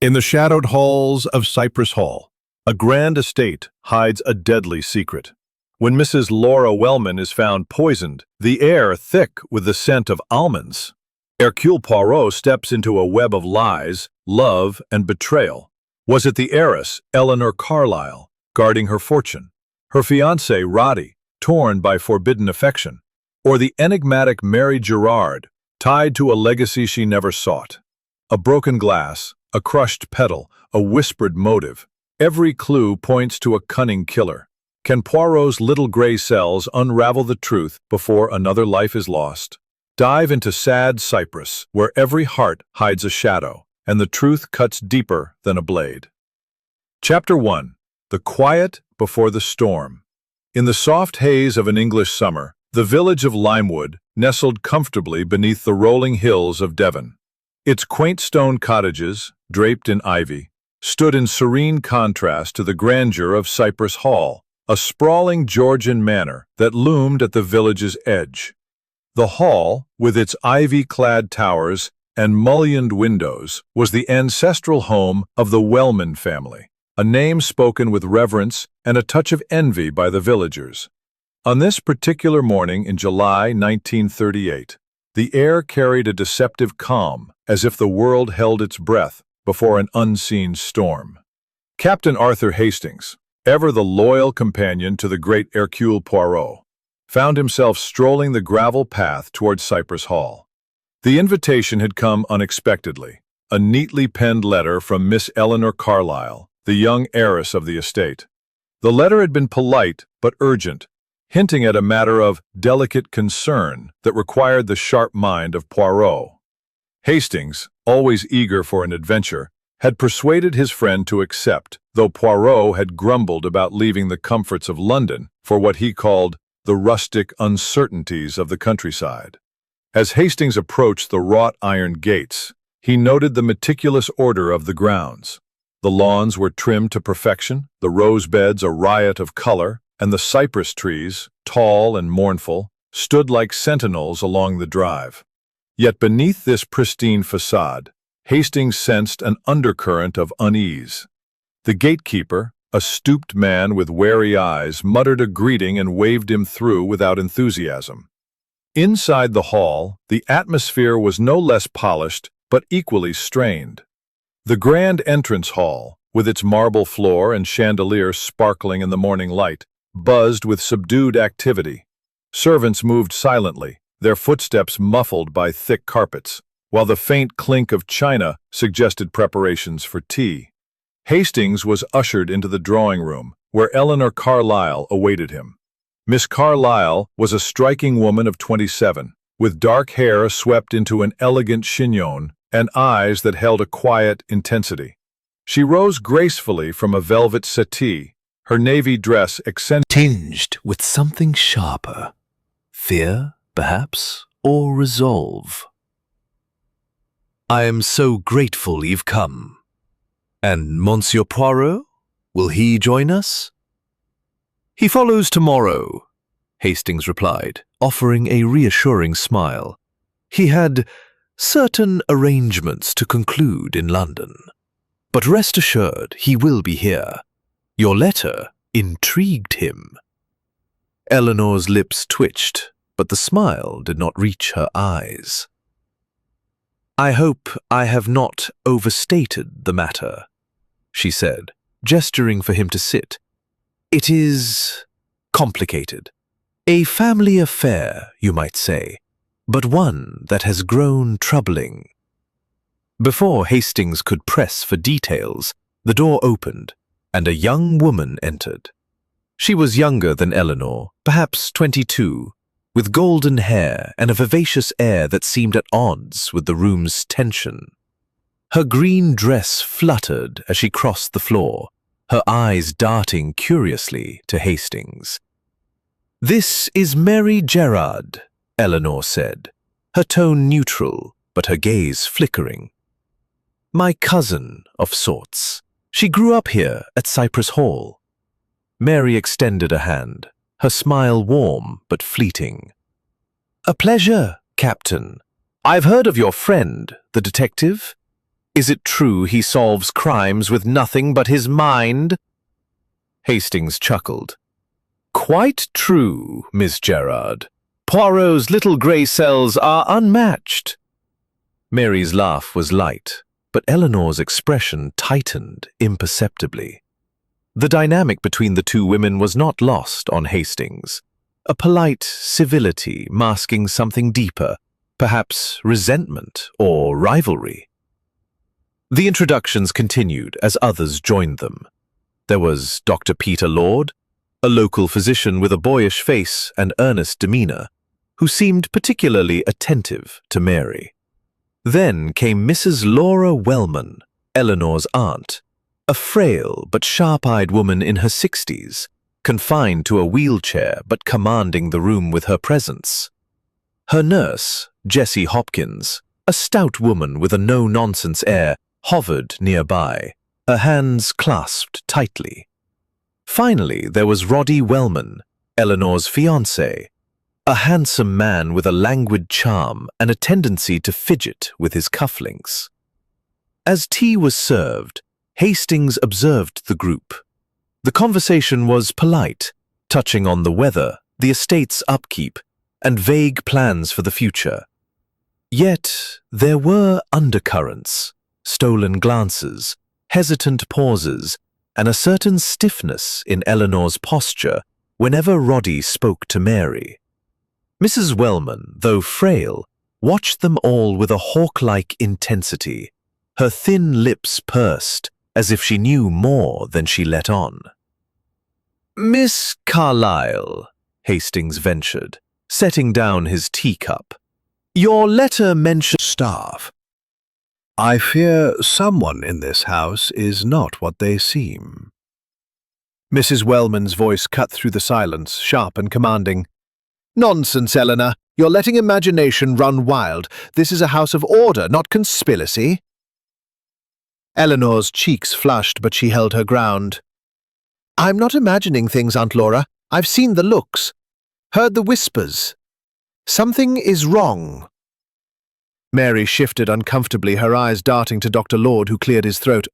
In the shadowed halls of Cypress Hall, a grand estate hides a deadly secret. When Mrs. Laura Wellman is found poisoned, the air thick with the scent of almonds, Hercule Poirot steps into a web of lies, love, and betrayal. Was it the heiress, Elinor Carlisle, guarding her fortune, her fiancé, Roddy, torn by forbidden affection, or the enigmatic Mary Gerrard, tied to a legacy she never sought? A broken glass, a crushed petal, a whispered motive. Every clue points to a cunning killer. Can Poirot's little gray cells unravel the truth before another life is lost? Dive into Sad Cypress, where every heart hides a shadow, and the truth cuts deeper than a blade. Chapter 1. The Quiet Before the Storm. In the soft haze of an English summer, the village of Limewood nestled comfortably beneath the rolling hills of Devon. Its quaint stone cottages, draped in ivy, stood in serene contrast to the grandeur of Cypress Hall, a sprawling Georgian manor that loomed at the village's edge. The hall, with its ivy-clad towers and mullioned windows, was the ancestral home of the Wellman family, a name spoken with reverence and a touch of envy by the villagers. On this particular morning in July 1938, the air carried a deceptive calm, as if the world held its breath before an unseen storm. Captain Arthur Hastings, ever the loyal companion to the great Hercule Poirot, found himself strolling the gravel path toward Cypress Hall. The invitation had come unexpectedly, a neatly penned letter from Miss Elinor Carlisle, the young heiress of the estate. The letter had been polite but urgent, hinting at a matter of delicate concern that required the sharp mind of Poirot. Hastings, always eager for an adventure, had persuaded his friend to accept, though Poirot had grumbled about leaving the comforts of London for what he called the rustic uncertainties of the countryside. As Hastings approached the wrought iron gates, he noted the meticulous order of the grounds. The lawns were trimmed to perfection, the rose beds a riot of color, and the cypress trees, tall and mournful, stood like sentinels along the drive. Yet beneath this pristine facade, Hastings sensed an undercurrent of unease. The gatekeeper, a stooped man with wary eyes, muttered a greeting and waved him through without enthusiasm. Inside the hall, the atmosphere was no less polished, but equally strained. The grand entrance hall, with its marble floor and chandelier sparkling in the morning light, buzzed with subdued activity. Servants moved silently, their footsteps muffled by thick carpets, while the faint clink of china suggested preparations for tea. Hastings was ushered into the drawing room, where Elinor Carlisle awaited him. Miss Carlisle was a striking woman of 27, with dark hair swept into an elegant chignon and eyes that held a quiet intensity. She rose gracefully from a velvet settee, her navy dress tinged with something sharper. Fear, perhaps, or resolve. "I am so grateful you've come. And Monsieur Poirot? Will he join us?" "He follows tomorrow," Hastings replied, offering a reassuring smile. He had certain arrangements to conclude in London. "But rest assured, he will be here. Your letter intrigued him." Elinor's lips twitched, but the smile did not reach her eyes. "I hope I have not overstated the matter," she said, gesturing for him to sit. "It is complicated. A family affair, you might say, but one that has grown troubling." Before Hastings could press for details, the door opened, and a young woman entered. She was younger than Elinor, perhaps 22, with golden hair and a vivacious air that seemed at odds with the room's tension. Her green dress fluttered as she crossed the floor, her eyes darting curiously to Hastings. "This is Mary Gerrard," Elinor said, her tone neutral, but her gaze flickering. "My cousin, of sorts. She grew up here at Cypress Hall." Mary extended a hand, her smile warm but fleeting. "A pleasure, Captain. I've heard of your friend, the detective." Is it true he solves crimes with nothing but his mind? Hastings chuckled. Quite true, Miss Gerrard. Poirot's little grey cells are unmatched. Mary's laugh was light, but Elinor's expression tightened imperceptibly. The dynamic between the two women was not lost on Hastings. A polite civility masking something deeper, perhaps resentment or rivalry. The introductions continued as others joined them. There was Dr. Peter Lord, a local physician with a boyish face and earnest demeanour, who seemed particularly attentive to Mary. Then came Mrs. Laura Wellman, Elinor's aunt, a frail but sharp-eyed woman in her 60s, confined to a wheelchair but commanding the room with her presence. Her nurse, Jessie Hopkins, a stout woman with a no-nonsense air, hovered nearby, her hands clasped tightly. Finally, there was Roddy Wellman, Elinor's fiancé, a handsome man with a languid charm and a tendency to fidget with his cufflinks. As tea was served, Hastings observed the group. The conversation was polite, touching on the weather, the estate's upkeep, and vague plans for the future. Yet there were undercurrents, stolen glances, hesitant pauses, and a certain stiffness in Elinor's posture whenever Roddy spoke to Mary. Mrs. Wellman, though frail, watched them all with a hawk-like intensity, her thin lips pursed as if she knew more than she let on. "Miss Carlisle," Hastings ventured, setting down his teacup, "your letter mentioned staff. I fear someone in this house is not what they seem." Mrs. Wellman's voice cut through the silence, sharp and commanding. "Nonsense, Elinor. You're letting imagination run wild. This is a house of order, not conspiracy." Elinor's cheeks flushed, but she held her ground. "I'm not imagining things, Aunt Laura. I've seen the looks, heard the whispers. Something is wrong." Mary shifted uncomfortably, her eyes darting to Dr. Lord, who cleared his throat.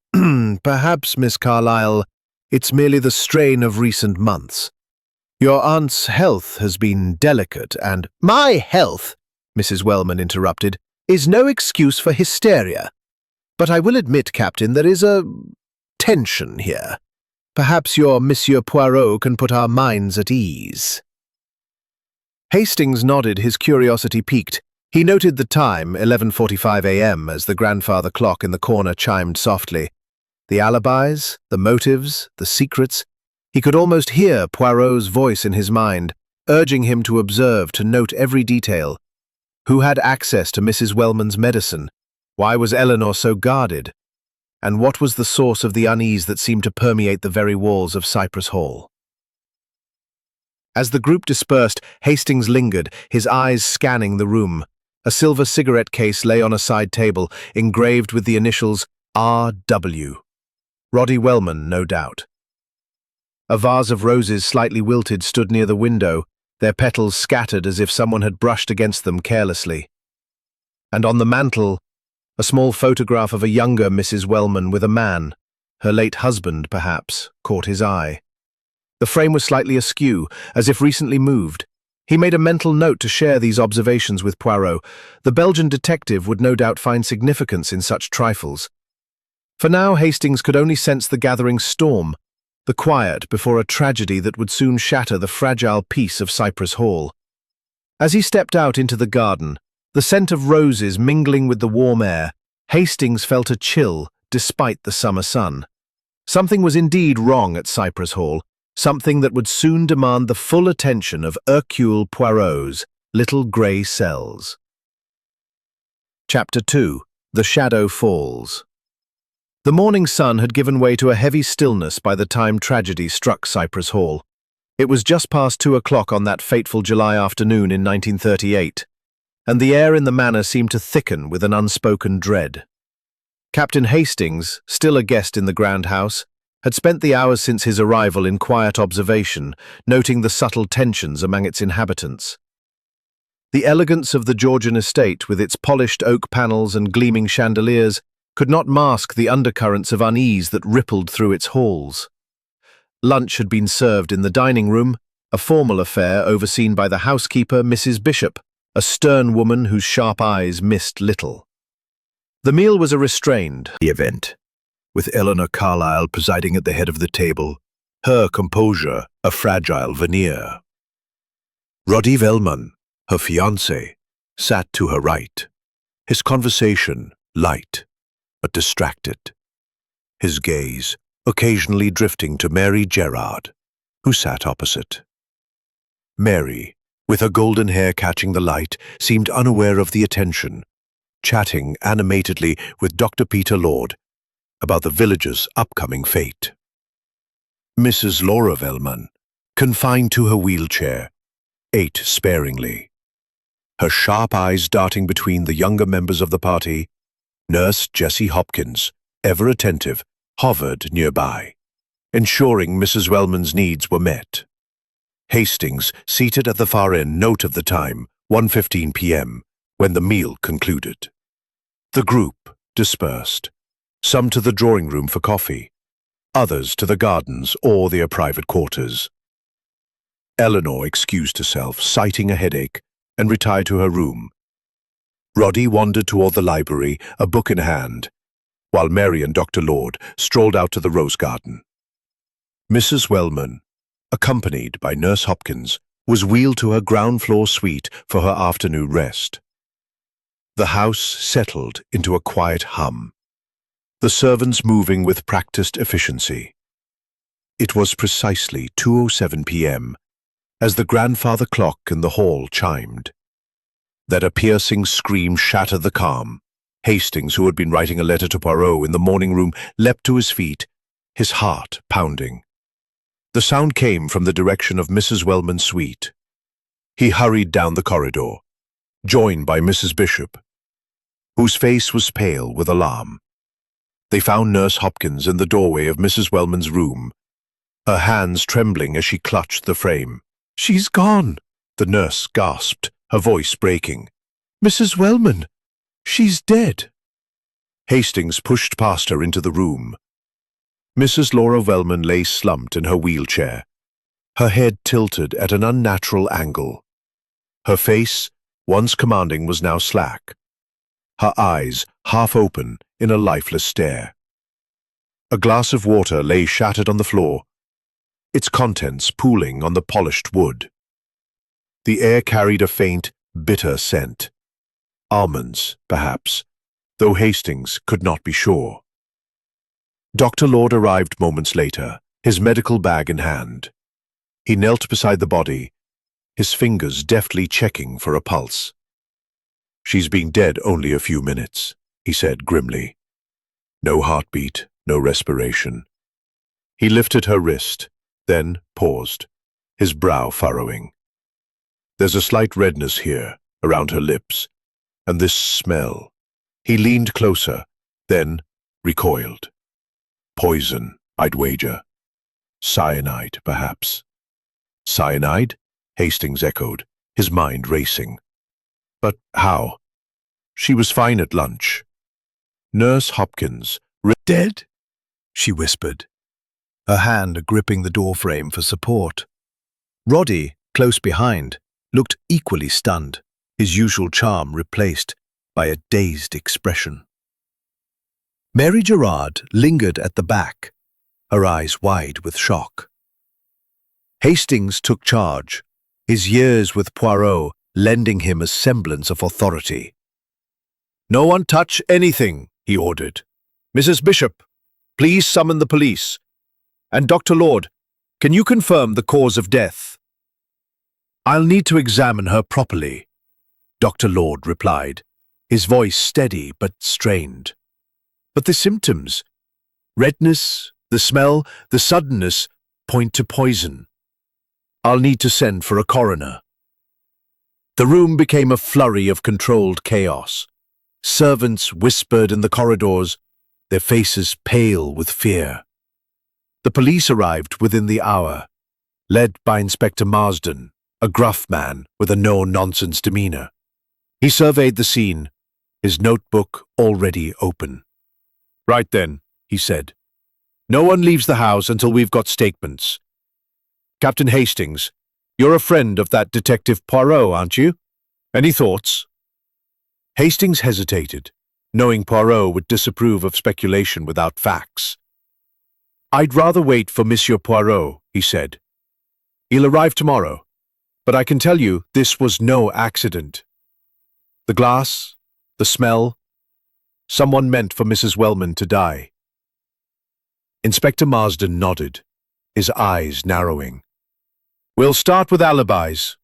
"Perhaps, Miss Carlisle, it's merely the strain of recent months. Your aunt's health has been delicate and—" "My health," Mrs. Wellman interrupted, "is no excuse for hysteria. But I will admit, Captain, there is a tension here. Perhaps your Monsieur Poirot can put our minds at ease." Hastings nodded, his curiosity piqued. He noted the time, 11:45 a.m., as the grandfather clock in the corner chimed softly. The alibis, the motives, the secrets. He could almost hear Poirot's voice in his mind, urging him to observe, to note every detail. Who had access to Mrs. Wellman's medicine? Why was Elinor so guarded? And what was the source of the unease that seemed to permeate the very walls of Cypress Hall? As the group dispersed, Hastings lingered, his eyes scanning the room. A silver cigarette case lay on a side table, engraved with the initials R.W. Roddy Wellman, no doubt. A vase of roses, slightly wilted, stood near the window, their petals scattered as if someone had brushed against them carelessly. And on the mantel, a small photograph of a younger Mrs. Wellman with a man, her late husband, perhaps, caught his eye. The frame was slightly askew, as if recently moved. He made a mental note to share these observations with Poirot. The Belgian detective would no doubt find significance in such trifles. For now, Hastings could only sense the gathering storm, the quiet before a tragedy that would soon shatter the fragile peace of Cypress Hall. As he stepped out into the garden, the scent of roses mingling with the warm air, Hastings felt a chill despite the summer sun. Something was indeed wrong at Cypress Hall, something that would soon demand the full attention of Hercule Poirot's little grey cells. Chapter 2. The Shadow Falls. The morning sun had given way to a heavy stillness by the time tragedy struck Cypress Hall. It was just past 2 o'clock on that fateful July afternoon in 1938, and the air in the manor seemed to thicken with an unspoken dread. Captain Hastings, still a guest in the grand house, had spent the hours since his arrival in quiet observation, noting the subtle tensions among its inhabitants. The elegance of the Georgian estate, with its polished oak panels and gleaming chandeliers, could not mask the undercurrents of unease that rippled through its halls. Lunch had been served in the dining room, a formal affair overseen by the housekeeper, Mrs. Bishop, a stern woman whose sharp eyes missed little. The meal was a restrained event, with Elinor Carlisle presiding at the head of the table, her composure a fragile veneer. Roddy Velman, her fiancé, sat to her right, his conversation light but distracted, his gaze occasionally drifting to Mary Gerrard, who sat opposite. Mary, with her golden hair catching the light, seemed unaware of the attention, chatting animatedly with Dr. Peter Lord about the village's upcoming fate. Mrs. Laura Velman, confined to her wheelchair, ate sparingly, her sharp eyes darting between the younger members of the party. Nurse Jessie Hopkins, ever attentive, hovered nearby, ensuring Mrs. Wellman's needs were met. Hastings, seated at the far end, note of the time, 1:15 p.m., when the meal concluded. The group dispersed, some to the drawing room for coffee, others to the gardens or their private quarters. Elinor excused herself, citing a headache, and retired to her room. Roddy wandered toward the library, a book in hand, while Mary and Dr. Lord strolled out to the rose garden. Mrs. Wellman, accompanied by Nurse Hopkins, was wheeled to her ground-floor suite for her afternoon rest. The house settled into a quiet hum, the servants moving with practiced efficiency. It was precisely 2:07 p.m. as the grandfather clock in the hall chimed. That a piercing scream shattered the calm. Hastings, who had been writing a letter to Poirot in the morning room, leapt to his feet, his heart pounding. The sound came from the direction of Mrs. Wellman's suite. He hurried down the corridor, joined by Mrs. Bishop, whose face was pale with alarm. They found Nurse Hopkins in the doorway of Mrs. Wellman's room, her hands trembling as she clutched the frame. "She's gone," the nurse gasped, her voice breaking. "Mrs. Wellman, she's dead." Hastings pushed past her into the room. Mrs. Laura Wellman lay slumped in her wheelchair, her head tilted at an unnatural angle. Her face, once commanding, was now slack, her eyes half open in a lifeless stare. A glass of water lay shattered on the floor, its contents pooling on the polished wood. The air carried a faint, bitter scent. Almonds, perhaps, though Hastings could not be sure. Dr. Lord arrived moments later, his medical bag in hand. He knelt beside the body, his fingers deftly checking for a pulse. "She's been dead only a few minutes," he said grimly. "No heartbeat, no respiration." He lifted her wrist, then paused, his brow furrowing. "There's a slight redness here, around her lips, and this smell." He leaned closer, then recoiled. "Poison, I'd wager. Cyanide, perhaps." "Cyanide?" Hastings echoed, his mind racing. "But how?" "She was fine at lunch." Nurse Hopkins, "Dead?" she whispered, her hand gripping the doorframe for support. Roddy, close behind, looked equally stunned, his usual charm replaced by a dazed expression. Mary Gerrard lingered at the back, her eyes wide with shock. Hastings took charge, his years with Poirot lending him a semblance of authority. "No one touch anything," he ordered. "Mrs. Bishop, please summon the police. And Dr. Lord, can you confirm the cause of death?" "I'll need to examine her properly," Dr. Lord replied, his voice steady but strained. "But the symptoms, redness, the smell, the suddenness, point to poison. I'll need to send for a coroner." The room became a flurry of controlled chaos. Servants whispered in the corridors, their faces pale with fear. The police arrived within the hour, led by Inspector Marsden, a gruff man with a no-nonsense demeanor. He surveyed the scene, his notebook already open. Right then, he said. No one leaves the house until we've got statements. Captain Hastings, you're a friend of that Detective Poirot, aren't you? Any thoughts? Hastings hesitated, knowing Poirot would disapprove of speculation without facts. I'd rather wait for Monsieur Poirot, he said. He'll arrive tomorrow, but I can tell you this was no accident. The glass, the smell, someone meant for Mrs. Wellman to die. Inspector Marsden nodded, his eyes narrowing. We'll start with alibis.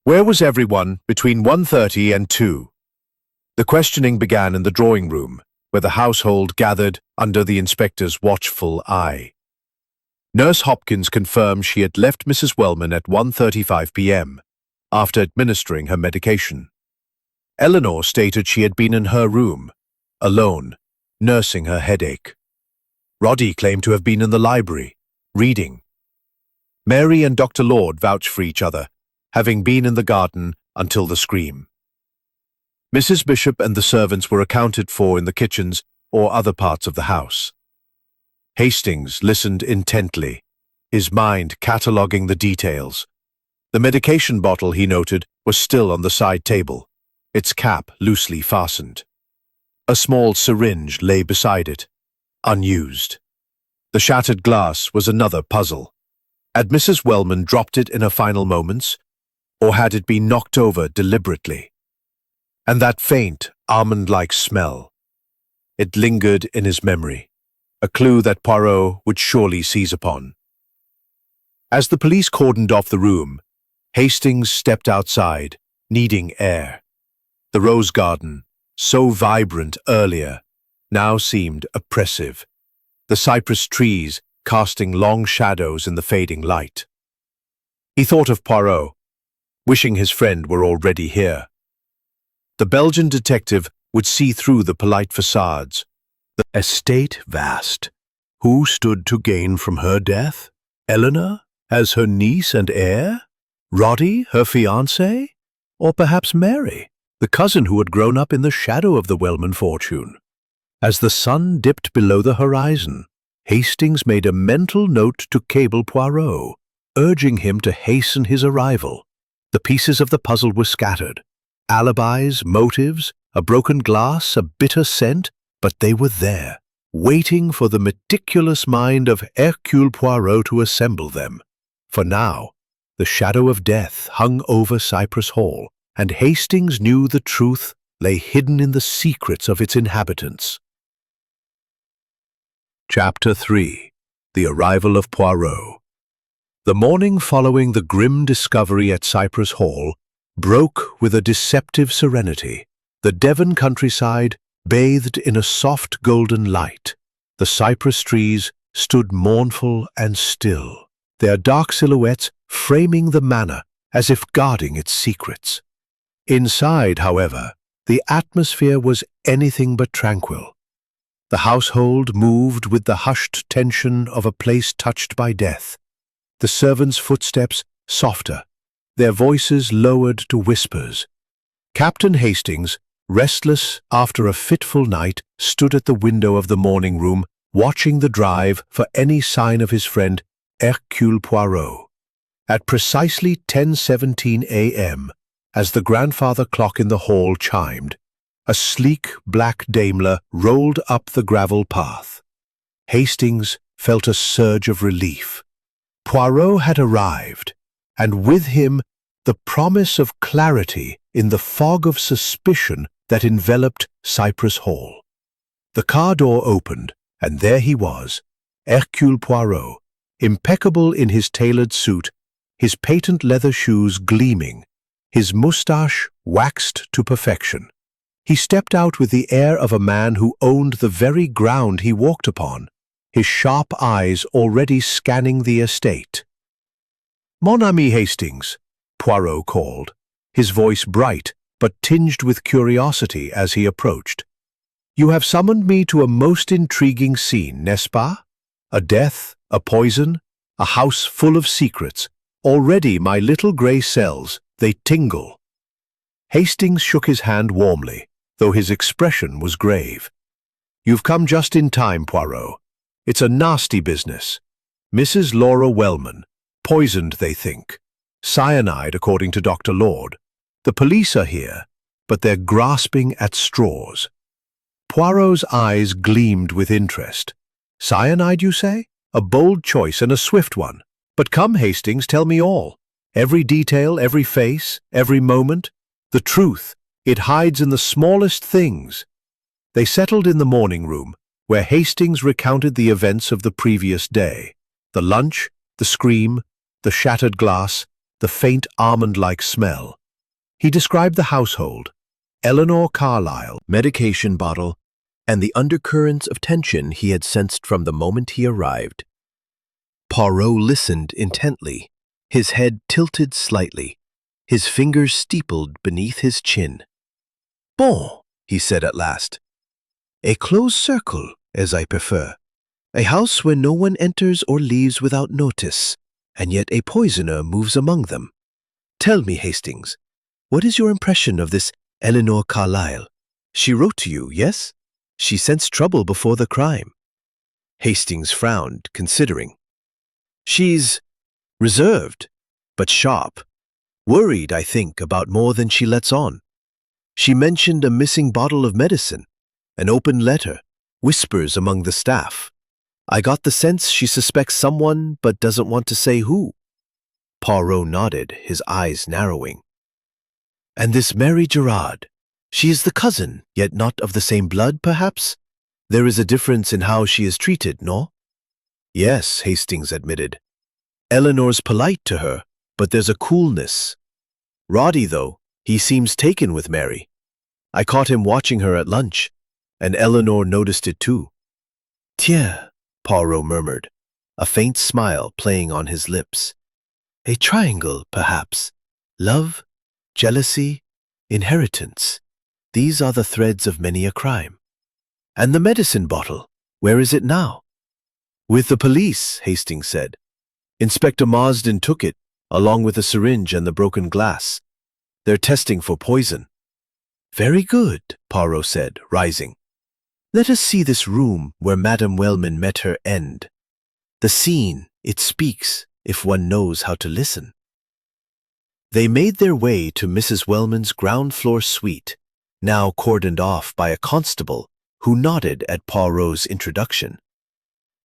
Where was everyone between 1:30 and 2? The questioning began in the drawing room, where the household gathered under the inspector's watchful eye. Nurse Hopkins confirmed she had left Mrs. Wellman at 1:35 p.m., after administering her medication. Elinor stated she had been in her room, alone, nursing her headache. Roddy claimed to have been in the library, reading. Mary and Dr. Lord vouched for each other, having been in the garden until the scream. Mrs. Bishop and the servants were accounted for in the kitchens or other parts of the house. Hastings listened intently, his mind cataloguing the details. The medication bottle, he noted, was still on the side table, its cap loosely fastened. A small syringe lay beside it, unused. The shattered glass was another puzzle. Had Mrs. Wellman dropped it in her final moments, or had it been knocked over deliberately? And that faint, almond-like smell. It lingered in his memory, a clue that Poirot would surely seize upon. As the police cordoned off the room, Hastings stepped outside, needing air. The rose garden, so vibrant earlier, now seemed oppressive, the cypress trees casting long shadows in the fading light. He thought of Poirot, wishing his friend were already here. The Belgian detective would see through the polite facades. The estate vast. Who stood to gain from her death? Elinor, as her niece and heir? Roddy, her fiancé? Or perhaps Mary, the cousin who had grown up in the shadow of the Wellman fortune? As the sun dipped below the horizon, Hastings made a mental note to cable Poirot, urging him to hasten his arrival. The pieces of the puzzle were scattered. Alibis, motives, a broken glass, a bitter scent, but they were there, waiting for the meticulous mind of Hercule Poirot to assemble them. For now, the shadow of death hung over Cypress Hall, and Hastings knew the truth lay hidden in the secrets of its inhabitants. Chapter 3. The Arrival of Poirot. The morning following the grim discovery at Cypress Hall broke with a deceptive serenity. The Devon countryside bathed in a soft golden light. The cypress trees stood mournful and still, their dark silhouettes framing the manor as if guarding its secrets. Inside, however, the atmosphere was anything but tranquil. The household moved with the hushed tension of a place touched by death. The servants' footsteps softer, their voices lowered to whispers. Captain Hastings, restless after a fitful night, stood at the window of the morning room, watching the drive for any sign of his friend Hercule Poirot. At precisely 10:17 a.m., as the grandfather clock in the hall chimed, a sleek black Daimler rolled up the gravel path. Hastings felt a surge of relief. Poirot had arrived, and with him the promise of clarity in the fog of suspicion that enveloped Cypress Hall. The car door opened, and there he was, Hercule Poirot, impeccable in his tailored suit, his patent leather shoes gleaming, his moustache waxed to perfection. He stepped out with the air of a man who owned the very ground he walked upon, his sharp eyes already scanning the estate. "Mon ami Hastings," Poirot called, his voice bright but tinged with curiosity as he approached. "You have summoned me to a most intriguing scene, n'est-ce pas? A death, a poison, a house full of secrets. Already my little grey cells, they tingle." Hastings shook his hand warmly, though his expression was grave. You've come just in time, Poirot. It's a nasty business. Mrs. Laura Wellman, poisoned, they think. Cyanide, according to Dr. Lord. The police are here, but they're grasping at straws. Poirot's eyes gleamed with interest. Cyanide, you say? A bold choice and a swift one. But come, Hastings, tell me all. Every detail, every face, every moment. The truth, it hides in the smallest things. They settled in the morning room, where Hastings recounted the events of the previous day. The lunch, the scream, the shattered glass, the faint almond-like smell. He described the household, Elinor Carlisle, medication bottle, and the undercurrents of tension he had sensed from the moment he arrived. Poirot listened intently, his head tilted slightly, his fingers steepled beneath his chin. "Bon," he said at last. "A closed circle, as I prefer. A house where no one enters or leaves without notice, and yet a poisoner moves among them. Tell me, Hastings, what is your impression of this Elinor Carlisle? She wrote to you, yes? She sensed trouble before the crime." Hastings frowned, considering. "She's reserved, but sharp. Worried, I think, about more than she lets on. She mentioned a missing bottle of medicine, an open letter, whispers among the staff. I got the sense she suspects someone but doesn't want to say who." Poirot nodded, his eyes narrowing. "And this Mary Gerrard, she is the cousin, yet not of the same blood, perhaps? There is a difference in how she is treated, no?" "Yes," Hastings admitted. "Elinor's polite to her, but there's a coolness. Roddy, though, he seems taken with Mary. I caught him watching her at lunch, and Elinor noticed it too." "Tiens," Poirot murmured, a faint smile playing on his lips. "A triangle, perhaps. Love, jealousy, inheritance. These are the threads of many a crime. And the medicine bottle, where is it now?" "With the police," Hastings said. "Inspector Marsden took it, along with the syringe and the broken glass. They're testing for poison." "Very good," Poirot said, rising. "Let us see this room where Madame Wellman met her end. The scene, it speaks, if one knows how to listen." They made their way to Mrs. Wellman's ground-floor suite, now cordoned off by a constable who nodded at Poirot's introduction.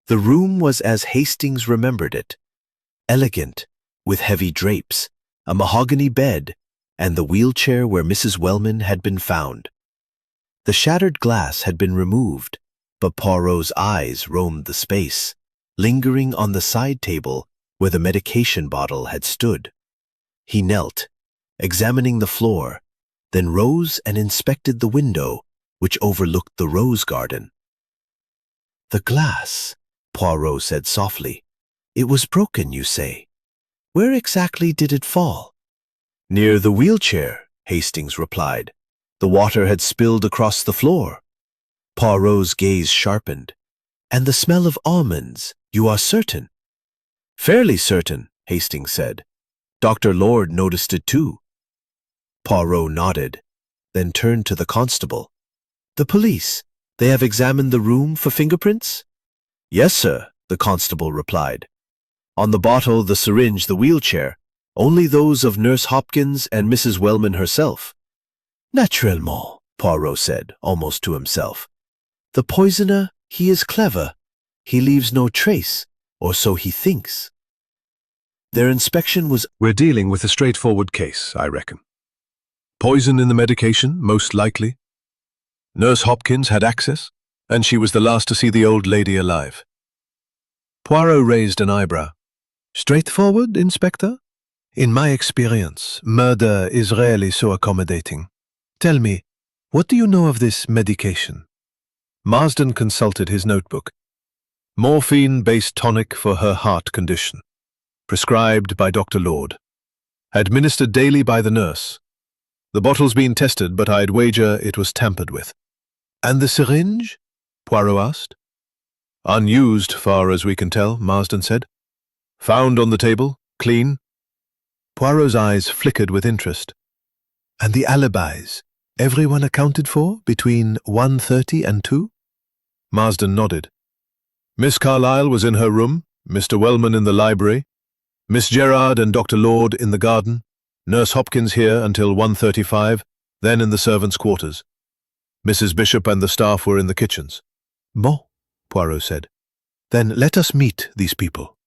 The room was as Hastings remembered it, elegant, with heavy drapes, a mahogany bed, and the wheelchair where Mrs. Wellman had been found. The shattered glass had been removed, but Poirot's eyes roamed the space, lingering on the side table where the medication bottle had stood. He knelt, examining the floor, then rose and inspected the window, which overlooked the rose garden. "The glass," Poirot said softly. "It was broken, you say. Where exactly did it fall?" "Near the wheelchair," Hastings replied. "The water had spilled across the floor." Poirot's gaze sharpened. "And the smell of almonds, you are certain?" "Fairly certain," Hastings said. "Dr. Lord noticed it too." Poirot nodded, then turned to the constable. "The police, they have examined the room for fingerprints?" "Yes, sir," the constable replied. "On the bottle, the syringe, the wheelchair, only those of Nurse Hopkins and Mrs. Wellman herself." "Naturellement," Poirot said, almost to himself. "The poisoner, he is clever. He leaves no trace, or so he thinks." Their inspection was... We're dealing with a straightforward case, I reckon. Poison in the medication, most likely. Nurse Hopkins had access, and she was the last to see the old lady alive. Poirot raised an eyebrow. "Straightforward, Inspector? In my experience, murder is rarely so accommodating. Tell me, what do you know of this medication?" Marsden consulted his notebook. "Morphine-based tonic for her heart condition. Prescribed by Dr. Lord. Administered daily by the nurse. The bottle's been tested, but I'd wager it was tampered with." "And the syringe?" Poirot asked. "Unused, far as we can tell," Marsden said. "Found on the table, clean." Poirot's eyes flickered with interest. "And the alibis? Everyone accounted for between 1:30 and 2?" Marsden nodded. Miss Carlisle was in her room, Mr. Wellman in the library, Miss Gerrard and Dr. Lord in the garden, Nurse Hopkins here until 1:35, then in the servants' quarters. Mrs. Bishop and the staff were in the kitchens. Bon, Poirot said. Then let us meet these people.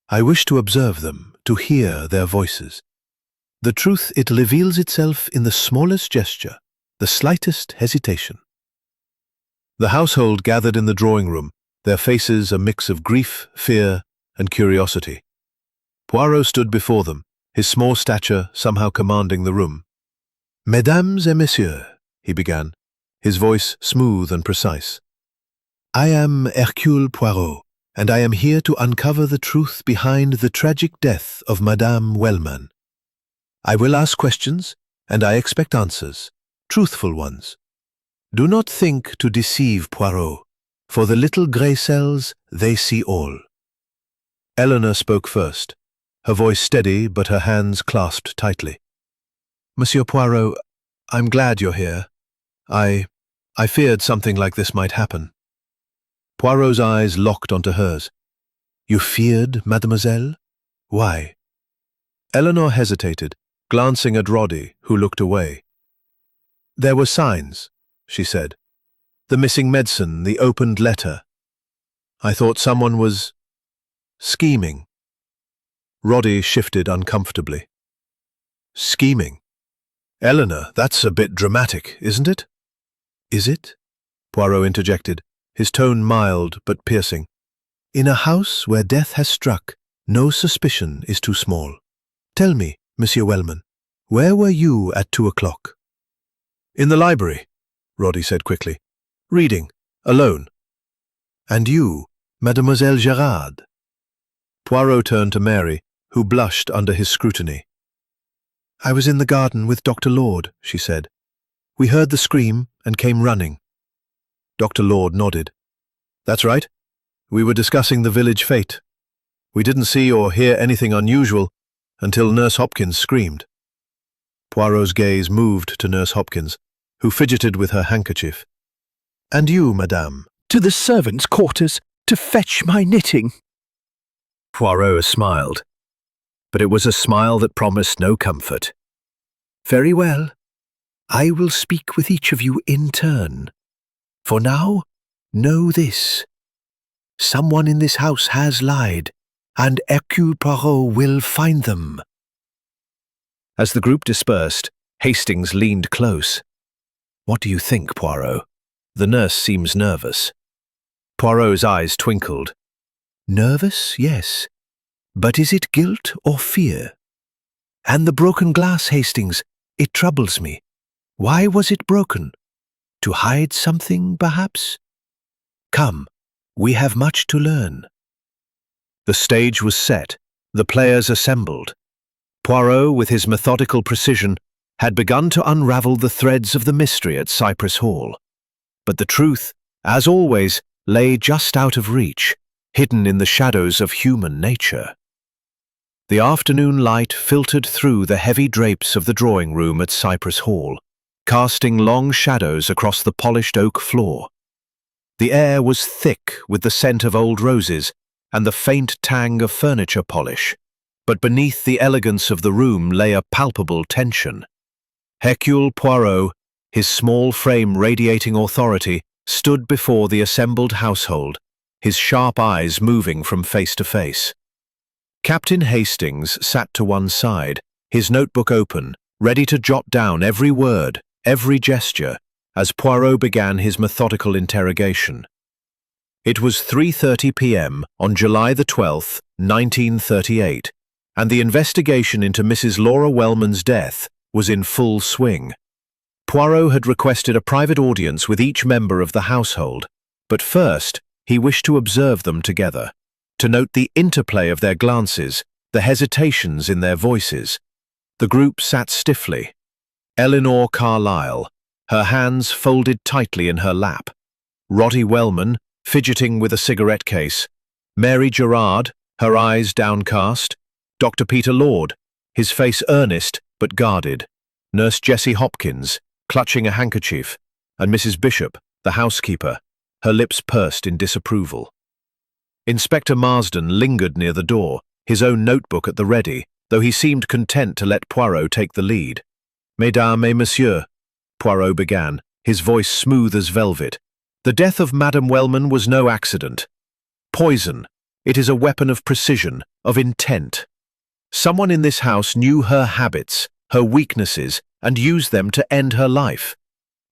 I wish to observe them, to hear their voices. The truth, it reveals itself in the smallest gesture, the slightest hesitation. The household gathered in the drawing room, their faces a mix of grief, fear, and curiosity. Poirot stood before them, his small stature somehow commanding the room. Mesdames et messieurs, he began, his voice smooth and precise. I am Hercule Poirot, and I am here to uncover the truth behind the tragic death of Madame Wellman. I will ask questions, and I expect answers, truthful ones. Do not think to deceive Poirot, for the little grey cells, they see all. Elinor spoke first, her voice steady but her hands clasped tightly. Monsieur Poirot, I'm glad you're here. I feared something like this might happen. Poirot's eyes locked onto hers. You feared, mademoiselle? Why? Elinor hesitated, glancing at Roddy, who looked away. There were signs, she said. The missing medicine, the opened letter. I thought someone was scheming. Roddy shifted uncomfortably. Scheming? Elinor, that's a bit dramatic, isn't it? Is it? Poirot interjected, his tone mild but piercing. In a house where death has struck, no suspicion is too small. Tell me, Monsieur Wellman, where were you at 2 o'clock? In the library, Roddy said quickly. Reading, alone. And you, Mademoiselle Gerrard? Poirot turned to Mary, who blushed under his scrutiny. I was in the garden with Dr. Lord, she said. We heard the scream and came running. Dr. Lord nodded. That's right. We were discussing the village fete. We didn't see or hear anything unusual until Nurse Hopkins screamed. Poirot's gaze moved to Nurse Hopkins, who fidgeted with her handkerchief. And you, madame? To the servants' quarters to fetch my knitting. Poirot smiled, but it was a smile that promised no comfort. Very well. I will speak with each of you in turn. For now, know this. Someone in this house has lied, and Hercule Poirot will find them. As the group dispersed, Hastings leaned close. What do you think, Poirot? The nurse seems nervous. Poirot's eyes twinkled. Nervous, yes. But is it guilt or fear? And the broken glass, Hastings, it troubles me. Why was it broken? To hide something, perhaps? Come, we have much to learn. The stage was set, the players assembled. Poirot, with his methodical precision, had begun to unravel the threads of the mystery at Cypress Hall. But the truth, as always, lay just out of reach, hidden in the shadows of human nature. The afternoon light filtered through the heavy drapes of the drawing room at Cypress Hall, casting long shadows across the polished oak floor. The air was thick with the scent of old roses and the faint tang of furniture polish, but beneath the elegance of the room lay a palpable tension. Hercule Poirot, his small frame radiating authority, stood before the assembled household, his sharp eyes moving from face to face. Captain Hastings sat to one side, his notebook open, ready to jot down every word, every gesture, as Poirot began his methodical interrogation. It was 3:30 p.m. on July the 12th, 1938, and the investigation into Mrs. Laura Wellman's death was in full swing. Poirot had requested a private audience with each member of the household, but first he wished to observe them together, to note the interplay of their glances, the hesitations in their voices. The group sat stiffly. Elinor Carlisle, her hands folded tightly in her lap. Roddy Wellman, fidgeting with a cigarette case. Mary Gerrard, her eyes downcast. Dr. Peter Lord, his face earnest but guarded. Nurse Jessie Hopkins, clutching a handkerchief. And Mrs. Bishop, the housekeeper, her lips pursed in disapproval. Inspector Marsden lingered near the door, his own notebook at the ready, though he seemed content to let Poirot take the lead. "Mesdames et messieurs," Poirot began, his voice smooth as velvet. "The death of Madame Wellman was no accident. Poison. It is a weapon of precision, of intent. Someone in this house knew her habits, her weaknesses, and used them to end her life.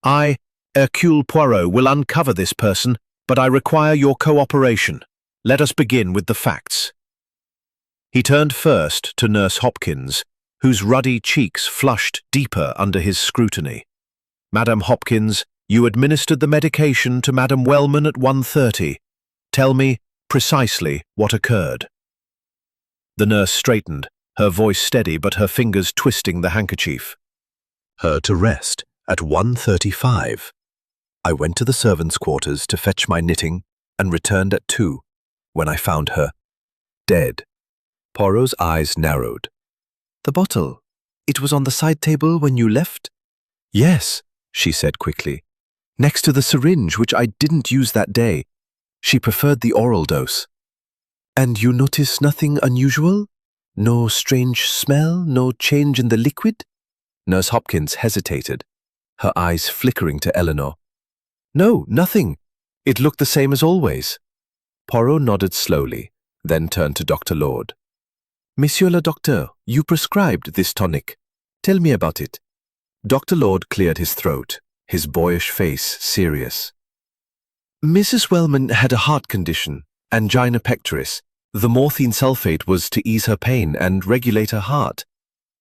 I, Hercule Poirot, will uncover this person, but I require your cooperation. Let us begin with the facts." He turned first to Nurse Hopkins, whose ruddy cheeks flushed deeper under his scrutiny. "Madame Hopkins, you administered the medication to Madame Wellman at 1:30. Tell me precisely what occurred." The nurse straightened, her voice steady but her fingers twisting the handkerchief. Her to rest at 1:35. I went to the servants' quarters to fetch my knitting and returned at 2, when I found her dead. Poirot's eyes narrowed. "The bottle, it was on the side table when you left?" "Yes," she said quickly. "Next to the syringe, which I didn't use that day. She preferred the oral dose." "And you noticed nothing unusual? No strange smell, no change in the liquid?" Nurse Hopkins hesitated, her eyes flickering to Elinor. "No, nothing. It looked the same as always." Poirot nodded slowly, then turned to Dr. Lord. "Monsieur le Docteur, you prescribed this tonic. Tell me about it." Dr. Lord cleared his throat, his boyish face serious. "Mrs. Wellman had a heart condition, angina pectoris. The morphine sulfate was to ease her pain and regulate her heart.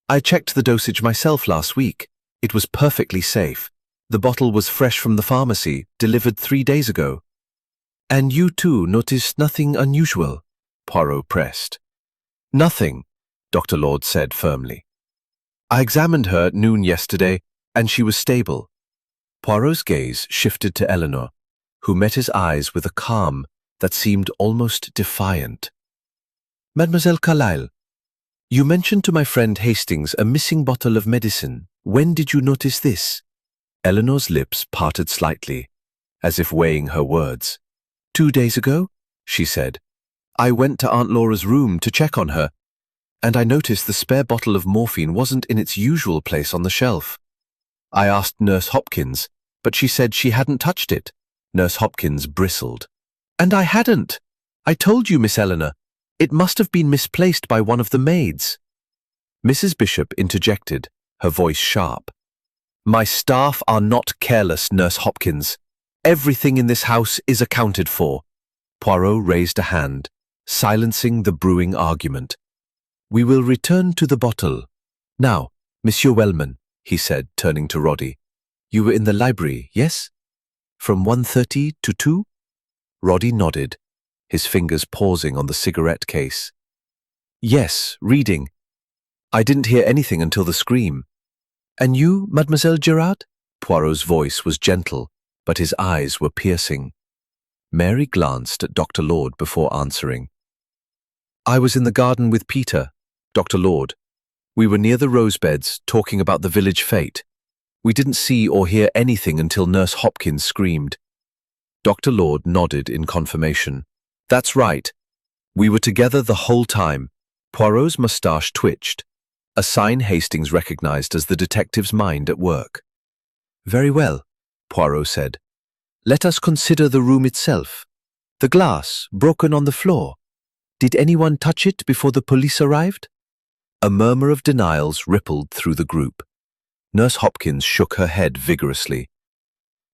I checked the dosage myself last week. It was perfectly safe. The bottle was fresh from the pharmacy, delivered 3 days ago." "And you too noticed nothing unusual?" Poirot pressed. "Nothing," Dr. Lord said firmly. "I examined her at noon yesterday, and she was stable." Poirot's gaze shifted to Elinor, who met his eyes with a calm that seemed almost defiant. "Mademoiselle Carlisle, you mentioned to my friend Hastings a missing bottle of medicine. When did you notice this?" Elinor's lips parted slightly, as if weighing her words. 2 days ago," she said. "I went to Aunt Laura's room to check on her, and I noticed the spare bottle of morphine wasn't in its usual place on the shelf. I asked Nurse Hopkins, but she said she hadn't touched it." Nurse Hopkins bristled. "And I hadn't. I told you, Miss Elinor. It must have been misplaced by one of the maids." Mrs. Bishop interjected, her voice sharp. "My staff are not careless, Nurse Hopkins. Everything in this house is accounted for." Poirot raised a hand, silencing the brewing argument. "We will return to the bottle. Now, Monsieur Wellman," he said, turning to Roddy. "You were in the library, yes? From 1:30 to 2? Roddy nodded, his fingers pausing on the cigarette case. "Yes, reading. I didn't hear anything until the scream." "And you, Mademoiselle Gerrard?" Poirot's voice was gentle, but his eyes were piercing. Mary glanced at Dr. Lord before answering. "I was in the garden with Peter, Dr. Lord. We were near the rose beds, talking about the village fete. We didn't see or hear anything until Nurse Hopkins screamed." Dr. Lord nodded in confirmation. "That's right. We were together the whole time." Poirot's moustache twitched, a sign Hastings recognized as the detective's mind at work. "Very well," Poirot said. "Let us consider the room itself. The glass, broken on the floor. Did anyone touch it before the police arrived?" A murmur of denials rippled through the group. Nurse Hopkins shook her head vigorously.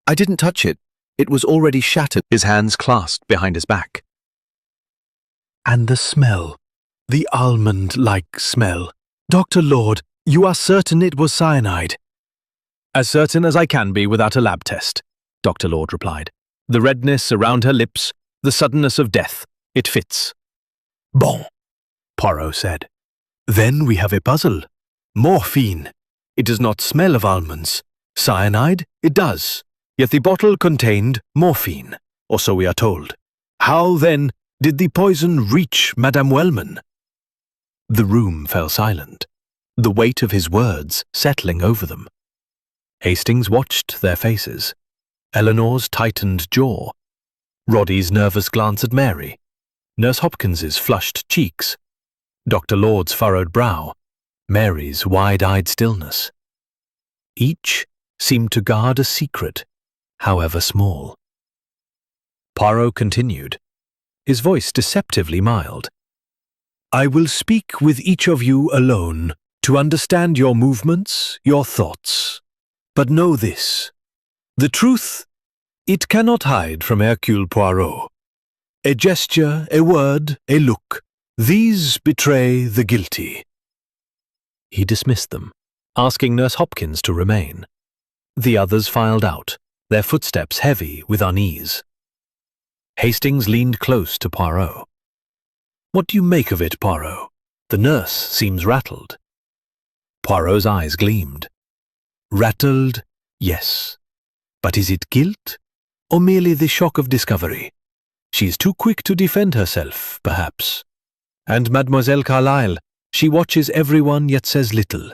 "I didn't touch it. It was already shattered," his hands clasped behind his back. "And the smell, the almond-like smell. Dr. Lord, you are certain it was cyanide?" "As certain as I can be without a lab test," Dr. Lord replied. "The redness around her lips, the suddenness of death, it fits." "Bon," Poirot said. "Then we have a puzzle. Morphine. It does not smell of almonds. Cyanide, it does. Yet the bottle contained morphine, or so we are told. How, then, did the poison reach Madame Wellman?" The room fell silent, the weight of his words settling over them. Hastings watched their faces. Elinor's tightened jaw, Roddy's nervous glance at Mary, Nurse Hopkins's flushed cheeks, Dr. Lord's furrowed brow, Mary's wide-eyed stillness. Each seemed to guard a secret, however small. Poirot continued, his voice deceptively mild. I will speak with each of you alone to understand your movements, your thoughts. But know this, the truth, it cannot hide from Hercule Poirot. A gesture, a word, a look, these betray the guilty. He dismissed them, asking Nurse Hopkins to remain. The others filed out, their footsteps heavy with unease. Hastings leaned close to Poirot. What do you make of it, Poirot? The nurse seems rattled. Poirot's eyes gleamed. Rattled, yes. But is it guilt, or merely the shock of discovery? She is too quick to defend herself, perhaps. And Mademoiselle Carlisle, she watches everyone yet says little.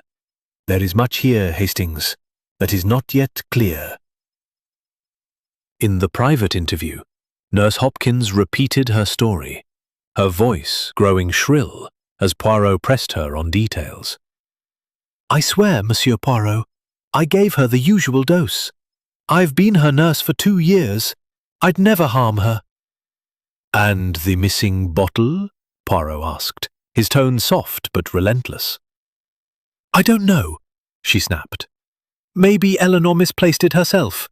There is much here, Hastings, that is not yet clear. In the private interview, Nurse Hopkins repeated her story, her voice growing shrill as Poirot pressed her on details. I swear, Monsieur Poirot, I gave her the usual dose. I've been her nurse for 2 years. I'd never harm her. And the missing bottle? Poirot asked, his tone soft but relentless. I don't know, she snapped. Maybe Elinor misplaced it herself.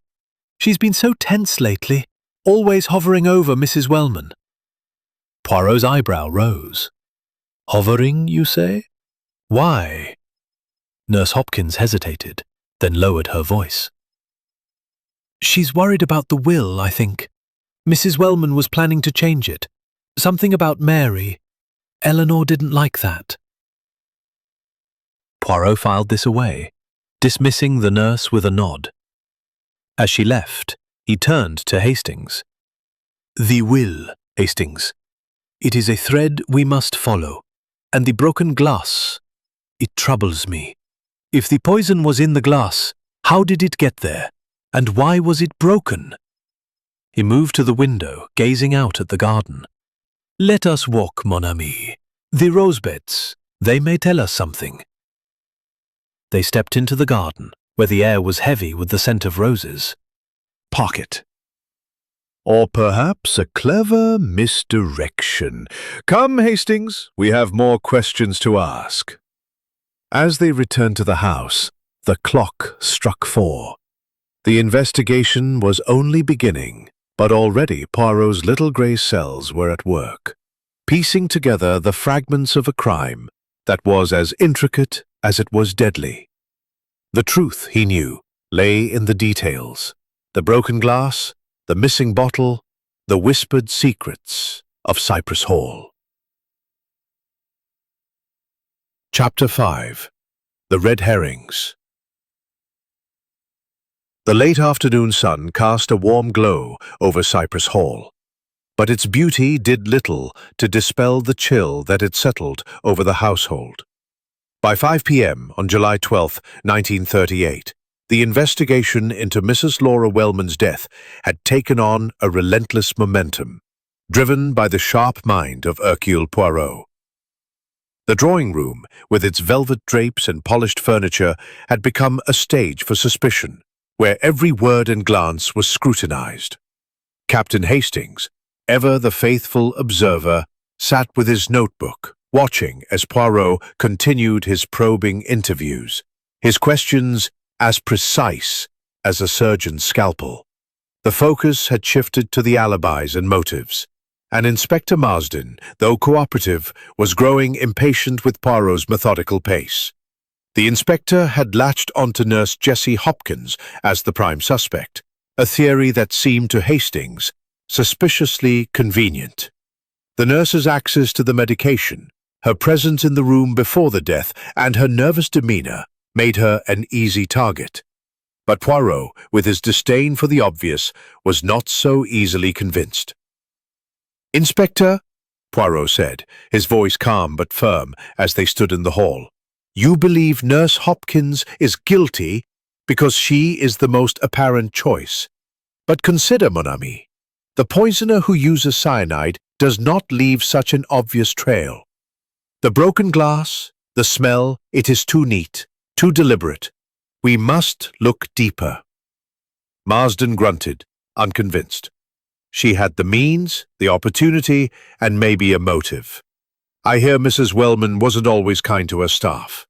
She's been so tense lately, always hovering over Mrs. Wellman. Poirot's eyebrow rose. Hovering, you say? Why? Nurse Hopkins hesitated, then lowered her voice. She's worried about the will, I think. Mrs. Wellman was planning to change it. Something about Mary. Elinor didn't like that. Poirot filed this away, dismissing the nurse with a nod. As she left, he turned to Hastings. The will, Hastings. It is a thread we must follow, and the broken glass, it troubles me. If the poison was in the glass, how did it get there, and why was it broken? He moved to the window, gazing out at the garden. Let us walk, mon ami. The rosebeds, they may tell us something. They stepped into the garden, where the air was heavy with the scent of roses. Pocket. Or perhaps a clever misdirection. Come, Hastings, we have more questions to ask. As they returned to the house, the clock struck 4. The investigation was only beginning, but already Poirot's little grey cells were at work, piecing together the fragments of a crime that was as intricate as it was deadly. The truth, he knew, lay in the details. The broken glass, the missing bottle, the whispered secrets of Cypress Hall. Chapter 5. The Red Herrings. The late afternoon sun cast a warm glow over Cypress Hall, but its beauty did little to dispel the chill that had settled over the household. By 5 p.m. on July 12, 1938, the investigation into Mrs. Laura Wellman's death had taken on a relentless momentum, driven by the sharp mind of Hercule Poirot. The drawing room, with its velvet drapes and polished furniture, had become a stage for suspicion, where every word and glance was scrutinized. Captain Hastings, ever the faithful observer, sat with his notebook, watching as Poirot continued his probing interviews, his questions as precise as a surgeon's scalpel. The focus had shifted to the alibis and motives, and Inspector Marsden, though cooperative, was growing impatient with Poirot's methodical pace. The inspector had latched onto Nurse Jessie Hopkins as the prime suspect, a theory that seemed to Hastings suspiciously convenient. The nurse's access to the medication, her presence in the room before the death, and her nervous demeanor made her an easy target. But Poirot, with his disdain for the obvious, was not so easily convinced. "Inspector," Poirot said, his voice calm but firm as they stood in the hall, "you believe Nurse Hopkins is guilty because she is the most apparent choice. But consider, mon ami, The poisoner who uses cyanide does not leave such an obvious trail. The broken glass, the smell, it is too neat, too deliberate. We must look deeper. Marsden grunted, unconvinced. She had the means, the opportunity, and maybe a motive. I hear Mrs. Wellman wasn't always kind to her staff.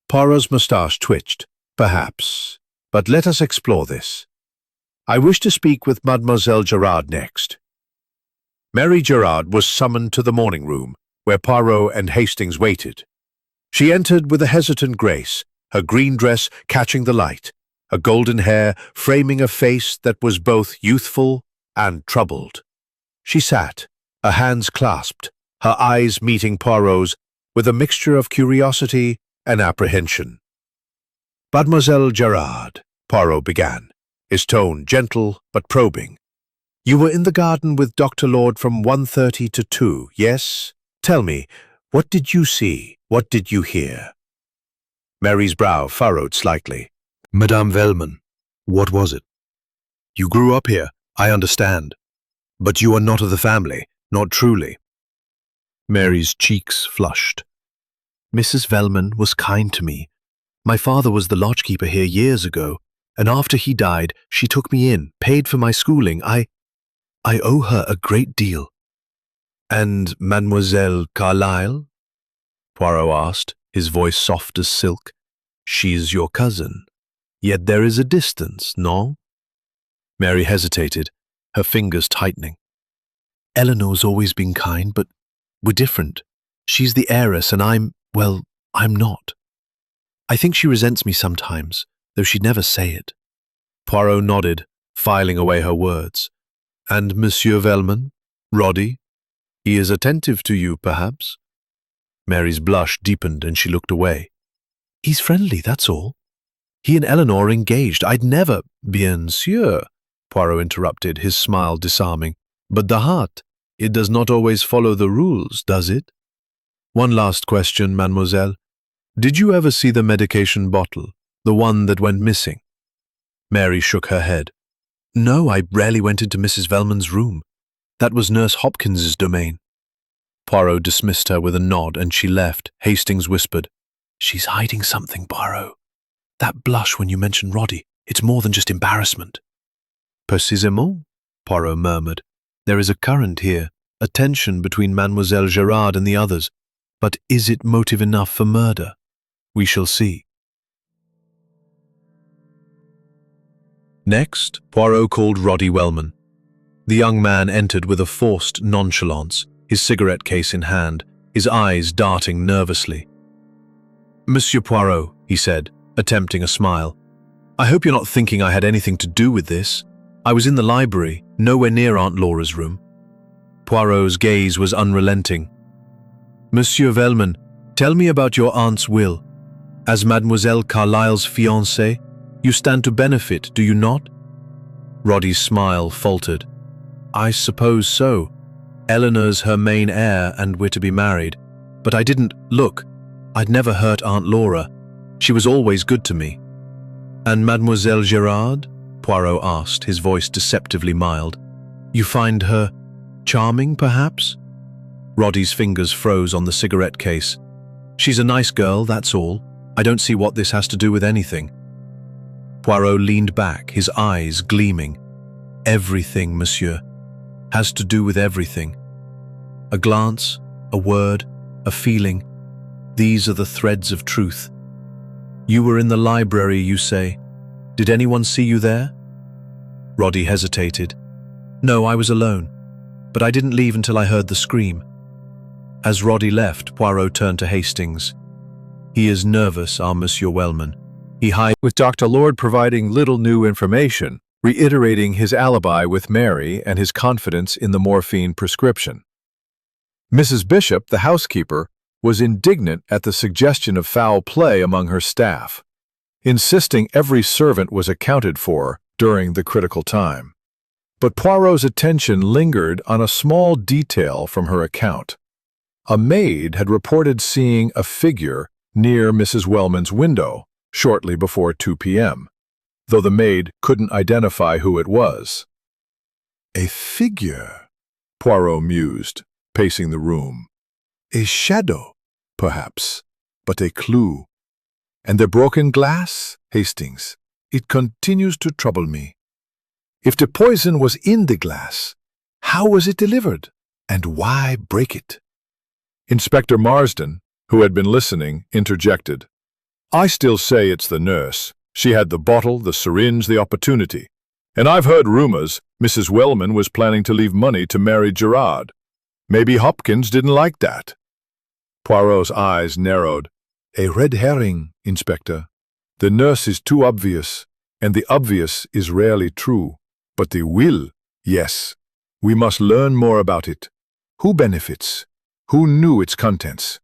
Poirot's moustache twitched. Perhaps. But let us explore this. I wish to speak with Mademoiselle Gerrard next. Mary Gerrard was summoned to the morning room, where Poirot and Hastings waited. She entered with a hesitant grace, her green dress catching the light, her golden hair framing a face that was both youthful and troubled. She sat, her hands clasped, her eyes meeting Poirot's with a mixture of curiosity and apprehension. Mademoiselle Gerrard, Poirot began, his tone gentle but probing. You were in the garden with Dr. Lord from 1:30 to 2, yes? Tell me, what did you see? What did you hear? Mary's brow furrowed slightly. Madame Wellman, what was it? You grew up here, I understand. But you are not of the family, not truly. Mary's cheeks flushed. Mrs. Wellman was kind to me. My father was the lodgekeeper here years ago, and after he died, she took me in, paid for my schooling. I owe her a great deal. And Mademoiselle Carlisle? Poirot asked, his voice soft as silk. She's your cousin. Yet there is a distance, no? Mary hesitated, her fingers tightening. Eleanor's always been kind, but we're different. She's the heiress and I'm not. I think she resents me sometimes, though she'd never say it. Poirot nodded, filing away her words. And Monsieur Wellman? Roddy? He is attentive to you, perhaps? Mary's blush deepened and she looked away. He's friendly, that's all. He and Elinor are engaged. I'd never— Bien sûr, Poirot interrupted, his smile disarming. But the heart, it does not always follow the rules, does it? One last question, mademoiselle. Did you ever see the medication bottle, the one that went missing? Mary shook her head. No, I rarely went into Mrs. Wellman's room. That was Nurse Hopkins's domain. Poirot dismissed her with a nod and she left. Hastings whispered, She's hiding something, Poirot. That blush when you mentioned Roddy, it's more than just embarrassment. Précisément, Poirot murmured. There is a current here, a tension between Mademoiselle Gerrard and the others. But is it motive enough for murder? We shall see. Next, Poirot called Roddy Wellman. The young man entered with a forced nonchalance, his cigarette case in hand, his eyes darting nervously. Monsieur Poirot, he said, attempting a smile, I hope you're not thinking I had anything to do with this. I was in the library, nowhere near Aunt Laura's room. Poirot's gaze was unrelenting. Monsieur Wellman, tell me about your aunt's will. As Mademoiselle Carlisle's fiancé, you stand to benefit, do you not? Roddy's smile faltered. I suppose so. Elinor's her main heir and we're to be married. But I didn't— Look, I'd never hurt Aunt Laura. She was always good to me. And Mademoiselle Gerrard? Poirot asked, his voice deceptively mild. You find her charming, perhaps? Roddy's fingers froze on the cigarette case. She's a nice girl, that's all. I don't see what this has to do with anything. Poirot leaned back, his eyes gleaming. Everything, monsieur. Has to do with everything. A glance, a word, a feeling. These are the threads of truth. You were in the library, you say. Did anyone see you there? Roddy hesitated. No, I was alone. But I didn't leave until I heard the scream. As Roddy left, Poirot turned to Hastings. He is nervous, our Monsieur Wellman. He hides with Dr. Lord providing little new information, reiterating his alibi with Mary and his confidence in the morphine prescription. Mrs. Bishop, the housekeeper, was indignant at the suggestion of foul play among her staff, insisting every servant was accounted for during the critical time. But Poirot's attention lingered on a small detail from her account. A maid had reported seeing a figure near Mrs. Wellman's window shortly before 2 p.m., though the maid couldn't identify who it was. A figure, Poirot mused, pacing the room. A shadow, perhaps, but a clue. And the broken glass, Hastings, it continues to trouble me. If the poison was in the glass, how was it delivered, and why break it? Inspector Marsden, who had been listening, interjected. I still say it's the nurse. She had the bottle, the syringe, the opportunity. And I've heard rumors Mrs. Wellman was planning to leave money to marry Gerrard. Maybe Hopkins didn't like that. Poirot's eyes narrowed. A red herring, Inspector. The nurse is too obvious, and the obvious is rarely true. But the will, yes. We must learn more about it. Who benefits? Who knew its contents?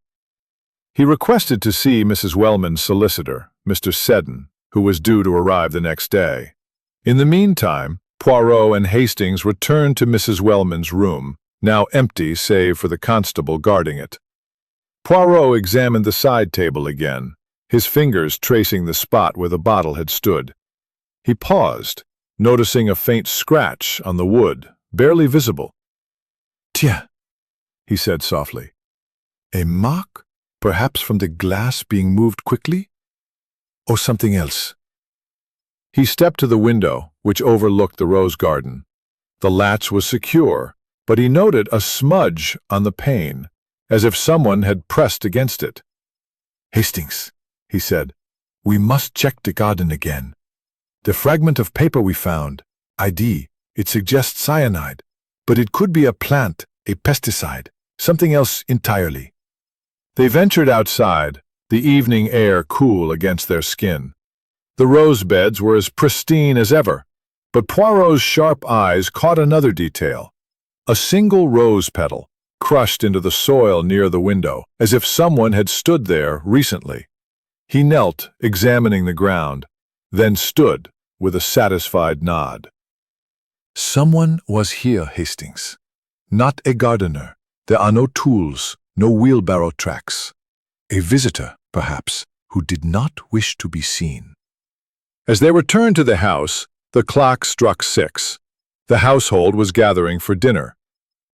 He requested to see Mrs. Wellman's solicitor, Mr. Seddon, who was due to arrive the next day. In the meantime, Poirot and Hastings returned to Mrs. Wellman's room, now empty save for the constable guarding it. Poirot examined the side table again, his fingers tracing the spot where the bottle had stood. He paused, noticing a faint scratch on the wood, barely visible. Tiens, he said softly. A mark, perhaps from the glass being moved quickly? Or something else? He stepped to the window, which overlooked the rose garden. The latch was secure, but he noted a smudge on the pane, as if someone had pressed against it. Hastings, he said, we must check the garden again. The fragment of paper we found, ID, it suggests cyanide, but it could be a plant, a pesticide, something else entirely. They ventured outside, the evening air cool against their skin. The rose beds were as pristine as ever, but Poirot's sharp eyes caught another detail. A single rose petal, crushed into the soil near the window, as if someone had stood there recently. He knelt, examining the ground, then stood with a satisfied nod. Someone was here, Hastings. Not a gardener. There are no tools, no wheelbarrow tracks. A visitor, perhaps, who did not wish to be seen. As they returned to the house, the clock struck 6. The household was gathering for dinner,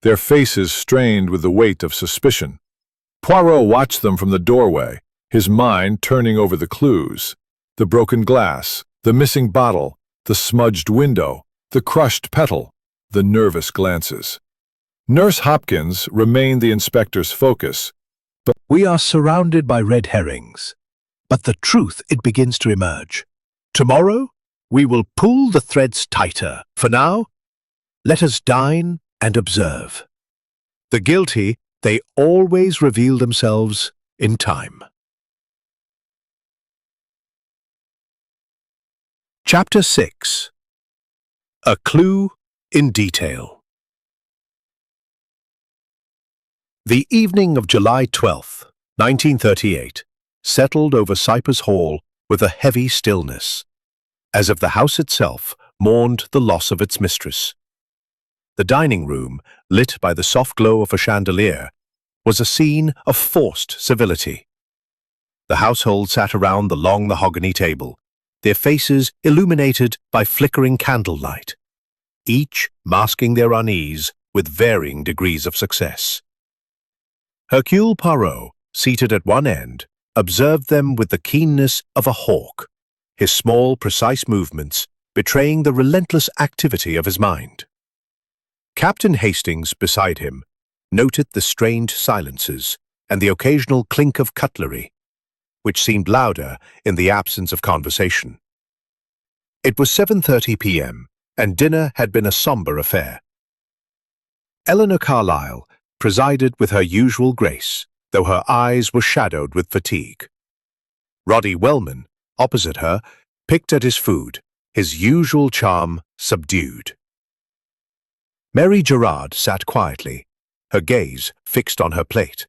their faces strained with the weight of suspicion. Poirot watched them from the doorway, his mind turning over the clues. The broken glass, the missing bottle, the smudged window, the crushed petal, the nervous glances. Nurse Hopkins remained the inspector's focus. But we are surrounded by red herrings. But the truth, it begins to emerge. Tomorrow, we will pull the threads tighter. For now, let us dine and observe. The guilty, they always reveal themselves in time. Chapter 6. A Clue in Detail. The evening of July 12th, 1938, settled over Cypress Hall with a heavy stillness, as if the house itself mourned the loss of its mistress. The dining room, lit by the soft glow of a chandelier, was a scene of forced civility. The household sat around the long mahogany table, their faces illuminated by flickering candlelight, each masking their unease with varying degrees of success. Hercule Poirot, seated at one end, observed them with the keenness of a hawk, his small, precise movements betraying the relentless activity of his mind. Captain Hastings, beside him, noted the strained silences and the occasional clink of cutlery, which seemed louder in the absence of conversation. It was 7:30 p.m., and dinner had been a somber affair. Elinor Carlisle presided with her usual grace, though her eyes were shadowed with fatigue. Roddy Wellman, opposite her, picked at his food, his usual charm subdued. Mary Gerrard sat quietly, her gaze fixed on her plate,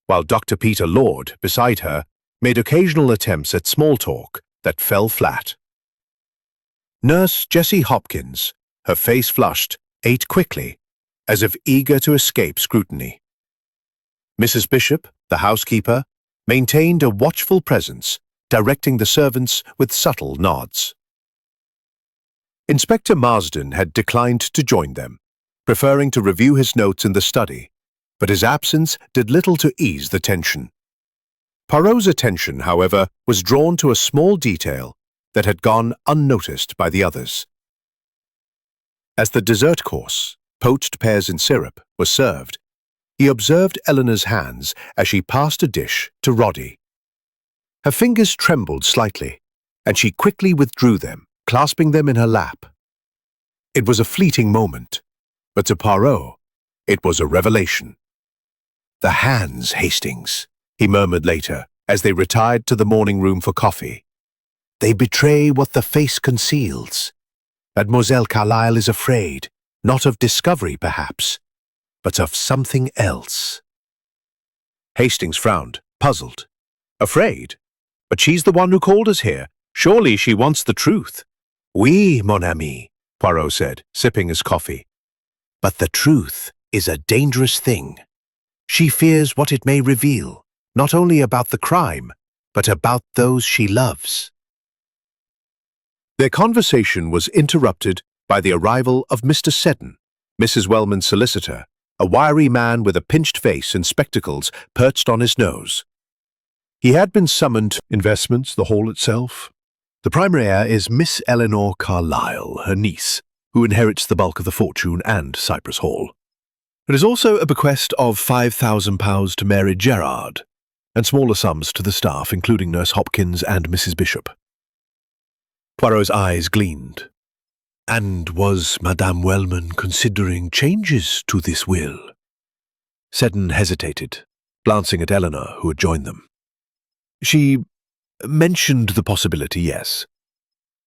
while Dr. Peter Lord, beside her, made occasional attempts at small talk that fell flat. Nurse Jessie Hopkins, her face flushed, ate quickly, as if eager to escape scrutiny. Mrs. Bishop, the housekeeper, maintained a watchful presence, directing the servants with subtle nods. Inspector Marsden had declined to join them, preferring to review his notes in the study, but his absence did little to ease the tension. Poirot's attention, however, was drawn to a small detail that had gone unnoticed by the others. As the dessert course, poached pears in syrup, was served, he observed Elinor's hands as she passed a dish to Roddy. Her fingers trembled slightly, and she quickly withdrew them, clasping them in her lap. It was a fleeting moment, but to Poirot, it was a revelation. "The hands, Hastings," he murmured later, as they retired to the morning room for coffee. "They betray what the face conceals. Mademoiselle Carlisle is afraid, not of discovery, perhaps, but of something else." Hastings frowned, puzzled. "Afraid? But she's the one who called us here. Surely she wants the truth." "Oui, mon ami," Poirot said, sipping his coffee. "But the truth is a dangerous thing. She fears what it may reveal, not only about the crime, but about those she loves." Their conversation was interrupted by the arrival of Mr. Seddon, Mrs. Wellman's solicitor, a wiry man with a pinched face and spectacles perched on his nose. He had been summoned to investments, the hall itself. The primary heir is Miss Elinor Carlisle, her niece, who inherits the bulk of the fortune and Cypress Hall. There is also a bequest of £5,000 to Mary Gerrard, and smaller sums to the staff, including Nurse Hopkins and Mrs. Bishop. Poirot's eyes gleamed. "And was Madame Wellman considering changes to this will?" Seddon hesitated, glancing at Elinor, who had joined them. "She mentioned the possibility, yes.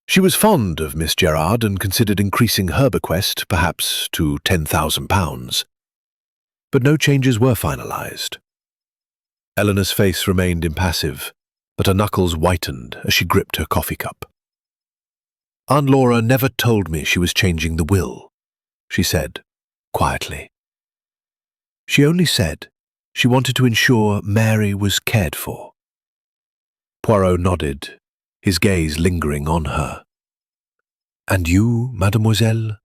She was fond of Miss Gerrard and considered increasing her bequest, perhaps to £10,000. But no changes were finalized." Elinor's face remained impassive, but her knuckles whitened as she gripped her coffee cup. "Aunt Laura never told me she was changing the will," she said, quietly. "She only said she wanted to ensure Mary was cared for." Poirot nodded, his gaze lingering on her. "And you, mademoiselle,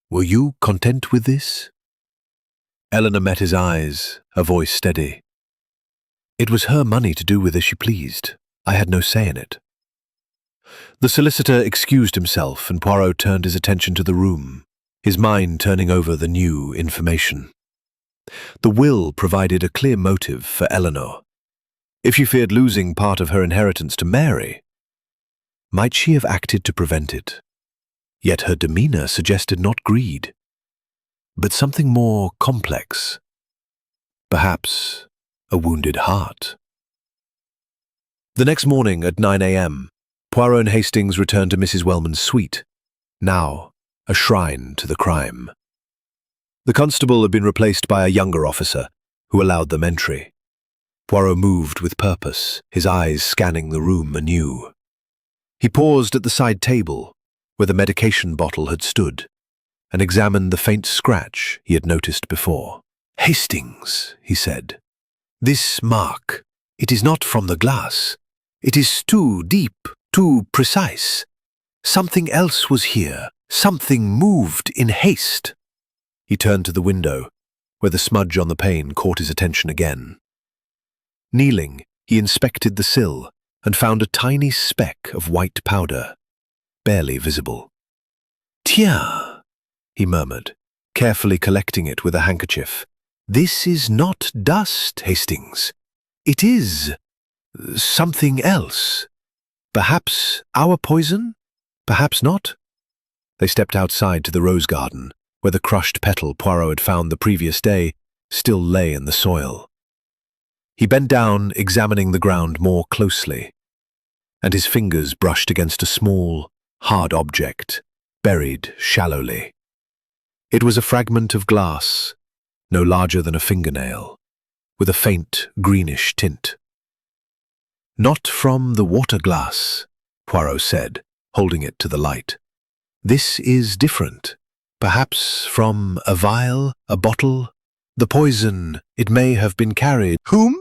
were you content with this?" Elinor met his eyes, her voice steady. "It was her money to do with as she pleased. I had no say in it." The solicitor excused himself, and Poirot turned his attention to the room, his mind turning over the new information. The will provided a clear motive for Elinor. If she feared losing part of her inheritance to Mary, might she have acted to prevent it? Yet her demeanor suggested not greed, but something more complex. Perhaps a wounded heart. The next morning at 9 a.m., Poirot and Hastings returned to Mrs. Wellman's suite, now a shrine to the crime. The constable had been replaced by a younger officer who allowed them entry. Poirot moved with purpose, his eyes scanning the room anew. He paused at the side table, where the medication bottle had stood, and examined the faint scratch he had noticed before. "Hastings," he said, "this mark, it is not from the glass. It is too deep, too precise. Something else was here. Something moved in haste." He turned to the window, where the smudge on the pane caught his attention again. Kneeling, he inspected the sill and found a tiny speck of white powder, barely visible. "Tiens," he murmured, carefully collecting it with a handkerchief. "This is not dust, Hastings. It is something else. Perhaps our poison? Perhaps not." They stepped outside to the rose garden, where the crushed petal Poirot had found the previous day still lay in the soil. He bent down, examining the ground more closely, and his fingers brushed against a small, hard object, buried shallowly. It was a fragment of glass, no larger than a fingernail, with a faint greenish tint. "Not from the water glass," Poirot said, holding it to the light. "This is different. Perhaps from a vial, a bottle. The poison, it may have been carried." "Whom?"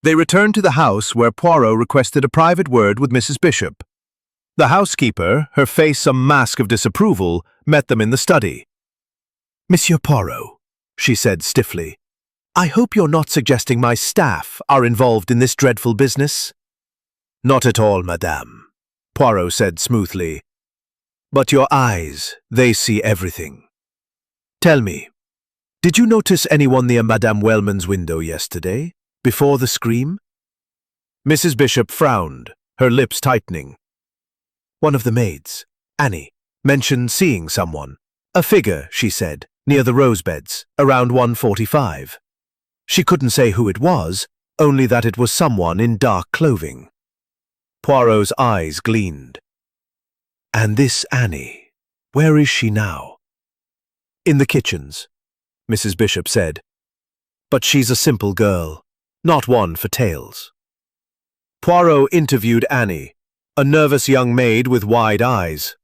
They returned to the house, where Poirot requested a private word with Mrs. Bishop. The housekeeper, her face a mask of disapproval, met them in the study. Monsieur Poirot, she said stiffly, I hope you're not suggesting my staff are involved in this dreadful business. Not at all, madame, Poirot said smoothly. But your eyes, they see everything. Tell me, did you notice anyone near Madame Wellman's window yesterday, before the scream? Mrs. Bishop frowned, her lips tightening. One of the maids, Annie, mentioned seeing someone. A figure, she said, near the rose beds, around 1:45. She couldn't say who it was, only that it was someone in dark clothing. Poirot's eyes gleamed. And this Annie, where is she now? In the kitchens, Mrs. Bishop said. But she's a simple girl, not one for tales. Poirot interviewed Annie, a nervous young maid with wide eyes.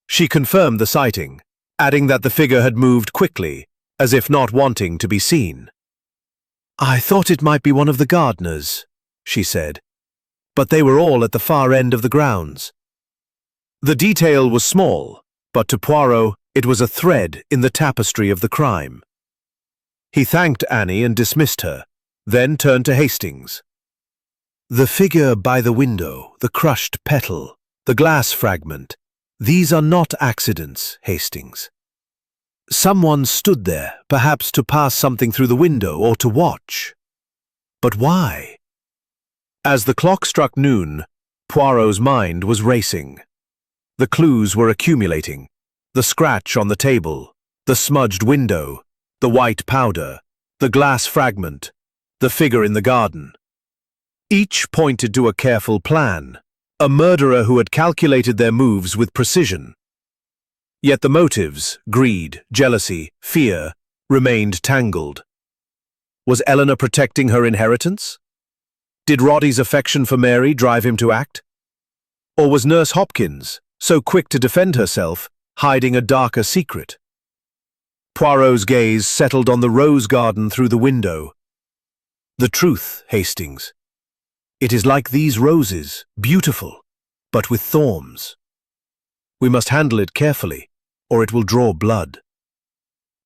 She confirmed the sighting, adding that the figure had moved quickly, as if not wanting to be seen. I thought it might be one of the gardeners, she said, but they were all at the far end of the grounds. The detail was small, but to Poirot it was a thread in the tapestry of the crime. He thanked Annie and dismissed her, then turned to Hastings. The figure by the window, the crushed petal, the glass fragment, these are not accidents, Hastings. Someone stood there, perhaps to pass something through the window or to watch. But why? As the clock struck noon, Poirot's mind was racing. The clues were accumulating. The scratch on the table, the smudged window, the white powder, the glass fragment, the figure in the garden. Each pointed to a careful plan, a murderer who had calculated their moves with precision. Yet the motives, greed, jealousy, fear, remained tangled. Was Elinor protecting her inheritance? Did Roddy's affection for Mary drive him to act? Or was Nurse Hopkins, so quick to defend herself, hiding a darker secret? Poirot's gaze settled on the rose garden through the window. The truth, Hastings. It is like these roses, beautiful, but with thorns. We must handle it carefully, or it will draw blood.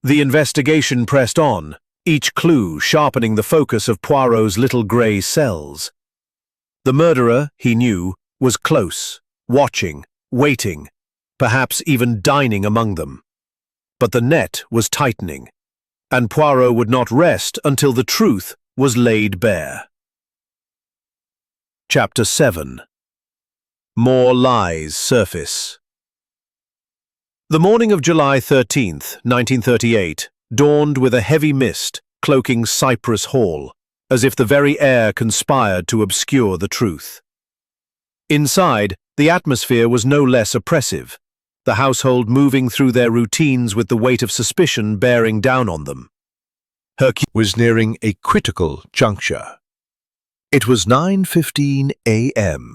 The investigation pressed on, each clue sharpening the focus of Poirot's little grey cells. The murderer, he knew, was close, watching, waiting, perhaps even dining among them. But the net was tightening, and Poirot would not rest until the truth was laid bare. Chapter 7. More lies surface. The morning of July 13th, 1938, dawned with a heavy mist cloaking Cypress Hall, as if the very air conspired to obscure the truth. Inside, the atmosphere was no less oppressive, the household moving through their routines with the weight of suspicion bearing down on them. Hercule was nearing a critical juncture. It was 9:15 a.m.,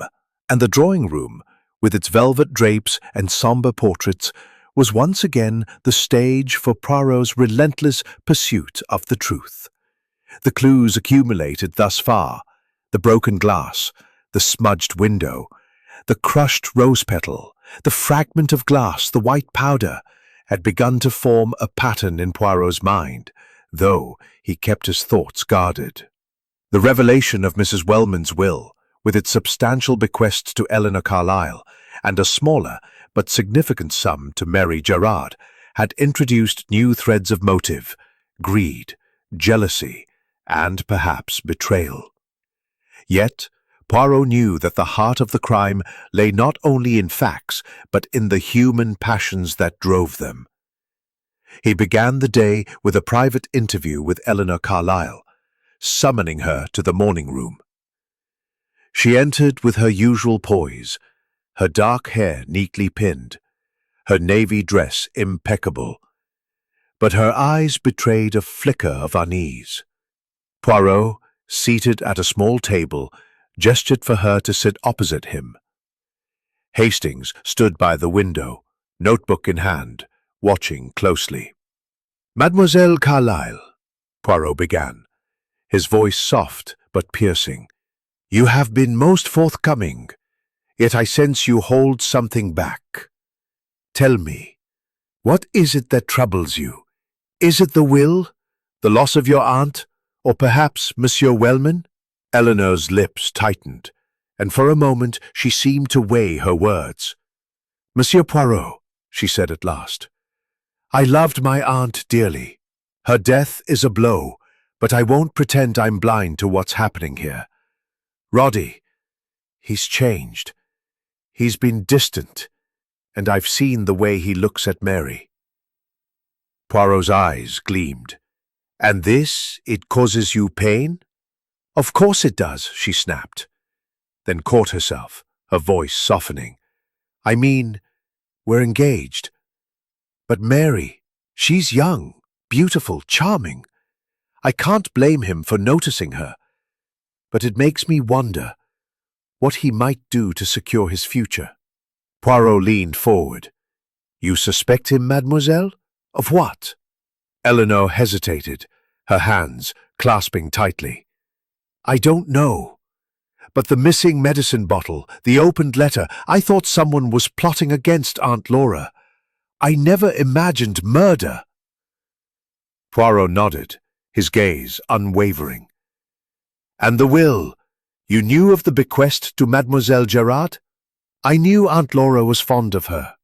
and the drawing room, with its velvet drapes and somber portraits, was once again the stage for Poirot's relentless pursuit of the truth. The clues accumulated thus far, the broken glass, the smudged window, the crushed rose petal, the fragment of glass, the white powder, had begun to form a pattern in Poirot's mind, though he kept his thoughts guarded. The revelation of Mrs. Wellman's will, with its substantial bequests to Elinor Carlisle and a smaller but significant sum to Mary Gerrard, had introduced new threads of motive, greed, jealousy, and perhaps betrayal. Yet, Poirot knew that the heart of the crime lay not only in facts, but in the human passions that drove them. He began the day with a private interview with Elinor Carlisle, summoning her to the morning room. She entered with her usual poise, her dark hair neatly pinned, her navy dress impeccable, but her eyes betrayed a flicker of unease. Poirot, seated at a small table, gestured for her to sit opposite him. Hastings stood by the window, notebook in hand, watching closely. "Mademoiselle Carlisle," Poirot began, his voice soft but piercing, "you have been most forthcoming, yet I sense you hold something back. Tell me, what is it that troubles you, Is it the will? The loss of your aunt? Or perhaps Monsieur Wellman? Elinor's lips tightened, and for a moment she seemed to weigh her words. Monsieur Poirot, she said at last, I loved my aunt dearly. Her death is a blow, but I won't pretend I'm blind to what's happening here. Roddy, he's changed. He's been distant, and I've seen the way he looks at Mary. Poirot's eyes gleamed. And this, it causes you pain? Of course it does, she snapped, then caught herself, her voice softening. I mean, we're engaged. But Mary, she's young, beautiful, charming. I can't blame him for noticing her, but it makes me wonder what he might do to secure his future. Poirot leaned forward. You suspect him, mademoiselle? Of what? Elinor hesitated, her hands clasping tightly. I don't know. But the missing medicine bottle, the opened letter, I thought someone was plotting against Aunt Laura. I never imagined murder. Poirot nodded, his gaze unwavering. And the will? You knew of the bequest to Mademoiselle Gerrard? I knew Aunt Laura was fond of her,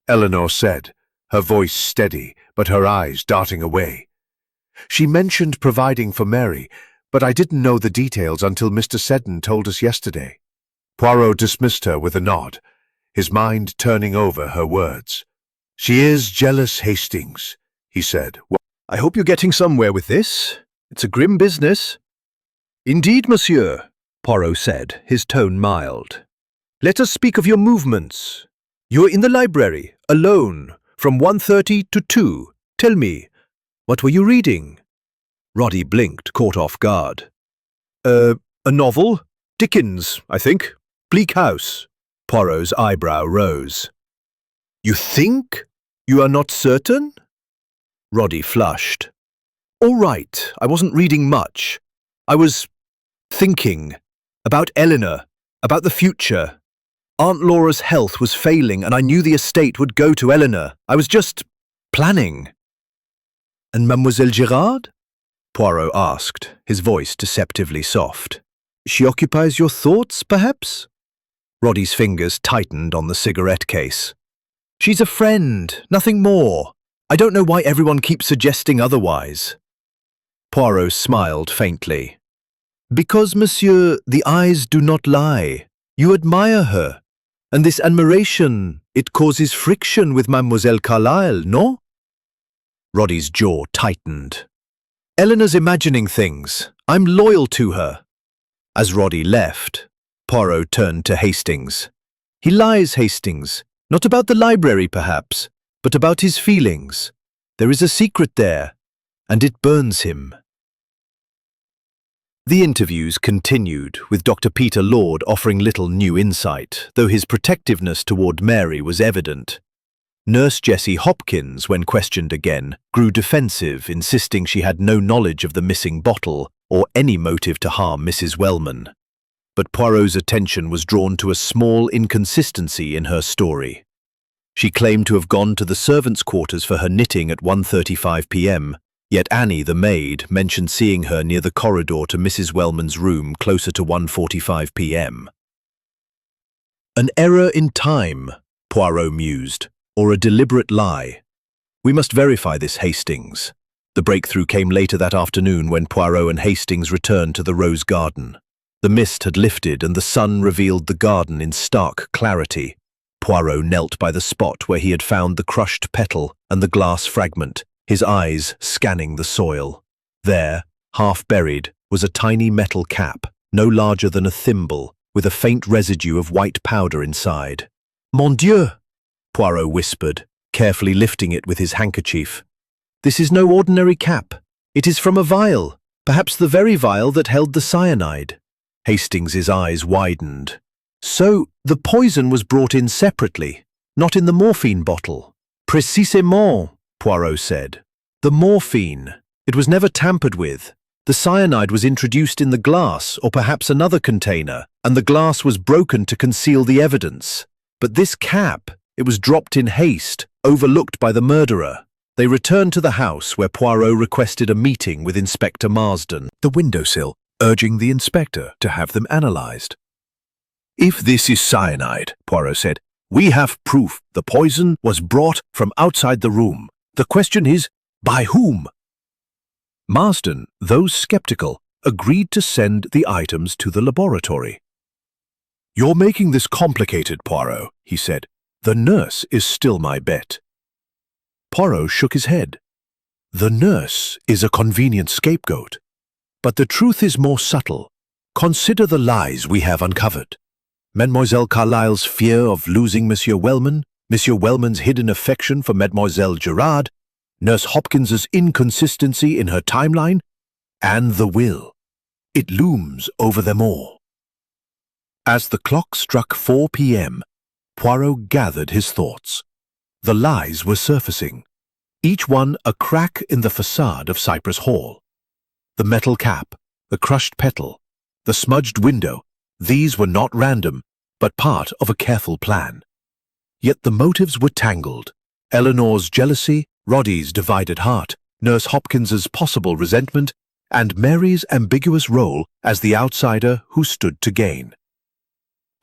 Elinor said, her voice steady, but her eyes darting away. She mentioned providing for Mary, but I didn't know the details until Mr. Seddon told us yesterday. Poirot dismissed her with a nod, his mind turning over her words. She is jealous, Hastings, he said. I hope you're getting somewhere with this. It's a grim business. Indeed, monsieur, Poirot said, his tone mild. Let us speak of your movements. You're in the library, alone, from 1:30 to 2. Tell me, what were you reading? Roddy blinked, caught off guard. A novel? Dickens, I think. Bleak House. Poirot's eyebrow rose. You think? You are not certain? Roddy flushed. All right, I wasn't reading much. I was thinking about Elinor, about the future. Aunt Laura's health was failing and I knew the estate would go to Elinor. I was just planning. And Mademoiselle Gerrard? Poirot asked, his voice deceptively soft. She occupies your thoughts, perhaps? Roddy's fingers tightened on the cigarette case. She's a friend, nothing more. I don't know why everyone keeps suggesting otherwise. Poirot smiled faintly. Because, monsieur, the eyes do not lie. You admire her. And this admiration, it causes friction with Mademoiselle Carlisle, no? Roddy's jaw tightened. Elinor's imagining things. I'm loyal to her. As Roddy left, Poirot turned to Hastings. He lies, Hastings. Not about the library, perhaps, but about his feelings. There is a secret there, and it burns him. The interviews continued, with Dr. Peter Lord offering little new insight, though his protectiveness toward Mary was evident. Nurse Jessie Hopkins, when questioned again, grew defensive, insisting she had no knowledge of the missing bottle or any motive to harm Mrs. Wellman. But Poirot's attention was drawn to a small inconsistency in her story. She claimed to have gone to the servants' quarters for her knitting at 1:35 p.m., yet Annie, the maid, mentioned seeing her near the corridor to Mrs. Wellman's room closer to 1:45 p.m. An error in time, Poirot mused, or a deliberate lie. We must verify this, Hastings. The breakthrough came later that afternoon when Poirot and Hastings returned to the rose garden. The mist had lifted and the sun revealed the garden in stark clarity. Poirot knelt by the spot where he had found the crushed petal and the glass fragment, his eyes scanning the soil. There, half buried, was a tiny metal cap, no larger than a thimble, with a faint residue of white powder inside. Mon Dieu! Poirot whispered, carefully lifting it with his handkerchief. This is no ordinary cap. It is from a vial, perhaps the very vial that held the cyanide. Hastings's eyes widened. So, the poison was brought in separately, not in the morphine bottle. Précisément, Poirot said. The morphine. It was never tampered with. The cyanide was introduced in the glass, or perhaps another container, and the glass was broken to conceal the evidence. But this cap, it was dropped in haste, overlooked by the murderer. They returned to the house where Poirot requested a meeting with Inspector Marsden, The windowsill, urging the inspector to have them analyzed. "If this is cyanide," Poirot said, "we have proof the poison was brought from outside the room. The question is, by whom?" Marsden, though skeptical, agreed to send the items to the laboratory. "You're making this complicated, Poirot," he said. "The nurse is still my bet." Poirot shook his head. "The nurse is a convenient scapegoat. But the truth is more subtle. Consider the lies we have uncovered. Mademoiselle Carlisle's fear of losing Monsieur Wellman, Monsieur Wellman's hidden affection for Mademoiselle Gerrard, Nurse Hopkins's inconsistency in her timeline, and the will. It looms over them all." As the clock struck 4 p.m., Poirot gathered his thoughts. The lies were surfacing, each one a crack in the facade of Cypress Hall. The metal cap, the crushed petal, the smudged window, these were not random, but part of a careful plan. Yet the motives were tangled. Elinor's jealousy, Roddy's divided heart, Nurse Hopkins's possible resentment, and Mary's ambiguous role as the outsider who stood to gain.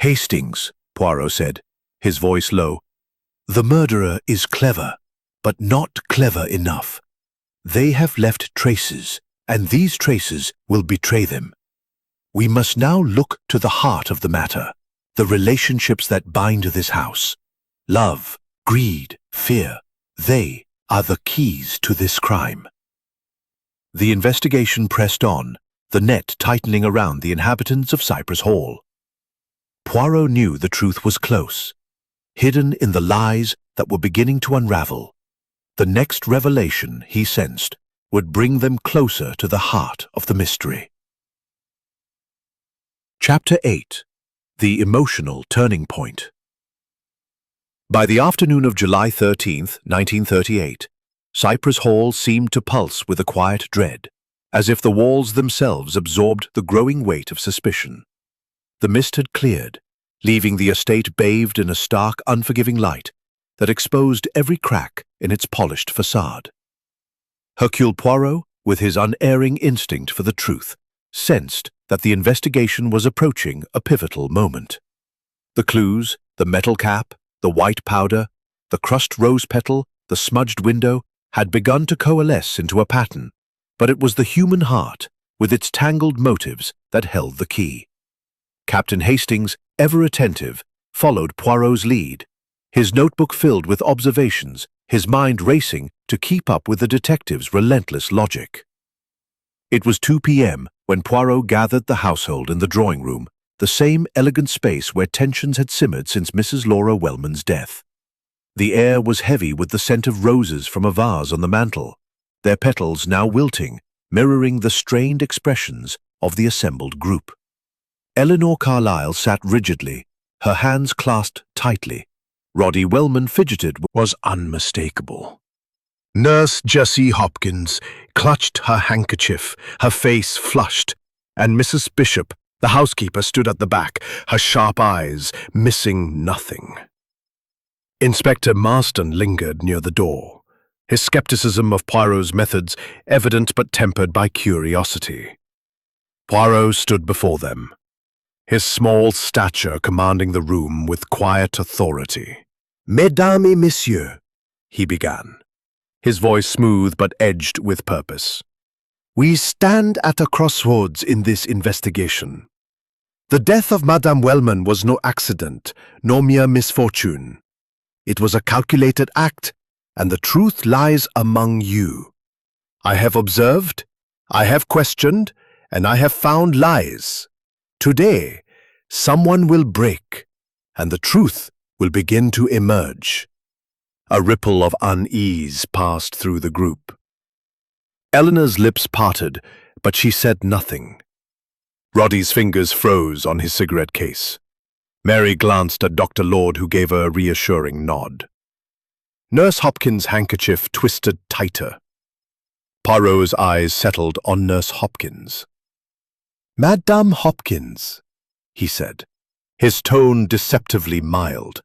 "Hastings," Poirot said, his voice low, "the murderer is clever, but not clever enough. They have left traces, and these traces will betray them. We must now look to the heart of the matter, the relationships that bind this house. Love, greed, fear, they are the keys to this crime." The investigation pressed on, the net tightening around the inhabitants of Cypress Hall. Poirot knew the truth was close, hidden in the lies that were beginning to unravel. The next revelation, he sensed, would bring them closer to the heart of the mystery. Chapter 8. The Emotional Turning Point. By the afternoon of July 13th, 1938, Cypress Hall seemed to pulse with a quiet dread, as if the walls themselves absorbed the growing weight of suspicion. The mist had cleared, leaving the estate bathed in a stark, unforgiving light that exposed every crack in its polished facade. Hercule Poirot, with his unerring instinct for the truth, sensed that the investigation was approaching a pivotal moment. The clues, the metal cap, the white powder, the crushed rose petal, the smudged window, had begun to coalesce into a pattern, but it was the human heart, with its tangled motives, that held the key. Captain Hastings, ever attentive, followed Poirot's lead, his notebook filled with observations, his mind racing to keep up with the detective's relentless logic. It was 2 p.m. when Poirot gathered the household in the drawing room, the same elegant space where tensions had simmered since Mrs. Laura Wellman's death. The air was heavy with the scent of roses from a vase on the mantel, their petals now wilting, mirroring the strained expressions of the assembled group. Elinor Carlisle sat rigidly, her hands clasped tightly. Roddy Wellman fidgeted was unmistakable. Nurse Jessie Hopkins clutched her handkerchief, her face flushed, and Mrs. Bishop, the housekeeper, stood at the back, her sharp eyes missing nothing. Inspector Marsden lingered near the door, his skepticism of Poirot's methods evident but tempered by curiosity. Poirot stood before them, his small stature commanding the room with quiet authority. "Mesdames et messieurs," he began, his voice smooth but edged with purpose. "We stand at a crossroads in this investigation. The death of Madame Wellman was no accident, nor mere misfortune. It was a calculated act, and the truth lies among you. I have observed, I have questioned, and I have found lies. Today, someone will break, and the truth will begin to emerge." A ripple of unease passed through the group. Elinor's lips parted, but she said nothing. Roddy's fingers froze on his cigarette case. Mary glanced at Dr. Lord, who gave her a reassuring nod. Nurse Hopkins' handkerchief twisted tighter. Poirot's eyes settled on Nurse Hopkins. "Madame Hopkins," he said, his tone deceptively mild.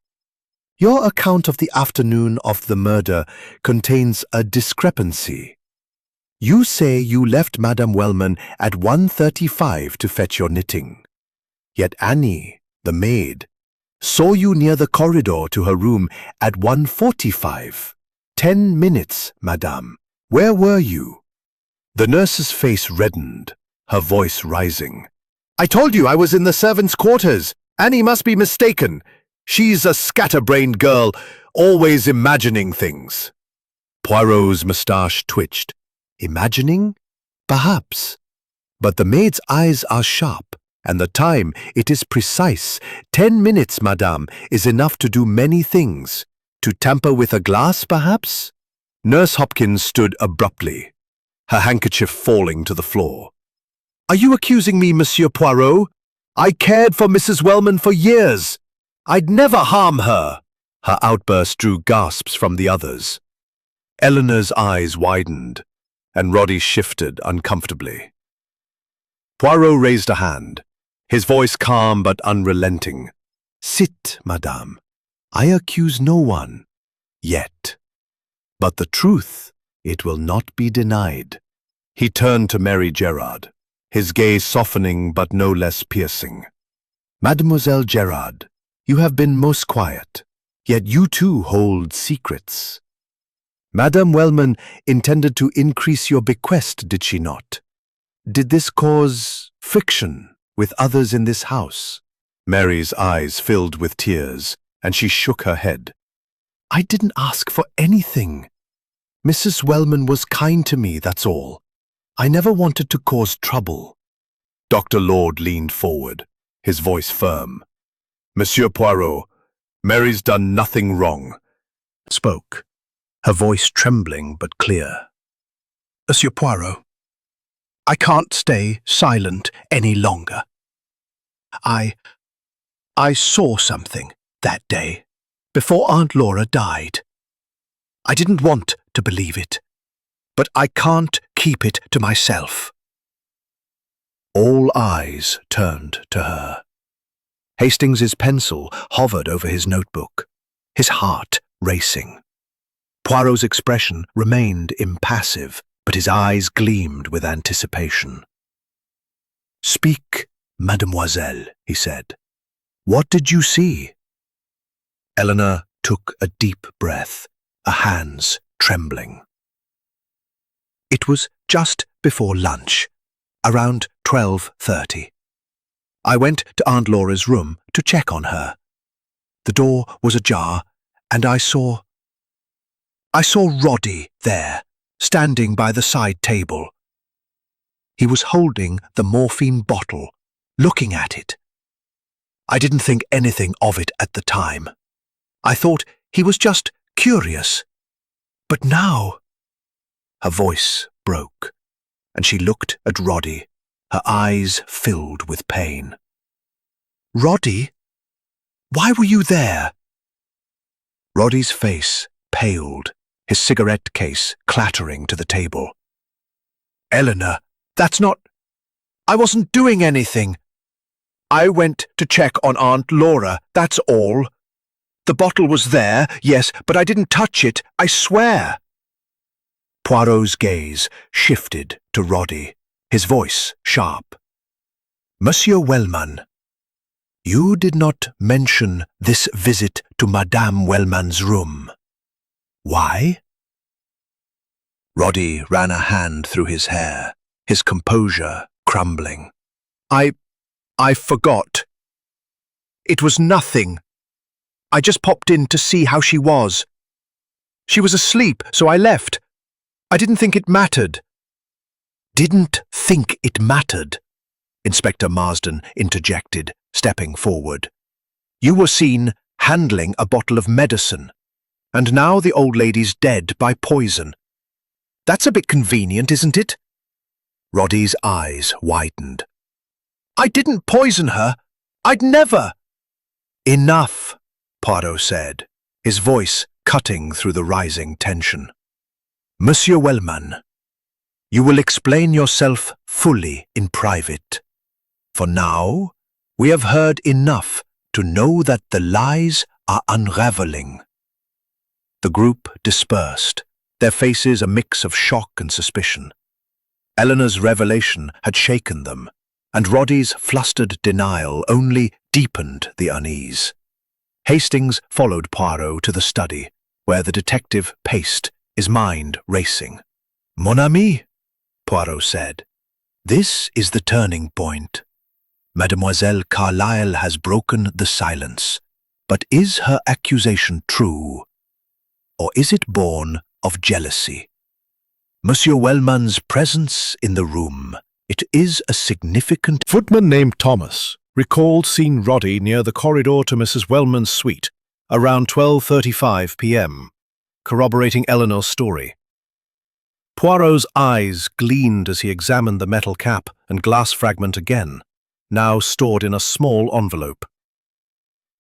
Your account of the afternoon of the murder contains a discrepancy. You say you left Madame Wellman at 1:35 to fetch your knitting. Yet Annie, the maid, saw you near the corridor to her room at 1:45. 10 minutes, madame. Where were you? The nurse's face reddened, her voice rising. I told you I was in the servants' quarters. Annie must be mistaken. She's a scatterbrained girl, always imagining things. Poirot's moustache twitched. Imagining? Perhaps. But the maid's eyes are sharp, and the time, it is precise. 10 minutes, madame, is enough to do many things. To tamper with a glass, perhaps? Nurse Hopkins stood abruptly, her handkerchief falling to the floor. Are you accusing me, Monsieur Poirot? I cared for Mrs. Wellman for years. I'd never harm her. Her outburst drew gasps from the others. Elinor's eyes widened, and Roddy shifted uncomfortably. Poirot raised a hand, his voice calm but unrelenting. Sit, madame. I accuse no one, yet. But the truth, it will not be denied. He turned to Mary Gerrard, his gaze softening but no less piercing. Mademoiselle Gerrard, you have been most quiet, yet you too hold secrets. Madame Wellman intended to increase your bequest, did she not? Did this cause friction with others in this house? Mary's eyes filled with tears, and she shook her head. I didn't ask for anything. Mrs. Wellman was kind to me, that's all. I never wanted to cause trouble. Dr. Lord leaned forward, his voice firm. Monsieur Poirot, Mary's done nothing wrong. Spoke, her voice trembling but clear. Monsieur Poirot, I can't stay silent any longer. I saw something that day, before Aunt Laura died. I didn't want to believe it, but I can't keep it to myself. All eyes turned to her. Hastings's pencil hovered over his notebook, his heart racing. Poirot's expression remained impassive, but his eyes gleamed with anticipation. Speak, mademoiselle, he said. What did you see? Elinor took a deep breath, her hands trembling. It was just before lunch, around 12:30. I went to Aunt Laura's room to check on her. The door was ajar, and I saw Roddy there, standing by the side table. He was holding the morphine bottle, looking at it. I didn't think anything of it at the time. I thought he was just curious. But now... Her voice broke, and she looked at Roddy, her eyes filled with pain. Roddy? Why were you there? Roddy's face paled, his cigarette case clattering to the table. Elinor, that's not... I wasn't doing anything. I went to check on Aunt Laura, that's all. The bottle was there, yes, but I didn't touch it, I swear. Poirot's gaze shifted to Roddy, his voice sharp. Monsieur Wellman, you did not mention this visit to Madame Wellman's room. Why? Roddy ran a hand through his hair, his composure crumbling. I forgot. It was nothing. I just popped in to see how she was. She was asleep, so I left. I didn't think it mattered. Didn't think it mattered, Inspector Marsden interjected, stepping forward. You were seen handling a bottle of medicine, and now the old lady's dead by poison. That's a bit convenient, isn't it? Roddy's eyes widened. I didn't poison her. I'd never. Enough, Poirot said, his voice cutting through the rising tension. Monsieur Wellman, you will explain yourself fully in private. For now, we have heard enough to know that the lies are unraveling. The group dispersed, their faces a mix of shock and suspicion. Elinor's revelation had shaken them, and Roddy's flustered denial only deepened the unease. Hastings followed Poirot to the study, where the detective paced, his mind racing. "Mon ami," Poirot said, "this is the turning point. Mademoiselle Carlisle has broken the silence, but is her accusation true? Or is it born of jealousy? Monsieur Wellman's presence in the room, it is a significant—" Footman named Thomas recalled seeing Roddy near the corridor to Mrs. Wellman's suite around 12:35 p.m., corroborating Elinor's story. Poirot's eyes gleamed as he examined the metal cap and glass fragment again, now stored in a small envelope.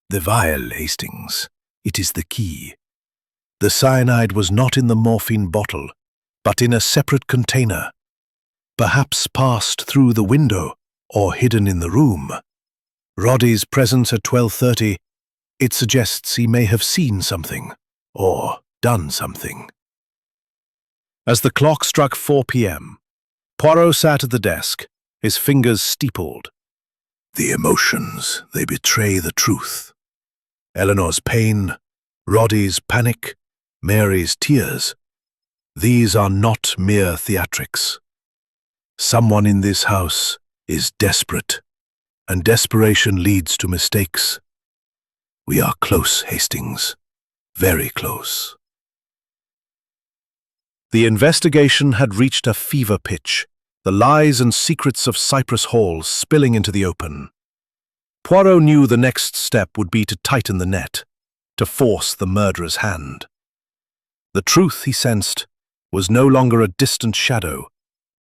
"The vial, Hastings. It is the key. The cyanide was not in the morphine bottle, but in a separate container, perhaps passed through the window or hidden in the room. Roddy's presence at 12:30, it suggests he may have seen something, or done something." As the clock struck 4 p.m., Poirot sat at the desk, his fingers steepled. The emotions, they betray the truth. Elinor's pain, Roddy's panic, Mary's tears. These are not mere theatrics. Someone in this house is desperate, and desperation leads to mistakes. We are close, Hastings. Very close. The investigation had reached a fever pitch, the lies and secrets of Cypress Hall spilling into the open. Poirot knew the next step would be to tighten the net, to force the murderer's hand. The truth, he sensed, was no longer a distant shadow,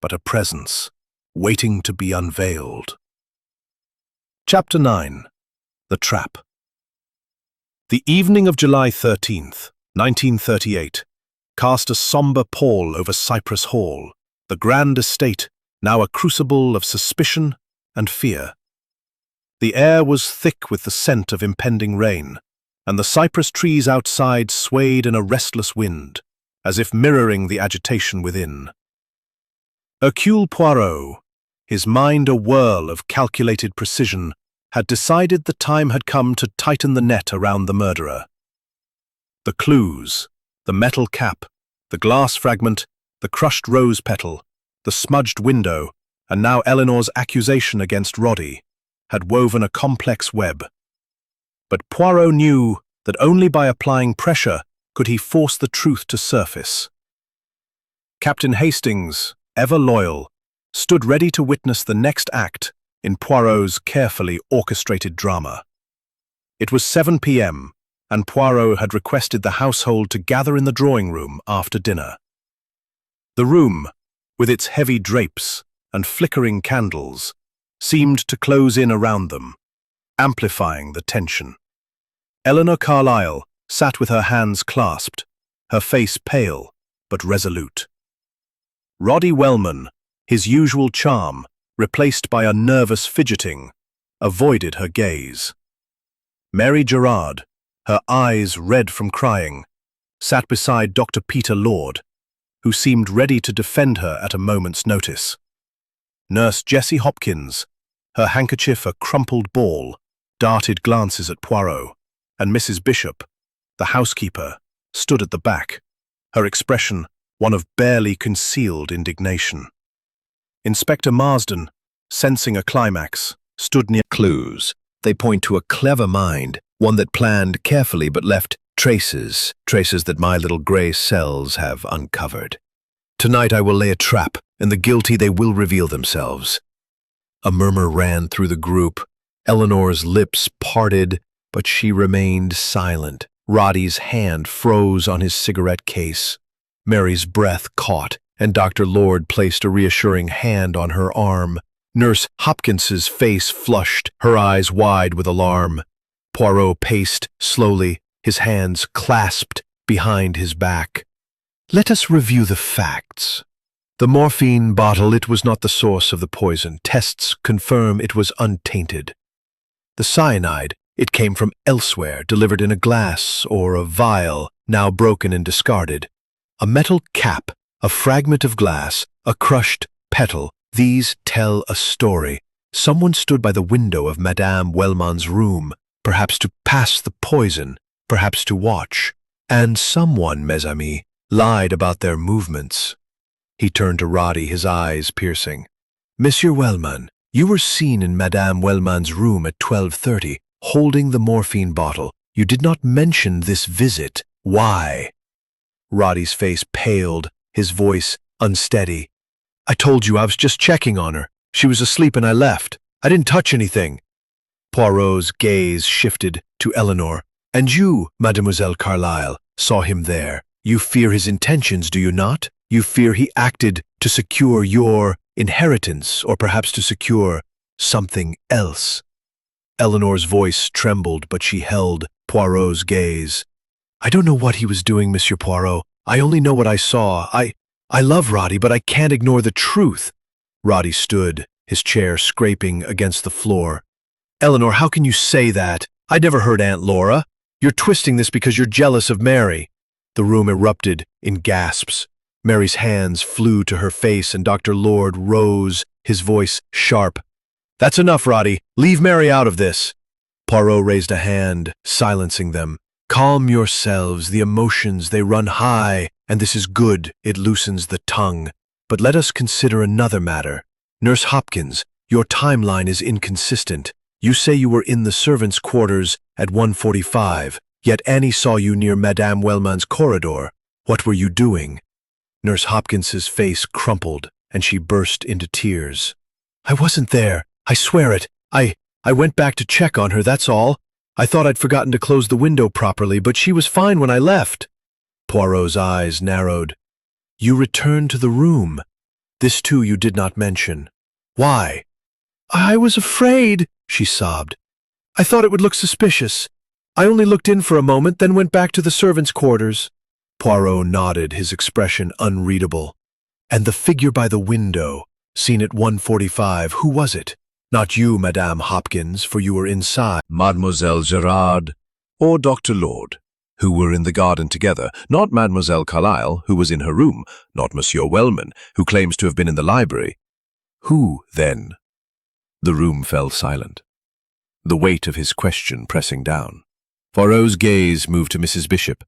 but a presence, waiting to be unveiled. Chapter 9. The Trap. The evening of July 13th, 1938, cast a somber pall over Cypress Hall, the grand estate, now a crucible of suspicion and fear. The air was thick with the scent of impending rain, and the cypress trees outside swayed in a restless wind, as if mirroring the agitation within. Hercule Poirot, his mind a whirl of calculated precision, had decided the time had come to tighten the net around the murderer. The clues, the metal cap, the glass fragment, the crushed rose petal, the smudged window, and now Elinor's accusation against Roddy, had woven a complex web. But Poirot knew that only by applying pressure could he force the truth to surface. Captain Hastings, ever loyal, stood ready to witness the next act in Poirot's carefully orchestrated drama. It was 7 p.m., and Poirot had requested the household to gather in the drawing room after dinner. The room, with its heavy drapes and flickering candles, seemed to close in around them, amplifying the tension. Elinor Carlisle sat with her hands clasped, her face pale but resolute. Roddy Wellman, his usual charm, replaced by a nervous fidgeting, avoided her gaze. Mary Gerrard, her eyes red from crying, sat beside Dr. Peter Lord, who seemed ready to defend her at a moment's notice. Nurse Jessie Hopkins, her handkerchief a crumpled ball, darted glances at Poirot, and Mrs. Bishop, the housekeeper, stood at the back, her expression one of barely concealed indignation. Inspector Marsden, sensing a climax, stood near. Clues. They point to a clever mind, one that planned carefully but left traces that my little grey cells have uncovered. Tonight I will lay a trap, and the guilty they will reveal themselves. A murmur ran through the group. Elinor's lips parted, but she remained silent. Roddy's hand froze on his cigarette case. Mary's breath caught, and Dr. Lord placed a reassuring hand on her arm. Nurse Hopkins's face flushed, her eyes wide with alarm. Poirot paced slowly, his hands clasped behind his back. Let us review the facts. The morphine bottle, it was not the source of the poison. Tests confirm it was untainted. The cyanide, It came from elsewhere, delivered in a glass or a vial, now broken and discarded. A metal cap, a fragment of glass, a crushed petal. These tell a story. Someone stood by the window of Madame Wellman's room, perhaps to pass the poison, perhaps to watch. And someone, mes amis, lied about their movements. He turned to Roddy, his eyes piercing. Monsieur Wellman, you were seen in Madame Wellman's room at 12:30, holding the morphine bottle. You did not mention this visit. Why? Roddy's face paled, his voice unsteady. I told you I was just checking on her. She was asleep and I left. I didn't touch anything. Poirot's gaze shifted to Elinor. And you, Mademoiselle Carlisle, saw him there. You fear his intentions, do you not? You fear he acted to secure your inheritance, or perhaps to secure something else. Elinor's voice trembled, but she held Poirot's gaze. I don't know what he was doing, Monsieur Poirot. I only know what I saw. I love Roddy, but I can't ignore the truth. Roddy stood, his chair scraping against the floor. Elinor, how can you say that? I never heard Aunt Laura. You're twisting this because you're jealous of Mary. The room erupted in gasps. Mary's hands flew to her face and Dr. Lord rose, his voice sharp. That's enough, Roddy. Leave Mary out of this. Poirot raised a hand, silencing them. Calm yourselves. The emotions, they run high, and this is good. It loosens the tongue. But let us consider another matter. Nurse Hopkins, your timeline is inconsistent. You say you were in the servants' quarters at 1:45, yet Annie saw you near Madame Wellman's corridor. What were you doing? Nurse Hopkins's face crumpled, and she burst into tears. I wasn't there. I swear it. I went back to check on her, that's all. I thought I'd forgotten to close the window properly, but she was fine when I left. Poirot's eyes narrowed. You returned to the room. This too you did not mention. Why? I was afraid, she sobbed. I thought it would look suspicious. I only looked in for a moment, then went back to the servants' quarters. Poirot nodded, his expression unreadable. And the figure by the window, seen at 1:45, who was it? Not you, Madame Hopkins, for you were inside. Mademoiselle Gerrard, or Dr. Lord, who were in the garden together, not Mademoiselle Carlisle, who was in her room, not Monsieur Wellman, who claims to have been in the library. Who, then? The room fell silent, the weight of his question pressing down. Poirot's gaze moved to Mrs. Bishop,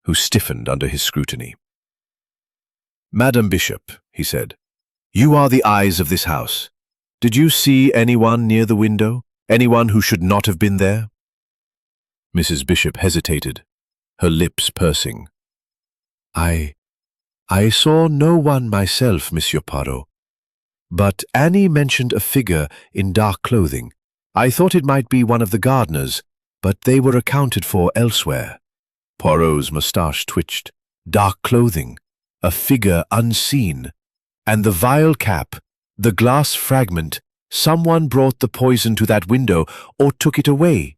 who stiffened under his scrutiny. Madame Bishop, he said, you are the eyes of this house. Did you see anyone near the window? Anyone who should not have been there? Mrs. Bishop hesitated, her lips pursing. I saw no one myself, Monsieur Poirot. But Annie mentioned a figure in dark clothing. I thought it might be one of the gardeners, but they were accounted for elsewhere. Poirot's moustache twitched. Dark clothing, a figure unseen, and the vial cap, the glass fragment. Someone brought the poison to that window or took it away.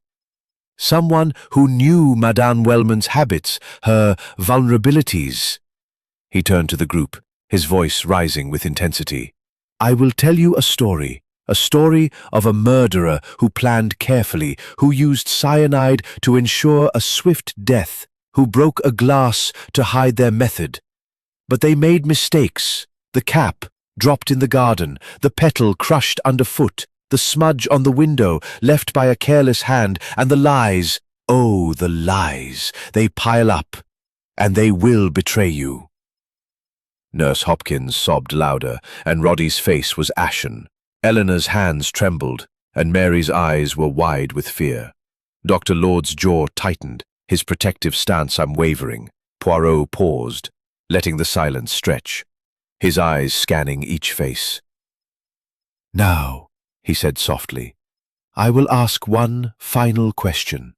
Someone who knew Madame Wellman's habits, her vulnerabilities. He turned to the group, his voice rising with intensity. I will tell you a story of a murderer who planned carefully, who used cyanide to ensure a swift death, who broke a glass to hide their method. But they made mistakes. The cap dropped in the garden, the petal crushed underfoot, the smudge on the window left by a careless hand, and the lies, oh, the lies, they pile up, and they will betray you. Nurse Hopkins sobbed louder, and Roddy's face was ashen. Elinor's hands trembled, and Mary's eyes were wide with fear. Dr. Lord's jaw tightened, his protective stance unwavering. Poirot paused, letting the silence stretch, his eyes scanning each face. Now, he said softly, I will ask one final question.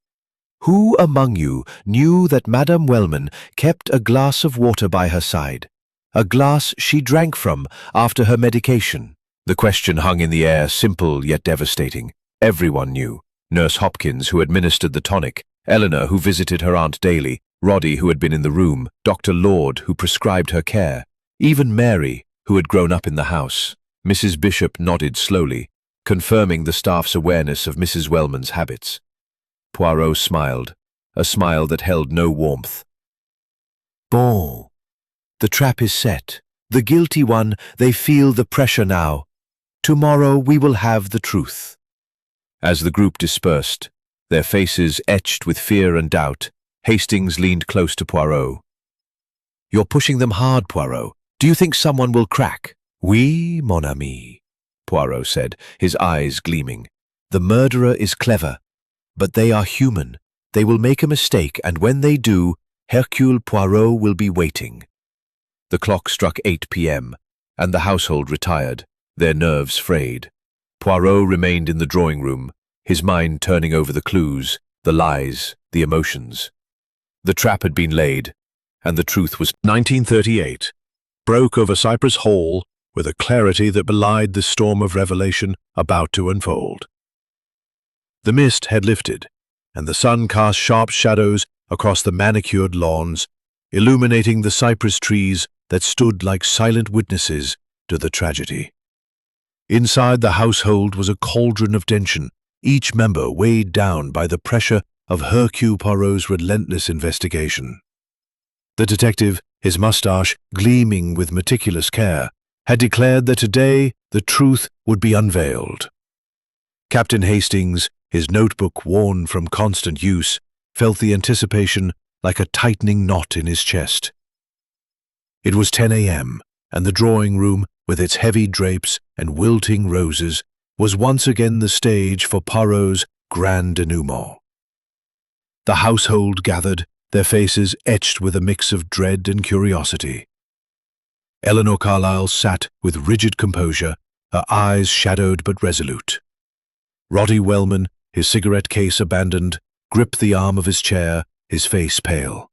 Who among you knew that Madame Wellman kept a glass of water by her side? A glass she drank from after her medication? The question hung in the air, simple yet devastating. Everyone knew. Nurse Hopkins, who administered the tonic, Elinor, who visited her aunt daily, Roddy, who had been in the room, Dr. Lord, who prescribed her care, even Mary, who had grown up in the house. Mrs. Bishop nodded slowly, confirming the staff's awareness of Mrs. Wellman's habits. Poirot smiled, a smile that held no warmth. Bon. The trap is set. The guilty one, they feel the pressure now. Tomorrow we will have the truth. As the group dispersed, their faces etched with fear and doubt, Hastings leaned close to Poirot. You're pushing them hard, Poirot. Do you think someone will crack? Oui, mon ami, Poirot said, his eyes gleaming. The murderer is clever, but they are human. They will make a mistake, and when they do, Hercule Poirot will be waiting. The clock struck 8 p.m., and the household retired, their nerves frayed. Poirot remained in the drawing room, his mind turning over the clues, the lies, the emotions. The trap had been laid, and the truth was 1938 broke over Cypress Hall with a clarity that belied the storm of revelation about to unfold. The mist had lifted, and the sun cast sharp shadows across the manicured lawns, illuminating the cypress trees that stood like silent witnesses to the tragedy. Inside the household was a cauldron of tension, each member weighed down by the pressure of Hercule Poirot's relentless investigation. The detective, his mustache gleaming with meticulous care, had declared that today the truth would be unveiled. Captain Hastings, his notebook worn from constant use, felt the anticipation like a tightening knot in his chest. It was 10 a.m., and the drawing room, with its heavy drapes and wilting roses, was once again the stage for Poirot's grand denouement. The household gathered, their faces etched with a mix of dread and curiosity. Elinor Carlisle sat with rigid composure, her eyes shadowed but resolute. Roddy Wellman, his cigarette case abandoned, gripped the arm of his chair, his face pale.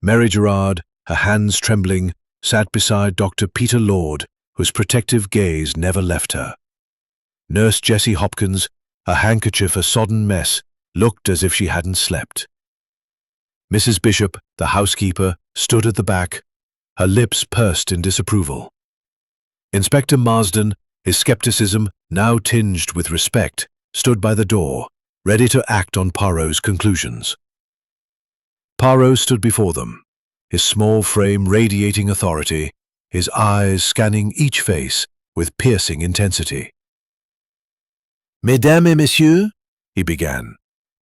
Mary Gerrard, her hands trembling, sat beside Dr. Peter Lord, whose protective gaze never left her. Nurse Jessie Hopkins, her handkerchief a sodden mess, looked as if she hadn't slept. Mrs. Bishop, the housekeeper, stood at the back, her lips pursed in disapproval. Inspector Marsden, his skepticism now tinged with respect, stood by the door, ready to act on Poirot's conclusions. Poirot stood before them, his small frame radiating authority, his eyes scanning each face with piercing intensity. "Mesdames et messieurs," he began,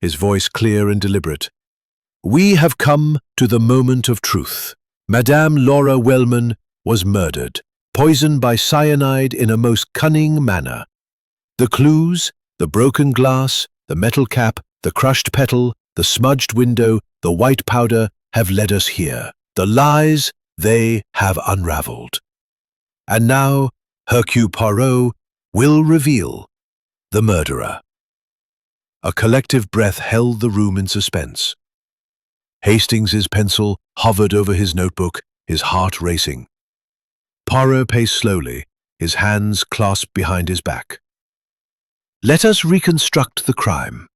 his voice clear and deliberate, "we have come to the moment of truth. Madame Laura Wellman was murdered, poisoned by cyanide in a most cunning manner. The clues, the broken glass, the metal cap, the crushed petal, the smudged window, the white powder have led us here. The lies, they have unraveled. And now, Hercule Poirot will reveal the murderer." A collective breath held the room in suspense. Hastings's pencil hovered over his notebook, his heart racing. Poirot paced slowly, his hands clasped behind his back. "Let us reconstruct the crime.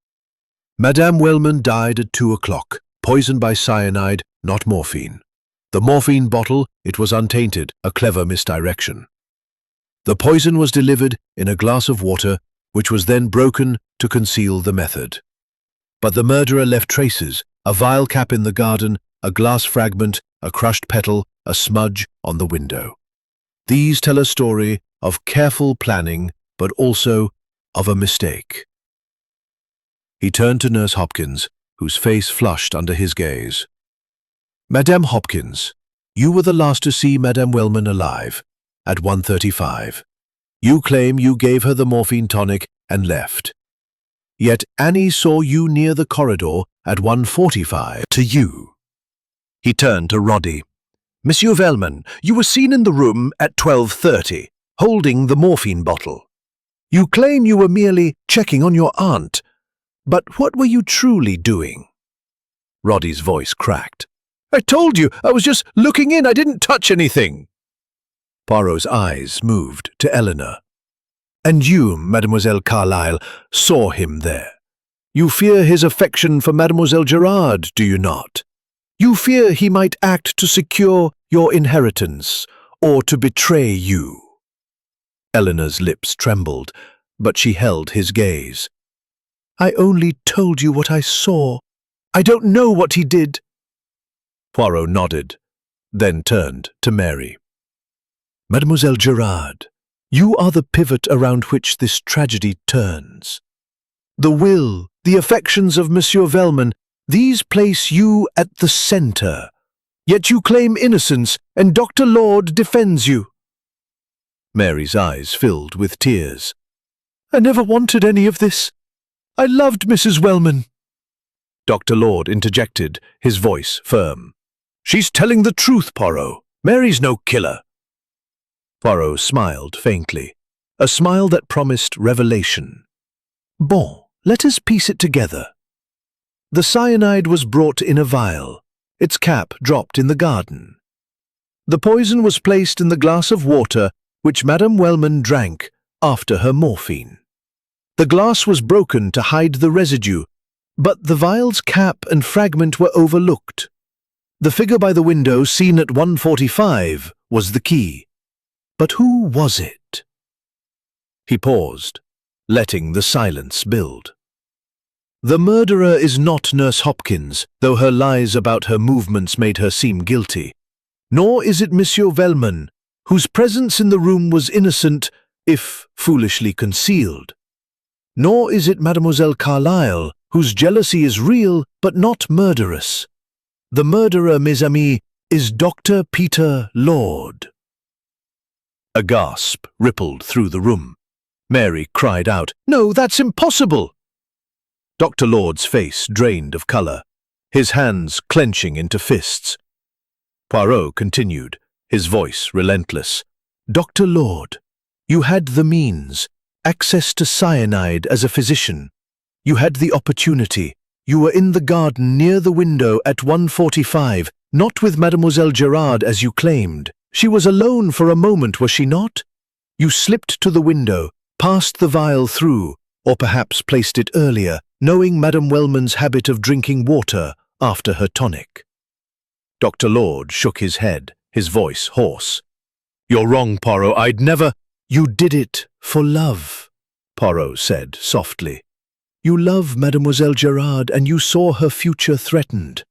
Madame Wellman died at 2 o'clock, poisoned by cyanide, not morphine. The morphine bottle, it was untainted, a clever misdirection. The poison was delivered in a glass of water, which was then broken to conceal the method. But the murderer left traces, a vial cap in the garden, a glass fragment, a crushed petal, a smudge on the window. These tell a story of careful planning, but also of a mistake." He turned to Nurse Hopkins, whose face flushed under his gaze. "Madame Hopkins, you were the last to see Madame Wellman alive, at 1:35. You claim you gave her the morphine tonic and left. Yet Annie saw you near the corridor at 1:45 to you." He turned to Roddy. "Monsieur Wellman, you were seen in the room at 12:30, holding the morphine bottle. You claim you were merely checking on your aunt, but what were you truly doing?" Roddy's voice cracked. "I told you, I was just looking in, I didn't touch anything." Poirot's eyes moved to Elinor. "And you, Mademoiselle Carlisle, saw him there. You fear his affection for Mademoiselle Gerrard, do you not? You fear he might act to secure your inheritance, or to betray you." Elinor's lips trembled, but she held his gaze. I only told you what I saw. I don't know what he did." Poirot nodded, then turned to Mary. "Mademoiselle Gerrard, you are the pivot around which this tragedy turns. The will, the affections of Monsieur Velmont, these place you at the centre. Yet you claim innocence, and Dr. Lord defends you." Mary's eyes filled with tears. "I never wanted any of this. I loved Mrs. Wellman." Dr. Lord interjected, his voice firm. "She's telling the truth, Poirot. Mary's no killer." Poirot smiled faintly, a smile that promised revelation. "Bon, let us piece it together. The cyanide was brought in a vial. Its cap dropped in the garden. The poison was placed in the glass of water which Madame Wellman drank after her morphine. The glass was broken to hide the residue, but the vial's cap and fragment were overlooked. The figure by the window seen at 1:45 was the key. But who was it?" He paused, letting the silence build. "The murderer is not Nurse Hopkins, though her lies about her movements made her seem guilty. Nor is it Monsieur Velmont, whose presence in the room was innocent, if foolishly concealed. Nor is it Mademoiselle Carlisle, whose jealousy is real but not murderous. The murderer, mes amis, is Dr. Peter Lord." A gasp rippled through the room. Mary cried out, "No, that's impossible!" Dr. Lord's face drained of colour, his hands clenching into fists. Poirot continued, his voice relentless. "Dr. Lord, you had the means, access to cyanide as a physician. You had the opportunity. You were in the garden near the window at 1:45, not with Mademoiselle Gerrard as you claimed. She was alone for a moment, was she not? You slipped to the window, passed the vial through, or perhaps placed it earlier, knowing Madame Wellman's habit of drinking water after her tonic." Dr. Lord shook his head, his voice hoarse. "You're wrong, Poirot. I'd never—" "You did it for love," Poirot said softly. "You love Mademoiselle Gerrard, and you saw her future threatened.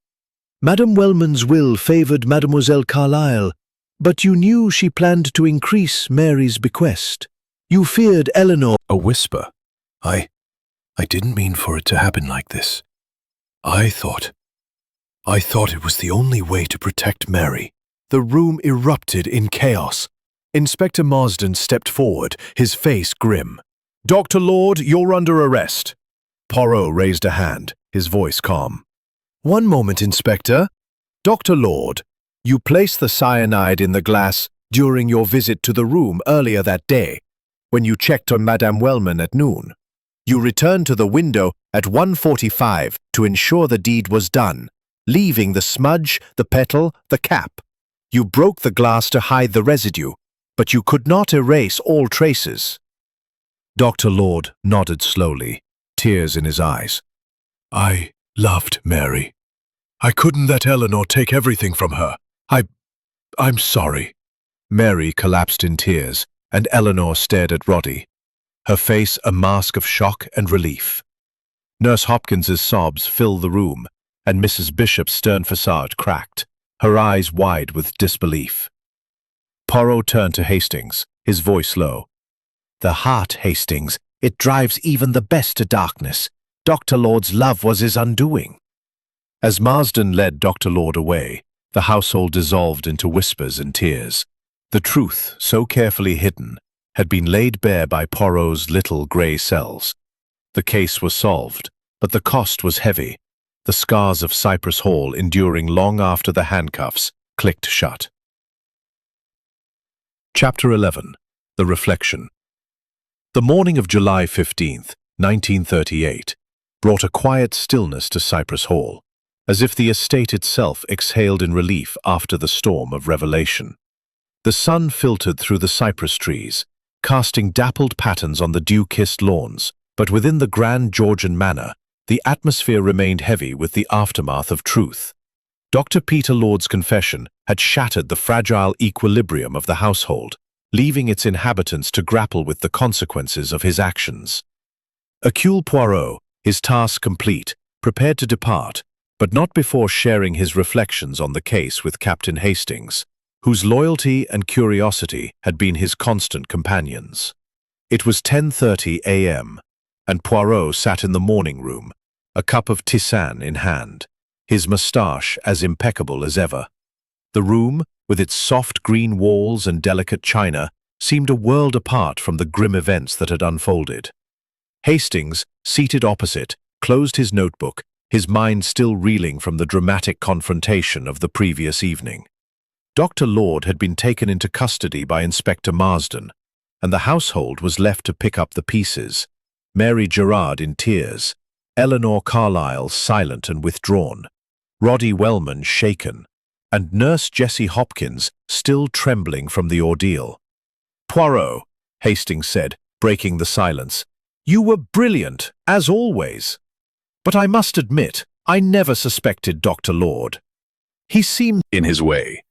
Madame Wellman's will favoured Mademoiselle Carlisle, but you knew she planned to increase Mary's bequest. You feared Elinor." A whisper. I didn't mean for it to happen like this. I thought it was the only way to protect Mary." The room erupted in chaos. Inspector Marsden stepped forward, his face grim. "Dr. Lord, you're under arrest." Poirot raised a hand, his voice calm. "One moment, Inspector. Dr. Lord, you placed the cyanide in the glass during your visit to the room earlier that day, when you checked on Madame Wellman at noon. You returned to the window at 1:45 to ensure the deed was done, leaving the smudge, the petal, the cap. You broke the glass to hide the residue, but you could not erase all traces." Dr. Lord nodded slowly, tears in his eyes. "I loved Mary. I couldn't let Elinor take everything from her. I'm sorry." Mary collapsed in tears, and Elinor stared at Roddy, her face a mask of shock and relief. Nurse Hopkins's sobs filled the room, and Mrs. Bishop's stern facade cracked, her eyes wide with disbelief. Poirot turned to Hastings, his voice low. "The heart, Hastings, it drives even the best to darkness. Dr. Lord's love was his undoing." As Marsden led Dr. Lord away, the household dissolved into whispers and tears. The truth, so carefully hidden, had been laid bare by Poirot's little grey cells. The case was solved, but the cost was heavy, the scars of Cypress Hall enduring long after the handcuffs clicked shut. Chapter 11. The Reflection. The morning of July 15th, 1938, brought a quiet stillness to Cypress Hall, as if the estate itself exhaled in relief after the storm of revelation. The sun filtered through the cypress trees, casting dappled patterns on the dew-kissed lawns, but within the grand Georgian manor, the atmosphere remained heavy with the aftermath of truth. Dr. Peter Lord's confession had shattered the fragile equilibrium of the household, leaving its inhabitants to grapple with the consequences of his actions. Hercule Poirot, his task complete, prepared to depart, but not before sharing his reflections on the case with Captain Hastings, whose loyalty and curiosity had been his constant companions. It was 10:30 a.m., and Poirot sat in the morning room, a cup of tisane in hand, his moustache as impeccable as ever. The room, with its soft green walls and delicate china, seemed a world apart from the grim events that had unfolded. Hastings, seated opposite, closed his notebook, his mind still reeling from the dramatic confrontation of the previous evening. Dr. Lord had been taken into custody by Inspector Marsden, and the household was left to pick up the pieces. Mary Gerrard in tears, Elinor Carlisle silent and withdrawn, Roddy Wellman shaken, and Nurse Jessie Hopkins still trembling from the ordeal. "Poirot," Hastings said, breaking the silence, "you were brilliant, as always. But I must admit, I never suspected Dr. Lord. He seemed In his way.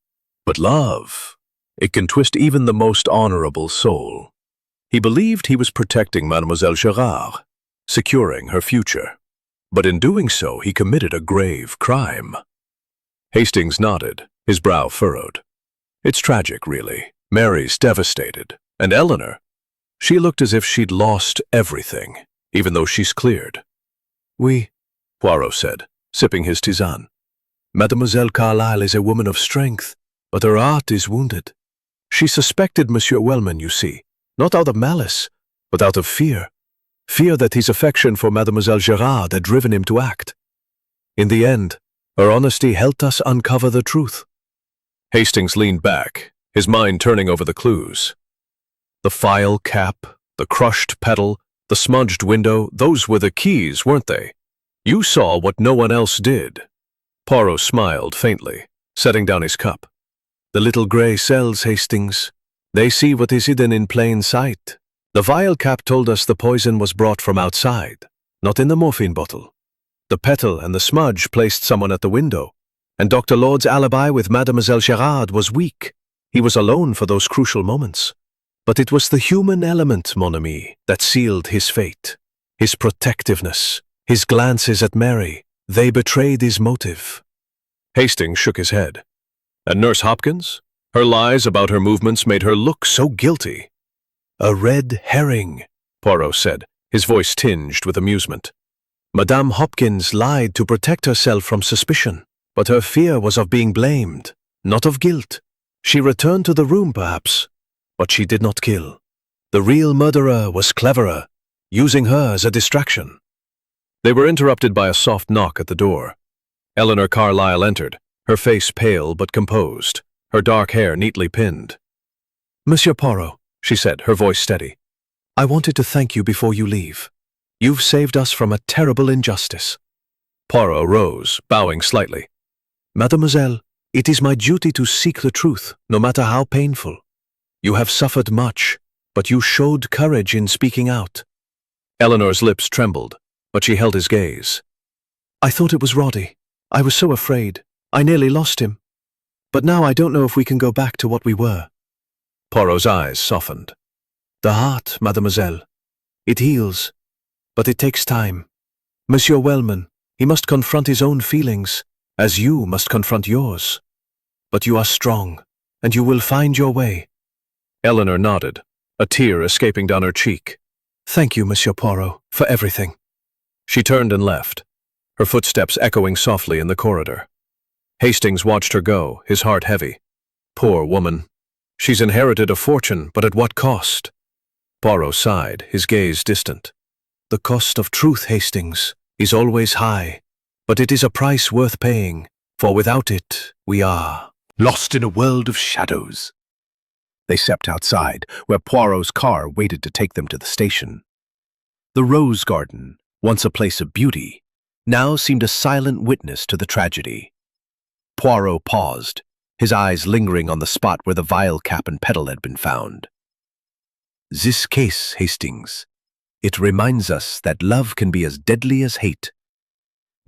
But love, it can twist even the most honorable soul. He believed he was protecting Mademoiselle Gerrard, securing her future. But in doing so, he committed a grave crime." Hastings nodded, his brow furrowed. "It's tragic, really. Mary's devastated. And Elinor, she looked as if she'd lost everything, even though she's cleared." "Oui," Poirot said, sipping his tisane. "Mademoiselle Carlisle is a woman of strength, but her heart is wounded. She suspected Monsieur Wellman, you see, not out of malice, but out of fear. Fear that his affection for Mademoiselle Gerrard had driven him to act. In the end, her honesty helped us uncover the truth." Hastings leaned back, his mind turning over the clues. The file cap, the crushed petal, the smudged window, those were the keys, weren't they? You saw what no one else did. Poirot smiled faintly, setting down his cup. "The little grey cells, Hastings. They see what is hidden in plain sight. The vial cap told us the poison was brought from outside, not in the morphine bottle. The petal and the smudge placed someone at the window, and Dr. Lord's alibi with Mademoiselle Gerrard was weak. He was alone for those crucial moments. But it was the human element, mon ami, that sealed his fate. His protectiveness, his glances at Mary, they betrayed his motive." Hastings shook his head. "And Nurse Hopkins? Her lies about her movements made her look so guilty." "A red herring," Poirot said, his voice tinged with amusement. "Madame Hopkins lied to protect herself from suspicion, but her fear was of being blamed, not of guilt. She returned to the room, perhaps, but she did not kill. The real murderer was cleverer, using her as a distraction." They were interrupted by a soft knock at the door. Elinor Carlisle entered, her face pale but composed, her dark hair neatly pinned. "Monsieur Poirot," she said, her voice steady, "I wanted to thank you before you leave. You've saved us from a terrible injustice." Poirot rose, bowing slightly. "Mademoiselle, it is my duty to seek the truth, no matter how painful. You have suffered much, but you showed courage in speaking out." Elinor's lips trembled, but she held his gaze. "I thought it was Roddy. I was so afraid. I nearly lost him. But now I don't know if we can go back to what we were." Poirot's eyes softened. "The heart, mademoiselle. It heals, but it takes time. Monsieur Wellman, he must confront his own feelings, as you must confront yours. But you are strong, and you will find your way." Elinor nodded, a tear escaping down her cheek. "Thank you, Monsieur Poirot, for everything." She turned and left, her footsteps echoing softly in the corridor. Hastings watched her go, his heart heavy. Poor woman. She's inherited a fortune, but at what cost? Poirot sighed, his gaze distant. "The cost of truth, Hastings, is always high, but it is a price worth paying, for without it, we are lost in a world of shadows." They stepped outside, where Poirot's car waited to take them to the station. The Rose Garden, once a place of beauty, now seemed a silent witness to the tragedy. Poirot paused, his eyes lingering on the spot where the vial cap and petal had been found. "This case, Hastings, it reminds us that love can be as deadly as hate.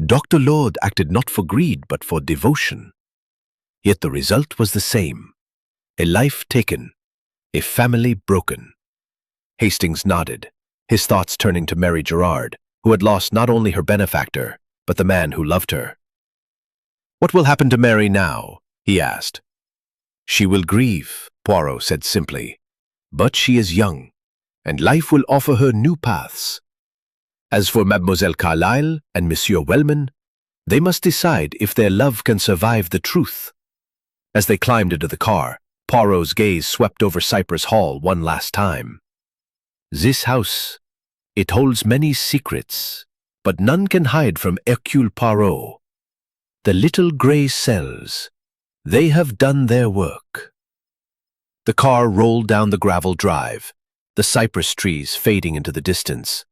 Dr. Lord acted not for greed, but for devotion. Yet the result was the same. A life taken, a family broken." Hastings nodded, his thoughts turning to Mary Gerrard, who had lost not only her benefactor, but the man who loved her. "What will happen to Mary now?" he asked. "She will grieve," Poirot said simply. "But she is young, and life will offer her new paths. As for Mademoiselle Carlisle and Monsieur Wellman, they must decide if their love can survive the truth." As they climbed into the car, Poirot's gaze swept over Cypress Hall one last time. "This house, it holds many secrets, but none can hide from Hercule Poirot. The little grey cells, they have done their work." The car rolled down the gravel drive, the cypress trees fading into the distance.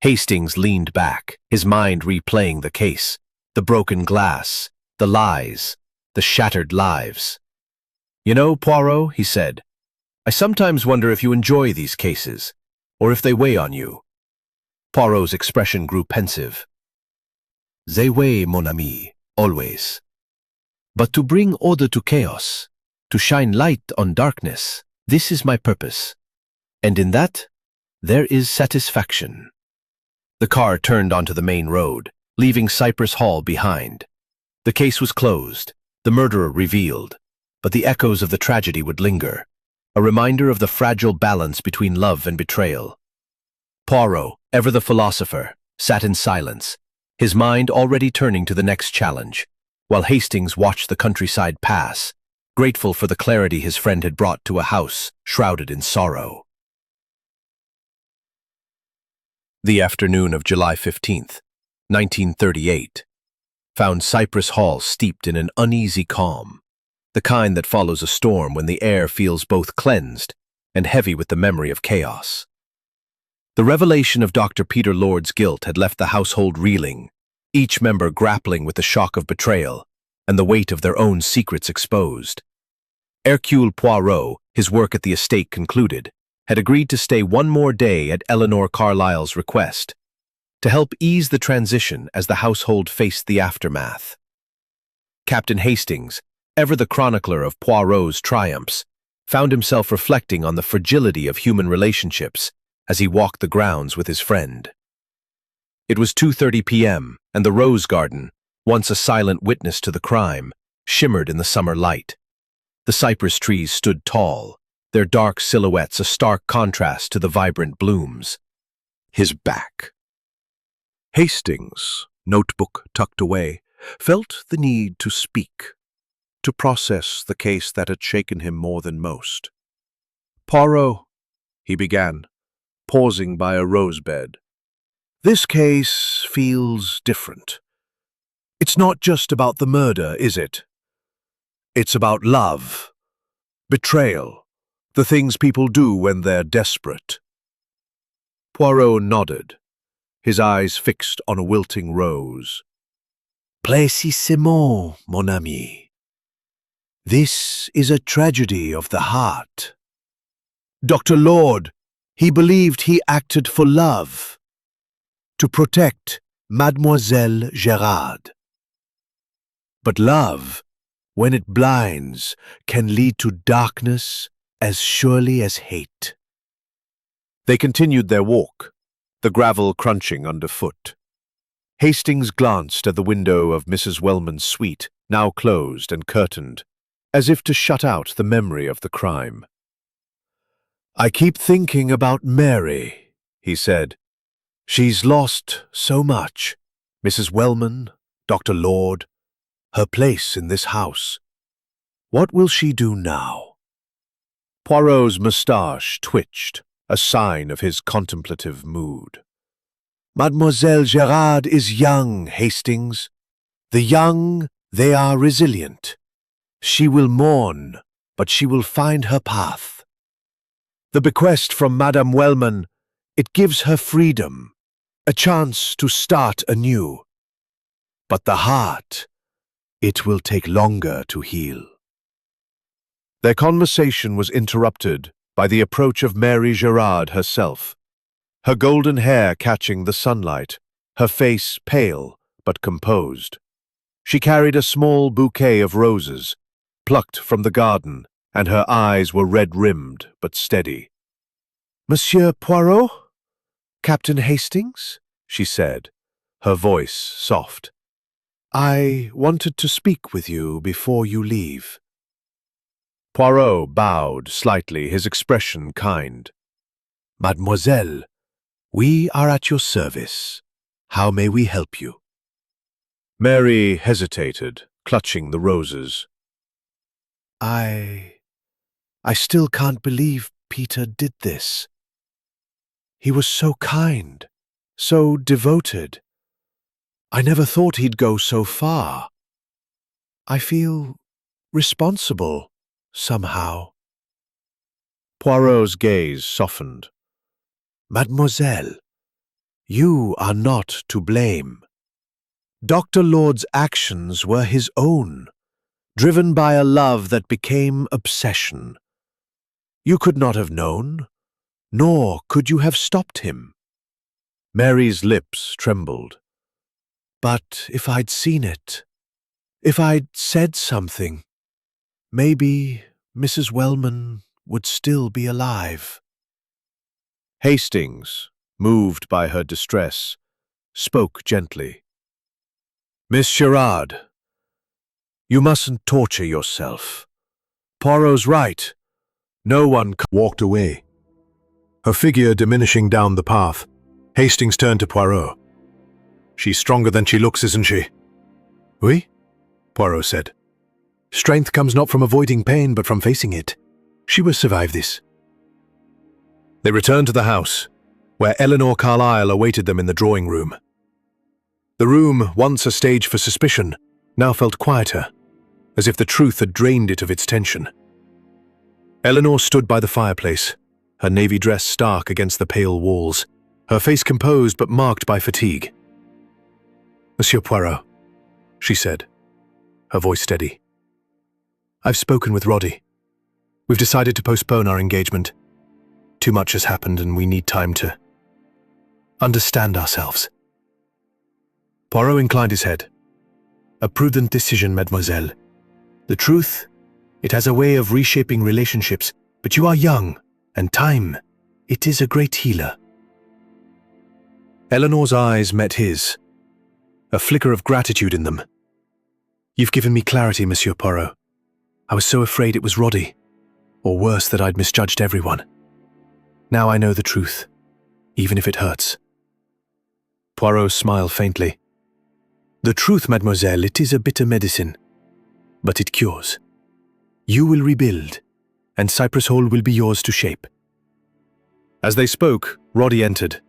Hastings leaned back, his mind replaying the case, the broken glass, the lies, the shattered lives. "You know, Poirot," he said, "I sometimes wonder if you enjoy these cases, or if they weigh on you." Poirot's expression grew pensive. "They weigh, mon ami, always. But to bring order to chaos, to shine light on darkness, this is my purpose. And in that, there is satisfaction." The car turned onto the main road, leaving Cypress Hall behind. The case was closed, the murderer revealed, but the echoes of the tragedy would linger, a reminder of the fragile balance between love and betrayal. Poirot, ever the philosopher, sat in silence, his mind already turning to the next challenge, while Hastings watched the countryside pass, grateful for the clarity his friend had brought to a house shrouded in sorrow. The afternoon of July 15th, 1938, found Cypress Hall steeped in an uneasy calm, the kind that follows a storm when the air feels both cleansed and heavy with the memory of chaos. The revelation of Dr. Peter Lord's guilt had left the household reeling, each member grappling with the shock of betrayal and the weight of their own secrets exposed. Hercule Poirot, his work at the estate concluded, had agreed to stay one more day at Elinor Carlisle's request, to help ease the transition as the household faced the aftermath. Captain Hastings, ever the chronicler of Poirot's triumphs, found himself reflecting on the fragility of human relationships as he walked the grounds with his friend. It was 2:30 p.m., and the rose garden, once a silent witness to the crime, shimmered in the summer light. The cypress trees stood tall, their dark silhouettes a stark contrast to the vibrant blooms. His back. Hastings, notebook tucked away, felt the need to speak, to process the case that had shaken him more than most. "Poirot," he began, pausing by a rosebed. "This case feels different. It's not just about the murder, is it? It's about love, betrayal, the things people do when they're desperate." Poirot nodded, his eyes fixed on a wilting rose. "Précisément, mon ami. This is a tragedy of the heart. Dr. Lord, he believed he acted for love, to protect Mademoiselle Gerrard. But love, when it blinds, can lead to darkness as surely as hate." They continued their walk, the gravel crunching underfoot. Hastings glanced at the window of Mrs. Wellman's suite, now closed and curtained, as if to shut out the memory of the crime. "I keep thinking about Mary," he said. "She's lost so much. Mrs. Wellman, Dr. Lord, her place in this house. What will she do now?" Poirot's moustache twitched, a sign of his contemplative mood. "Mademoiselle Gerrard is young, Hastings. The young, they are resilient. She will mourn, but she will find her path. The bequest from Madame Wellman, it gives her freedom, a chance to start anew. But the heart, it will take longer to heal." Their conversation was interrupted by the approach of Mary Gerrard herself, her golden hair catching the sunlight, her face pale but composed. She carried a small bouquet of roses, plucked from the garden, and her eyes were red-rimmed but steady. "Monsieur Poirot? Captain Hastings?" she said, her voice soft. "I wanted to speak with you before you leave." Poirot bowed slightly, his expression kind. "Mademoiselle, we are at your service. How may we help you?" Mary hesitated, clutching the roses. I still can't believe Peter did this. He was so kind, so devoted. I never thought he'd go so far. I feel responsible, somehow." Poirot's gaze softened. "Mademoiselle, you are not to blame. Dr. Lord's actions were his own, driven by a love that became obsession. You could not have known, nor could you have stopped him." Mary's lips trembled. "But if I'd seen it, if I'd said something, maybe Mrs. Wellman would still be alive." Hastings, moved by her distress, spoke gently. "Miss Gerrard, you mustn't torture yourself. Poirot's right. No one walked away. Her figure diminishing down the path, Hastings turned to Poirot. "She's stronger than she looks, isn't she?" "Oui," Poirot said. "Strength comes not from avoiding pain, but from facing it. She will survive this." They returned to the house, where Elinor Carlisle awaited them in the drawing room. The room, once a stage for suspicion, now felt quieter, as if the truth had drained it of its tension. Elinor stood by the fireplace, her navy dress stark against the pale walls, her face composed but marked by fatigue. "Monsieur Poirot," she said, her voice steady. "I've spoken with Roddy. We've decided to postpone our engagement. Too much has happened and we need time to understand ourselves." Poirot inclined his head. "A prudent decision, mademoiselle. The truth, it has a way of reshaping relationships, but you are young, and time, it is a great healer." Elinor's eyes met his, a flicker of gratitude in them. "You've given me clarity, Monsieur Poirot. I was so afraid it was Roddy, or worse, that I'd misjudged everyone. Now I know the truth, even if it hurts." Poirot smiled faintly. "The truth, mademoiselle, it is a bitter medicine, but it cures. You will rebuild, and Cypress Hall will be yours to shape." As they spoke, Roddy entered,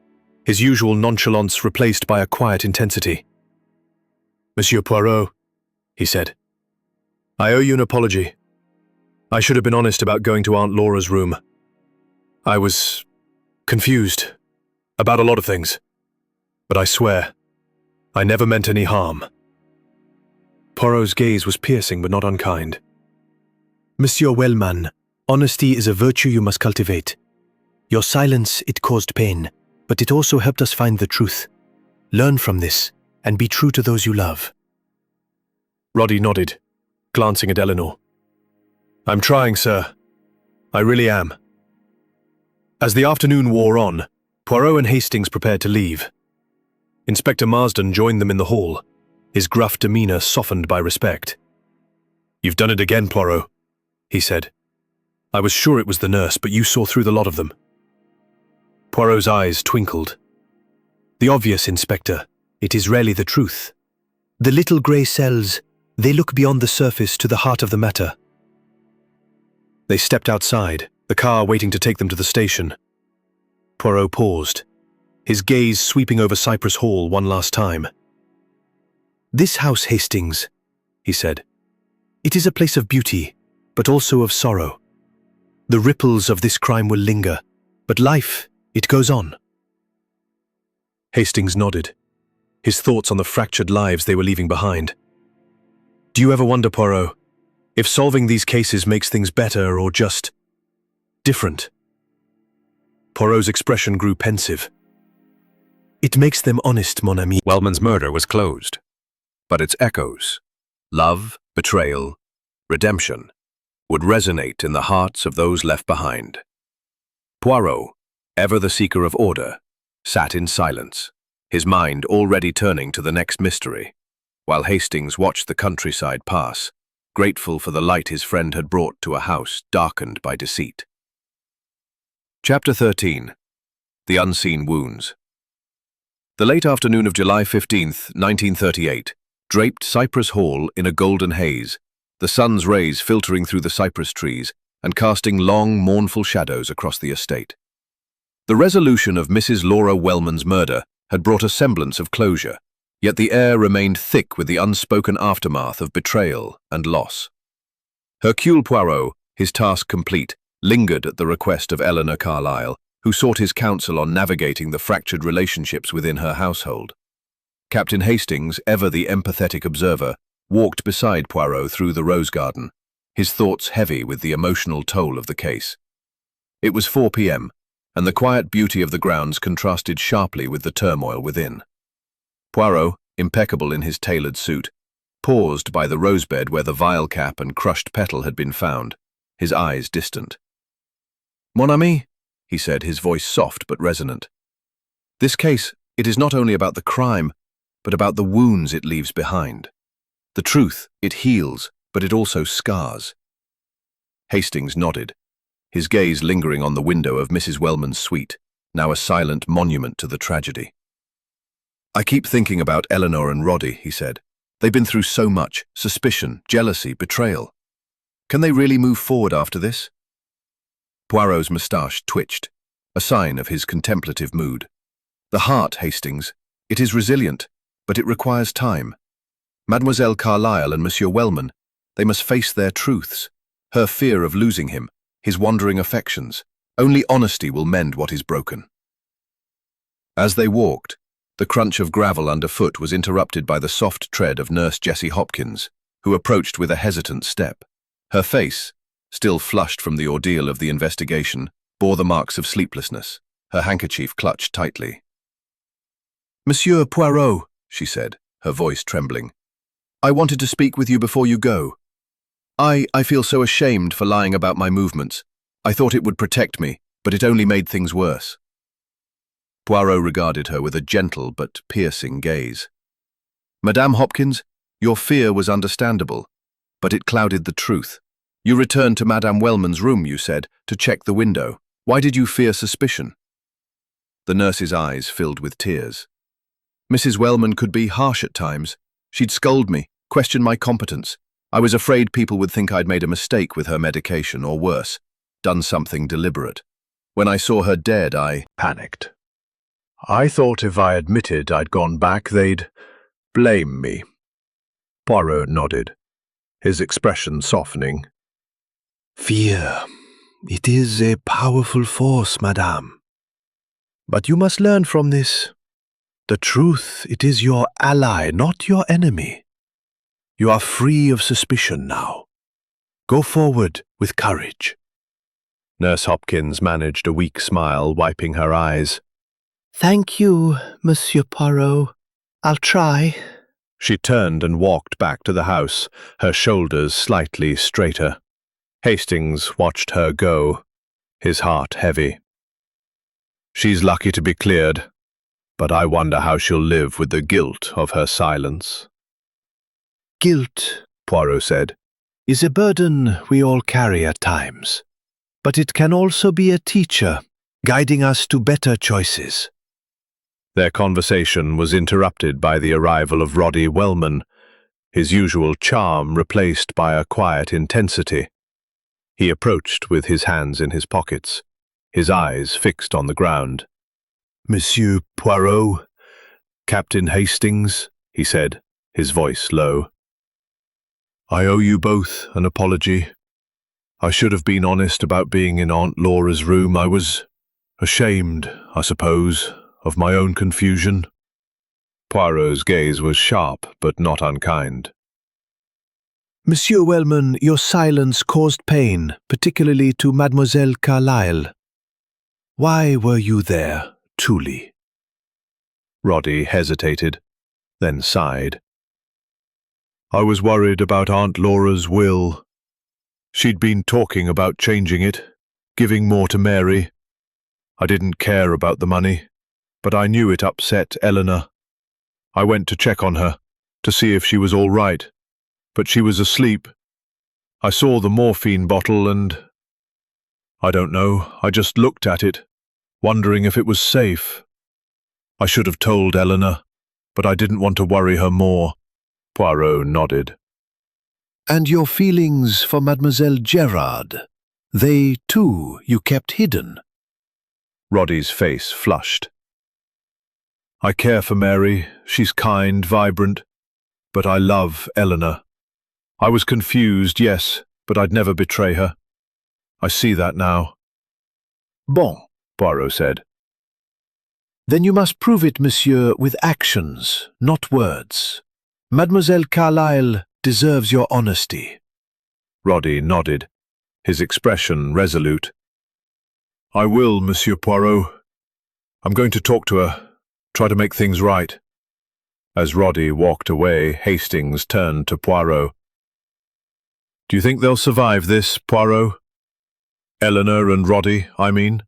his usual nonchalance replaced by a quiet intensity. "Monsieur Poirot," he said, "I owe you an apology. I should have been honest about going to Aunt Laura's room. I was confused about a lot of things, but I swear, I never meant any harm." Poirot's gaze was piercing but not unkind. "Monsieur Wellman, honesty is a virtue you must cultivate. Your silence, it caused pain, but it also helped us find the truth. Learn from this, and be true to those you love." Roddy nodded, glancing at Elinor. "I'm trying, sir. I really am." As the afternoon wore on, Poirot and Hastings prepared to leave. Inspector Marsden joined them in the hall, his gruff demeanor softened by respect. "You've done it again, Poirot," he said. "I was sure it was the nurse, but you saw through the lot of them." Poirot's eyes twinkled. "The obvious, Inspector. It is rarely the truth. The little grey cells, they look beyond the surface to the heart of the matter." They stepped outside, the car waiting to take them to the station. Poirot paused, his gaze sweeping over Cypress Hall one last time. "This house, Hastings," he said. "It is a place of beauty, but also of sorrow. The ripples of this crime will linger, but life, it goes on." Hastings nodded, his thoughts on the fractured lives they were leaving behind. "Do you ever wonder, Poirot, if solving these cases makes things better or just different?" Poirot's expression grew pensive. "It makes them honest, mon ami." Wellman's murder was closed, but its echoes, love, betrayal, redemption, would resonate in the hearts of those left behind. Poirot, ever the seeker of order, sat in silence, his mind already turning to the next mystery, while Hastings watched the countryside pass, grateful for the light his friend had brought to a house darkened by deceit. Chapter 13. The Unseen Wounds. The late afternoon of July 15th, 1938, draped Cypress Hall in a golden haze, the sun's rays filtering through the cypress trees and casting long, mournful shadows across the estate. The resolution of Mrs. Laura Wellman's murder had brought a semblance of closure, yet the air remained thick with the unspoken aftermath of betrayal and loss. Hercule Poirot, his task complete, lingered at the request of Elinor Carlisle, who sought his counsel on navigating the fractured relationships within her household. Captain Hastings, ever the empathetic observer, walked beside Poirot through the rose garden, his thoughts heavy with the emotional toll of the case. It was 4 p.m., and the quiet beauty of the grounds contrasted sharply with the turmoil within. Poirot, impeccable in his tailored suit, paused by the rosebed where the vial cap and crushed petal had been found, his eyes distant. "Mon ami," he said, his voice soft but resonant. "This case, it is not only about the crime, but about the wounds it leaves behind. The truth, it heals, but it also scars." Hastings nodded, his gaze lingering on the window of Mrs. Wellman's suite, now a silent monument to the tragedy. "I keep thinking about Elinor and Roddy," he said. "They've been through so much, suspicion, jealousy, betrayal. Can they really move forward after this?" Poirot's moustache twitched, a sign of his contemplative mood. "The heart, Hastings, it is resilient, but it requires time. Mademoiselle Carlisle and Monsieur Wellman, they must face their truths, her fear of losing him, his wandering affections. Only honesty will mend what is broken." As they walked, the crunch of gravel underfoot was interrupted by the soft tread of Nurse Jessie Hopkins, who approached with a hesitant step. Her face, still flushed from the ordeal of the investigation, bore the marks of sleeplessness, her handkerchief clutched tightly. "Monsieur Poirot," she said, her voice trembling, "I wanted to speak with you before you go. I feel so ashamed for lying about my movements. I thought it would protect me, but it only made things worse." Poirot regarded her with a gentle but piercing gaze. "Madame Hopkins, your fear was understandable, but it clouded the truth. You returned to Madame Wellman's room, you said, to check the window. Why did you fear suspicion?" The nurse's eyes filled with tears. "Mrs. Wellman could be harsh at times. She'd scold me, question my competence. I was afraid people would think I'd made a mistake with her medication, or worse, done something deliberate. When I saw her dead, I Panicked. I thought if I admitted I'd gone back, they'd blame me." Poirot nodded, his expression softening. Fear. It is a powerful force, madame. But you must learn from this. The truth, it is your ally, not your enemy. You are free of suspicion now. Go forward with courage." Nurse Hopkins managed a weak smile, wiping her eyes. "Thank you, Monsieur Poirot. I'll try." She turned and walked back to the house, her shoulders slightly straighter. Hastings watched her go, his heart heavy. "She's lucky to be cleared, but I wonder how she'll live with the guilt of her silence." "Guilt," Poirot said, "is a burden we all carry at times. But it can also be a teacher, guiding us to better choices." Their conversation was interrupted by the arrival of Roddy Wellman, his usual charm replaced by a quiet intensity. He approached with his hands in his pockets, his eyes fixed on the ground. "Monsieur Poirot, "Captain Hastings," he said, his voice low. "I owe you both an apology. I should have been honest about being in Aunt Laura's room. I was ashamed, I suppose, of my own confusion." Poirot's gaze was sharp but not unkind. Monsieur Wellman, your silence caused pain, particularly to Mademoiselle Carlisle. Why were you there, truly?" Roddy hesitated, then sighed. "I was worried about Aunt Laura's will. She'd been talking about changing it, giving more to Mary. I didn't care about the money. but I knew it upset Elinor. I went to check on her, to see if she was all right, but she was asleep. I saw the morphine bottle and... I don't know, I just looked at it, wondering if it was safe. I should have told Elinor, but I didn't want to worry her more. Poirot nodded. And your feelings for Mademoiselle Gerrard, they, too, you kept hidden? Roddy's face flushed. I care for Mary, she's kind, vibrant, but I love Elinor. I was confused, yes, but I'd never betray her. I see that now. Bon, Poirot said. Then you must prove it, monsieur, with actions, not words. Mademoiselle Carlisle deserves your honesty. Roddy nodded, his expression resolute. I will, Monsieur Poirot. I'm going to talk to her, try to make things right. As Roddy walked away, Hastings turned to Poirot. Do you think they'll survive this, Poirot? Elinor and Roddy, I mean?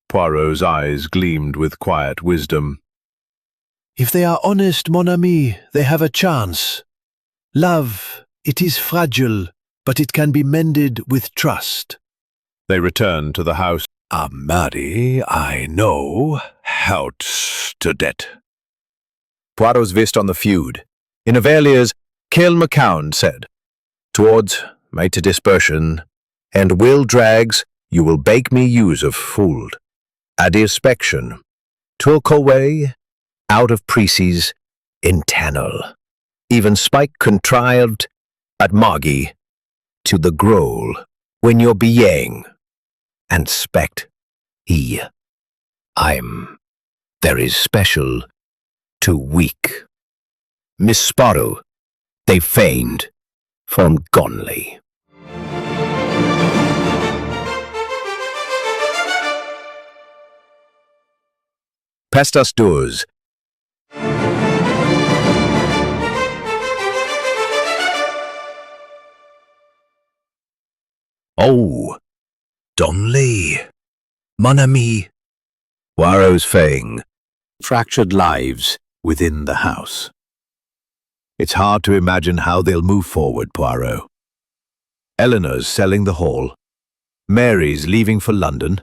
Poirot's eyes gleamed with quiet wisdom. If they are honest, mon ami, they have a chance. Love, it is fragile, but it can be mended with trust. They returned to the house. Mary, I know how to det. Poirot's vist on the feud. In Avelia's, Kill McCown said, Towards my to dispersion, and will drags, you will bake me use of fooled. A dispection, took away, out of preces, internal. Even spike contrived, at Moggy, to the growl, when you're being, and spect, there is special, too weak. Miss Sparrow, they feigned, from Gonley. Pestas doors. Oh, Donley, mon ami. Poirot's fang, fractured lives within the house. It's hard to imagine how they'll move forward, Poirot. Elinor's selling the hall. Mary's leaving for London.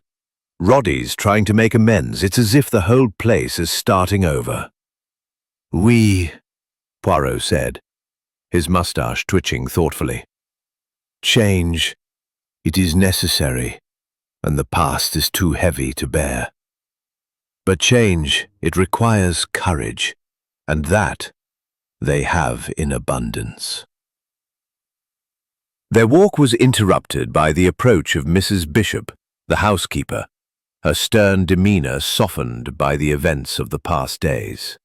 Roddy's trying to make amends. It's as if the whole place is starting over. Oui, Poirot said, his moustache twitching thoughtfully. Change. It is necessary, and the past is too heavy to bear. But change, it requires courage, and that they have in abundance. Their walk was interrupted by the approach of Mrs. Bishop, the housekeeper, her stern demeanor softened by the events of the past days.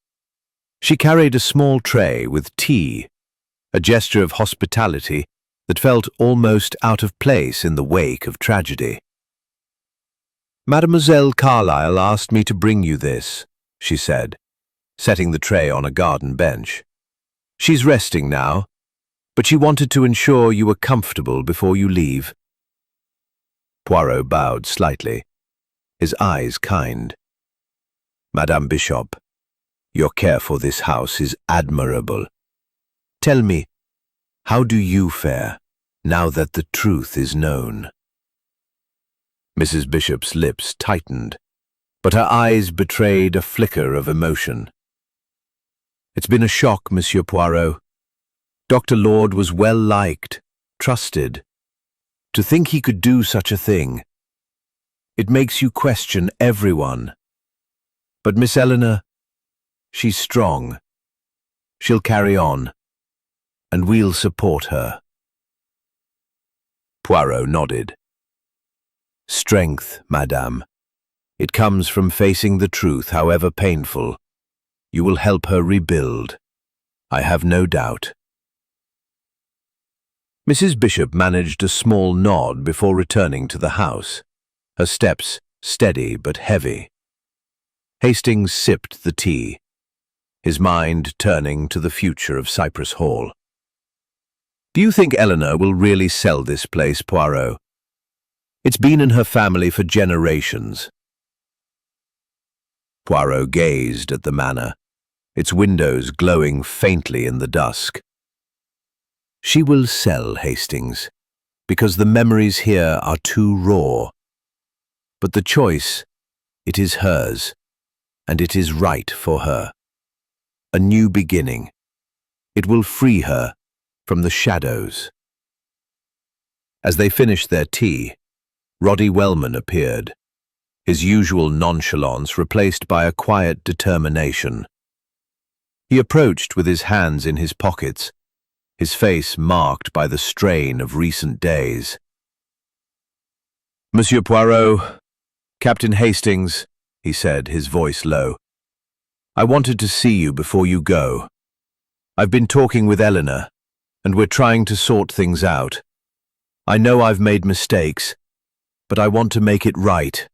She carried a small tray with tea, a gesture of hospitality that felt almost out of place in the wake of tragedy. Mademoiselle Carlisle asked me to bring you this, she said, setting the tray on a garden bench. She's resting now, but she wanted to ensure you were comfortable before you leave. Poirot bowed slightly, his eyes kind. Madame Bishop, your care for this house is admirable. Tell me, how do you fare, now that the truth is known? Mrs. Bishop's lips tightened, but her eyes betrayed a flicker of emotion. It's been a shock, Monsieur Poirot. Dr. Lord was well liked, trusted. To think he could do such a thing. It makes you question everyone. But Miss Elinor, she's strong. She'll carry on, and we'll support her. Poirot nodded. Strength, madame. It comes from facing the truth, however painful. You will help her rebuild. I have no doubt. Mrs. Bishop managed a small nod before returning to the house, her steps steady but heavy. Hastings sipped the tea, his mind turning to the future of Cypress Hall. Do you think Elinor will really sell this place, Poirot? It's been in her family for generations. Poirot gazed at the manor, its windows glowing faintly in the dusk. She will sell, Hastings, because the memories here are too raw. But the choice, it is hers, and it is right for her. A new beginning. It will free her from the shadows. As they finished their tea, Roddy Wellman appeared, his usual nonchalance replaced by a quiet determination. He approached with his hands in his pockets, his face marked by the strain of recent days. "Monsieur Poirot, Captain Hastings," he said, his voice low. "I wanted to see you before you go. I've been talking with Elinor, and we're trying to sort things out. I know I've made mistakes, but I want to make it right."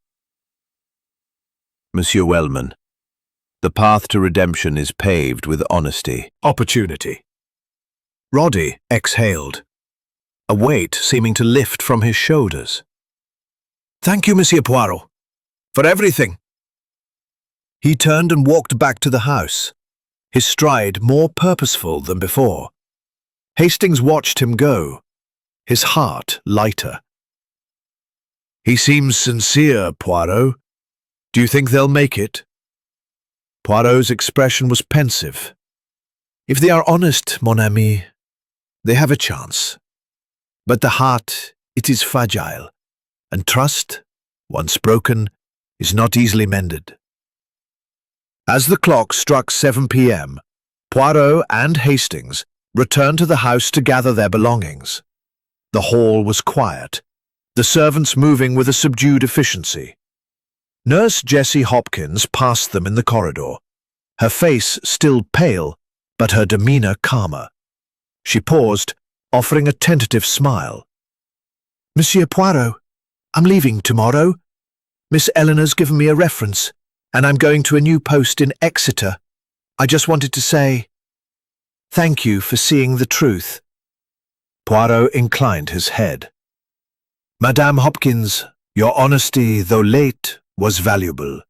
"Monsieur Wellman, the path to redemption is paved with honesty." Opportunity. Roddy exhaled, a weight seeming to lift from his shoulders. "Thank you, Monsieur Poirot, for everything." He turned and walked back to the house, his stride more purposeful than before. Hastings watched him go, his heart lighter. "He seems sincere, Poirot. Do you think they'll make it?" Poirot's expression was pensive. "If they are honest, mon ami, they have a chance. But the heart, it is fragile, and trust, once broken, is not easily mended." As the clock struck 7 p.m., Poirot and Hastings returned to the house to gather their belongings. The hall was quiet, the servants moving with a subdued efficiency. Nurse Jessie Hopkins passed them in the corridor, her face still pale, but her demeanor calmer. She paused, offering a tentative smile. "Monsieur Poirot, I'm leaving tomorrow. Miss Elinor's given me a reference, and I'm going to a new post in Exeter. I just wanted to say thank you for seeing the truth." Poirot inclined his head. "Madame Hopkins, your honesty, though late, was valuable.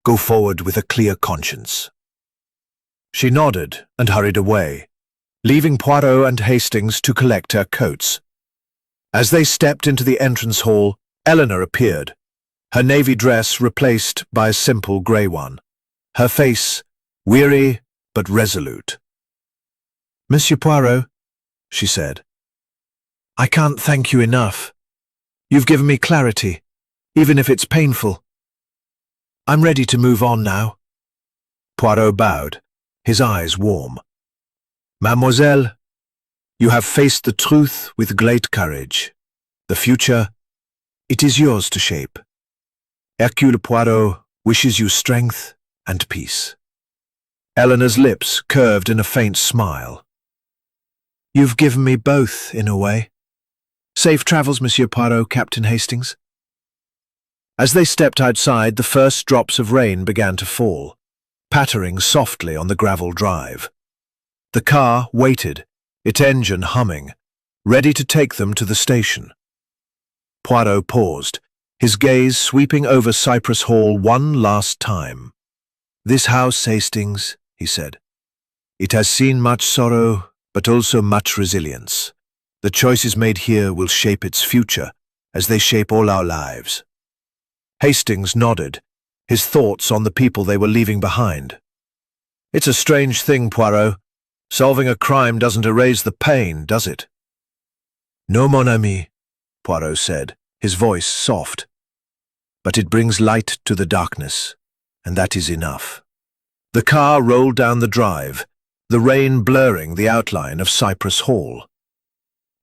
Go forward with a clear conscience." She nodded and hurried away, leaving Poirot and Hastings to collect their coats. As they stepped into the entrance hall, Elinor appeared, her navy dress replaced by a simple grey one, her face weary but resolute. "Monsieur Poirot," she said, "I can't thank you enough. You've given me clarity, even if it's painful. I'm ready to move on now." Poirot bowed, his eyes warm. "Mademoiselle, you have faced the truth with great courage. The future, it is yours to shape. Hercule Poirot wishes you strength and peace." Elinor's lips curved in a faint smile. "You've given me both, in a way. Safe travels, Monsieur Poirot, Captain Hastings." As they stepped outside, the first drops of rain began to fall, pattering softly on the gravel drive. The car waited, its engine humming, ready to take them to the station. Poirot paused, his gaze sweeping over Cypress Hall one last time. "This house, Hastings," he said. "It has seen much sorrow, but also much resilience. The choices made here will shape its future, as they shape all our lives." Hastings nodded, his thoughts on the people they were leaving behind. "It's a strange thing, Poirot. Solving a crime doesn't erase the pain, does it?" "No, mon ami," Poirot said, his voice soft. "But it brings light to the darkness, and that is enough." The car rolled down the drive, the rain blurring the outline of Cypress Hall.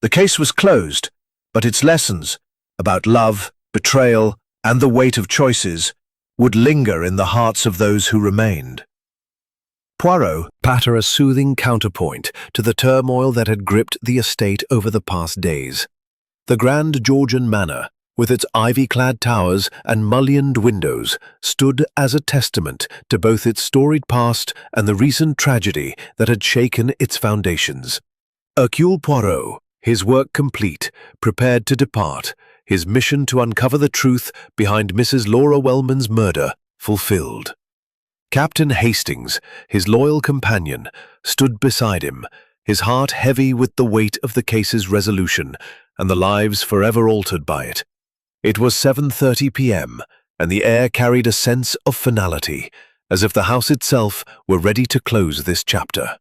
The case was closed, but its lessons about love, betrayal, and the weight of choices would linger in the hearts of those who remained. Poirot patter a soothing counterpoint to the turmoil that had gripped the estate over the past days. The grand Georgian manor, with its ivy-clad towers and mullioned windows, stood as a testament to both its storied past and the recent tragedy that had shaken its foundations. Hercule Poirot, his work complete, prepared to depart, his mission to uncover the truth behind Mrs. Laura Wellman's murder fulfilled. Captain Hastings, his loyal companion, stood beside him, his heart heavy with the weight of the case's resolution and the lives forever altered by it. It was 7:30 p.m., and the air carried a sense of finality, as if the house itself were ready to close this chapter.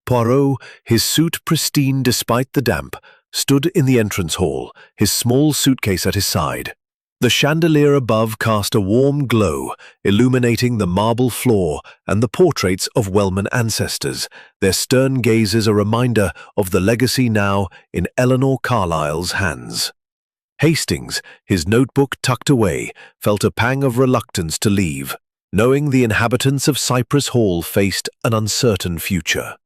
Poirot, his suit pristine despite the damp, stood in the entrance hall, his small suitcase at his side. The chandelier above cast a warm glow, illuminating the marble floor and the portraits of Wellman ancestors, their stern gazes a reminder of the legacy now in Elinor Carlisle's hands. Hastings, his notebook tucked away, felt a pang of reluctance to leave, knowing the inhabitants of Cypress Hall faced an uncertain future.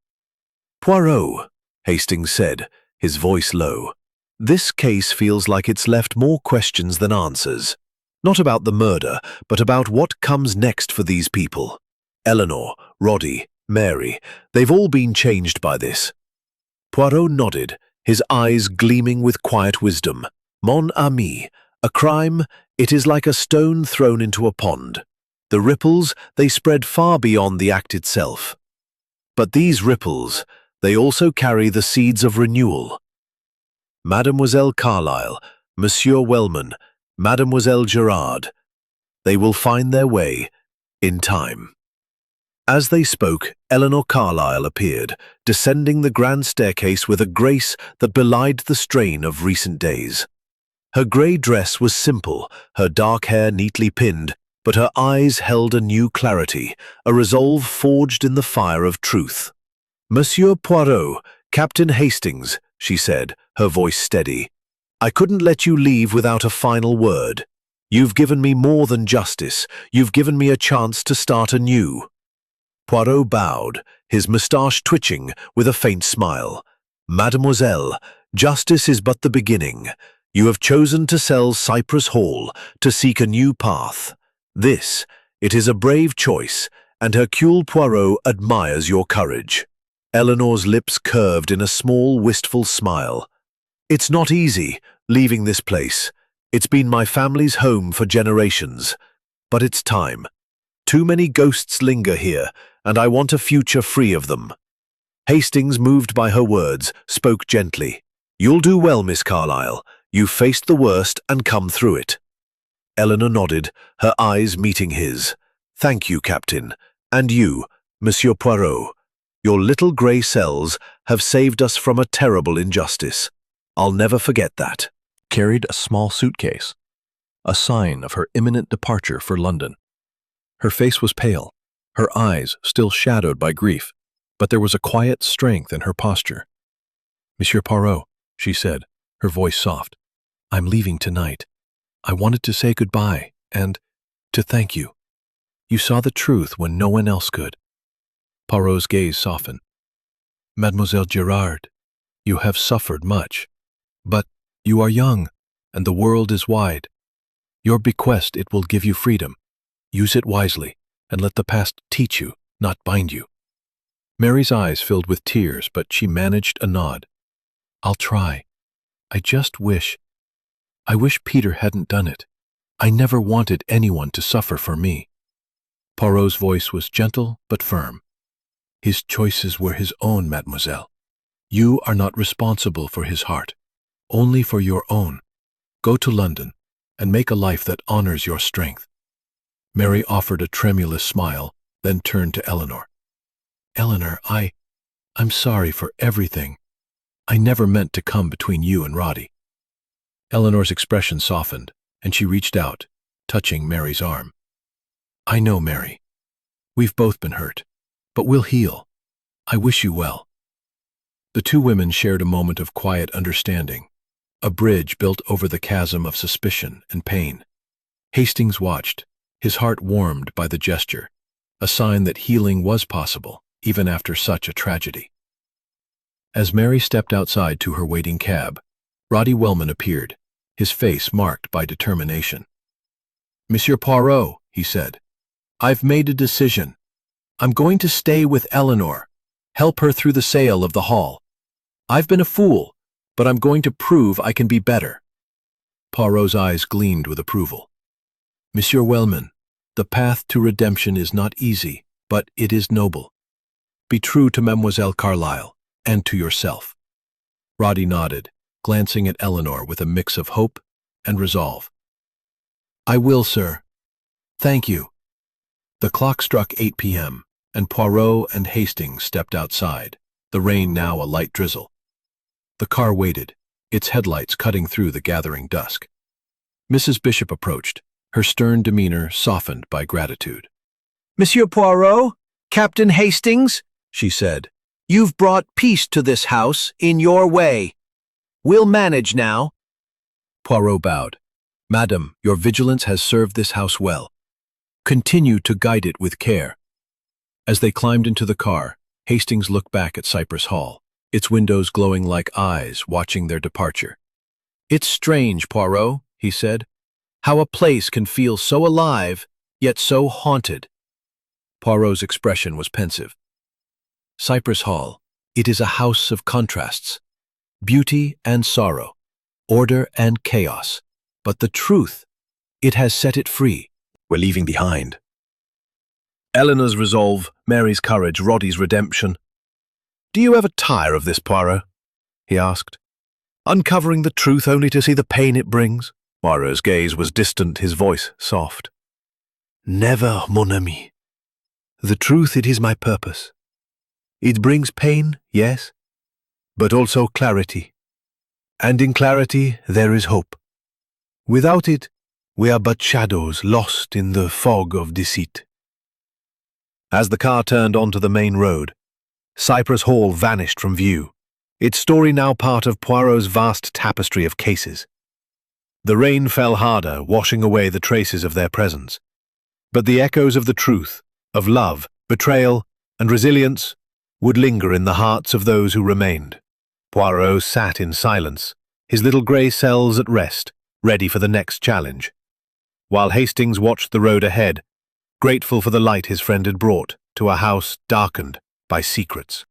"Poirot," Hastings said, his voice low, "this case feels like it's left more questions than answers. Not about the murder, but about what comes next for these people. Elinor, Roddy, Mary, they've all been changed by this." Poirot nodded, his eyes gleaming with quiet wisdom. "Mon ami, a crime, it is like a stone thrown into a pond. The ripples, they spread far beyond the act itself. But these ripples, they also carry the seeds of renewal. Mademoiselle Carlisle, Monsieur Wellman, Mademoiselle Gerrard, they will find their way in time." As they spoke, Elinor Carlisle appeared, descending the grand staircase with a grace that belied the strain of recent days. Her grey dress was simple, her dark hair neatly pinned, but her eyes held a new clarity, a resolve forged in the fire of truth. "Monsieur Poirot, Captain Hastings," she said, her voice steady, "I couldn't let you leave without a final word. You've given me more than justice, you've given me a chance to start anew." Poirot bowed, his moustache twitching with a faint smile. "Mademoiselle, justice is but the beginning. You have chosen to sell Cypress Hall, to seek a new path. It is a brave choice, and Hercule Poirot admires your courage." Elinor's lips curved in a small, wistful smile. "It's not easy, leaving this place. It's been my family's home for generations. But it's time. Too many ghosts linger here, and I want a future free of them." Hastings, moved by her words, spoke gently. "You'll do well, Miss Carlisle. You've faced the worst and come through it." Elinor nodded, her eyes meeting his. "Thank you, Captain. And you, Monsieur Poirot. Your little grey cells have saved us from a terrible injustice. I'll never forget that." Carried a small suitcase, a sign of her imminent departure for London. Her face was pale, her eyes still shadowed by grief, but there was a quiet strength in her posture. "Monsieur Poirot," she said, her voice soft, "I'm leaving tonight. I wanted to say goodbye and to thank you. You saw the truth when no one else could." Poirot's gaze softened. "Mademoiselle Gerrard, you have suffered much, but you are young, and the world is wide. Your bequest, it will give you freedom. Use it wisely, and let the past teach you, not bind you." Mary's eyes filled with tears, but she managed a nod. "I'll try. I wish Peter hadn't done it. I never wanted anyone to suffer for me." Poirot's voice was gentle but firm. "His choices were his own, mademoiselle. You are not responsible for his heart, only for your own. Go to London and make a life that honors your strength." Mary offered a tremulous smile, then turned to Elinor. "Elinor, I'm sorry for everything. I never meant to come between you and Roddy." Elinor's expression softened, and she reached out, touching Mary's arm. "I know, Mary. We've both been hurt, but we'll heal. I wish you well." The two women shared a moment of quiet understanding, a bridge built over the chasm of suspicion and pain. Hastings watched, his heart warmed by the gesture, a sign that healing was possible, even after such a tragedy. As Mary stepped outside to her waiting cab, Roddy Wellman appeared, his face marked by determination. "Monsieur Poirot," he said, "I've made a decision. I'm going to stay with Elinor, help her through the sale of the hall. I've been a fool, but I'm going to prove I can be better." Poirot's eyes gleamed with approval. "Monsieur Wellman, The path to redemption is not easy, but it is noble. Be true to Mademoiselle Carlisle and to yourself." Roddy nodded, glancing at Elinor with a mix of hope and resolve. "I will, sir. Thank you." The clock struck 8 p.m., and Poirot and Hastings stepped outside, the rain now a light drizzle. The car waited, its headlights cutting through the gathering dusk. Mrs. Bishop approached, her stern demeanor softened by gratitude. "Monsieur Poirot, Captain Hastings," she said, "you've brought peace to this house in your way. We'll manage now." Poirot bowed. "Madam, your vigilance has served this house well. Continue to guide it with care." As they climbed into the car, Hastings looked back at Cypress Hall, its windows glowing like eyes watching their departure. "It's strange, Poirot," he said, "how a place can feel so alive, yet so haunted." Poirot's expression was pensive. "Cypress Hall, it is a house of contrasts, beauty and sorrow, order and chaos. But the truth, it has set it free. We're leaving behind." Elinor's resolve, Mary's courage, Roddy's redemption. "Do you ever tire of this, Poirot?" he asked. "Uncovering the truth only to see the pain it brings?" Poirot's gaze was distant, his voice soft. "Never, mon ami. The truth, it is my purpose. It brings pain, yes, but also clarity. And in clarity there is hope. Without it, we are but shadows lost in the fog of deceit." As the car turned onto the main road, Cypress Hall vanished from view, its story now part of Poirot's vast tapestry of cases. The rain fell harder, washing away the traces of their presence. But the echoes of the truth, of love, betrayal, and resilience would linger in the hearts of those who remained. Poirot sat in silence, his little grey cells at rest, ready for the next challenge, while Hastings watched the road ahead, grateful for the light his friend had brought to a house darkened by secrets.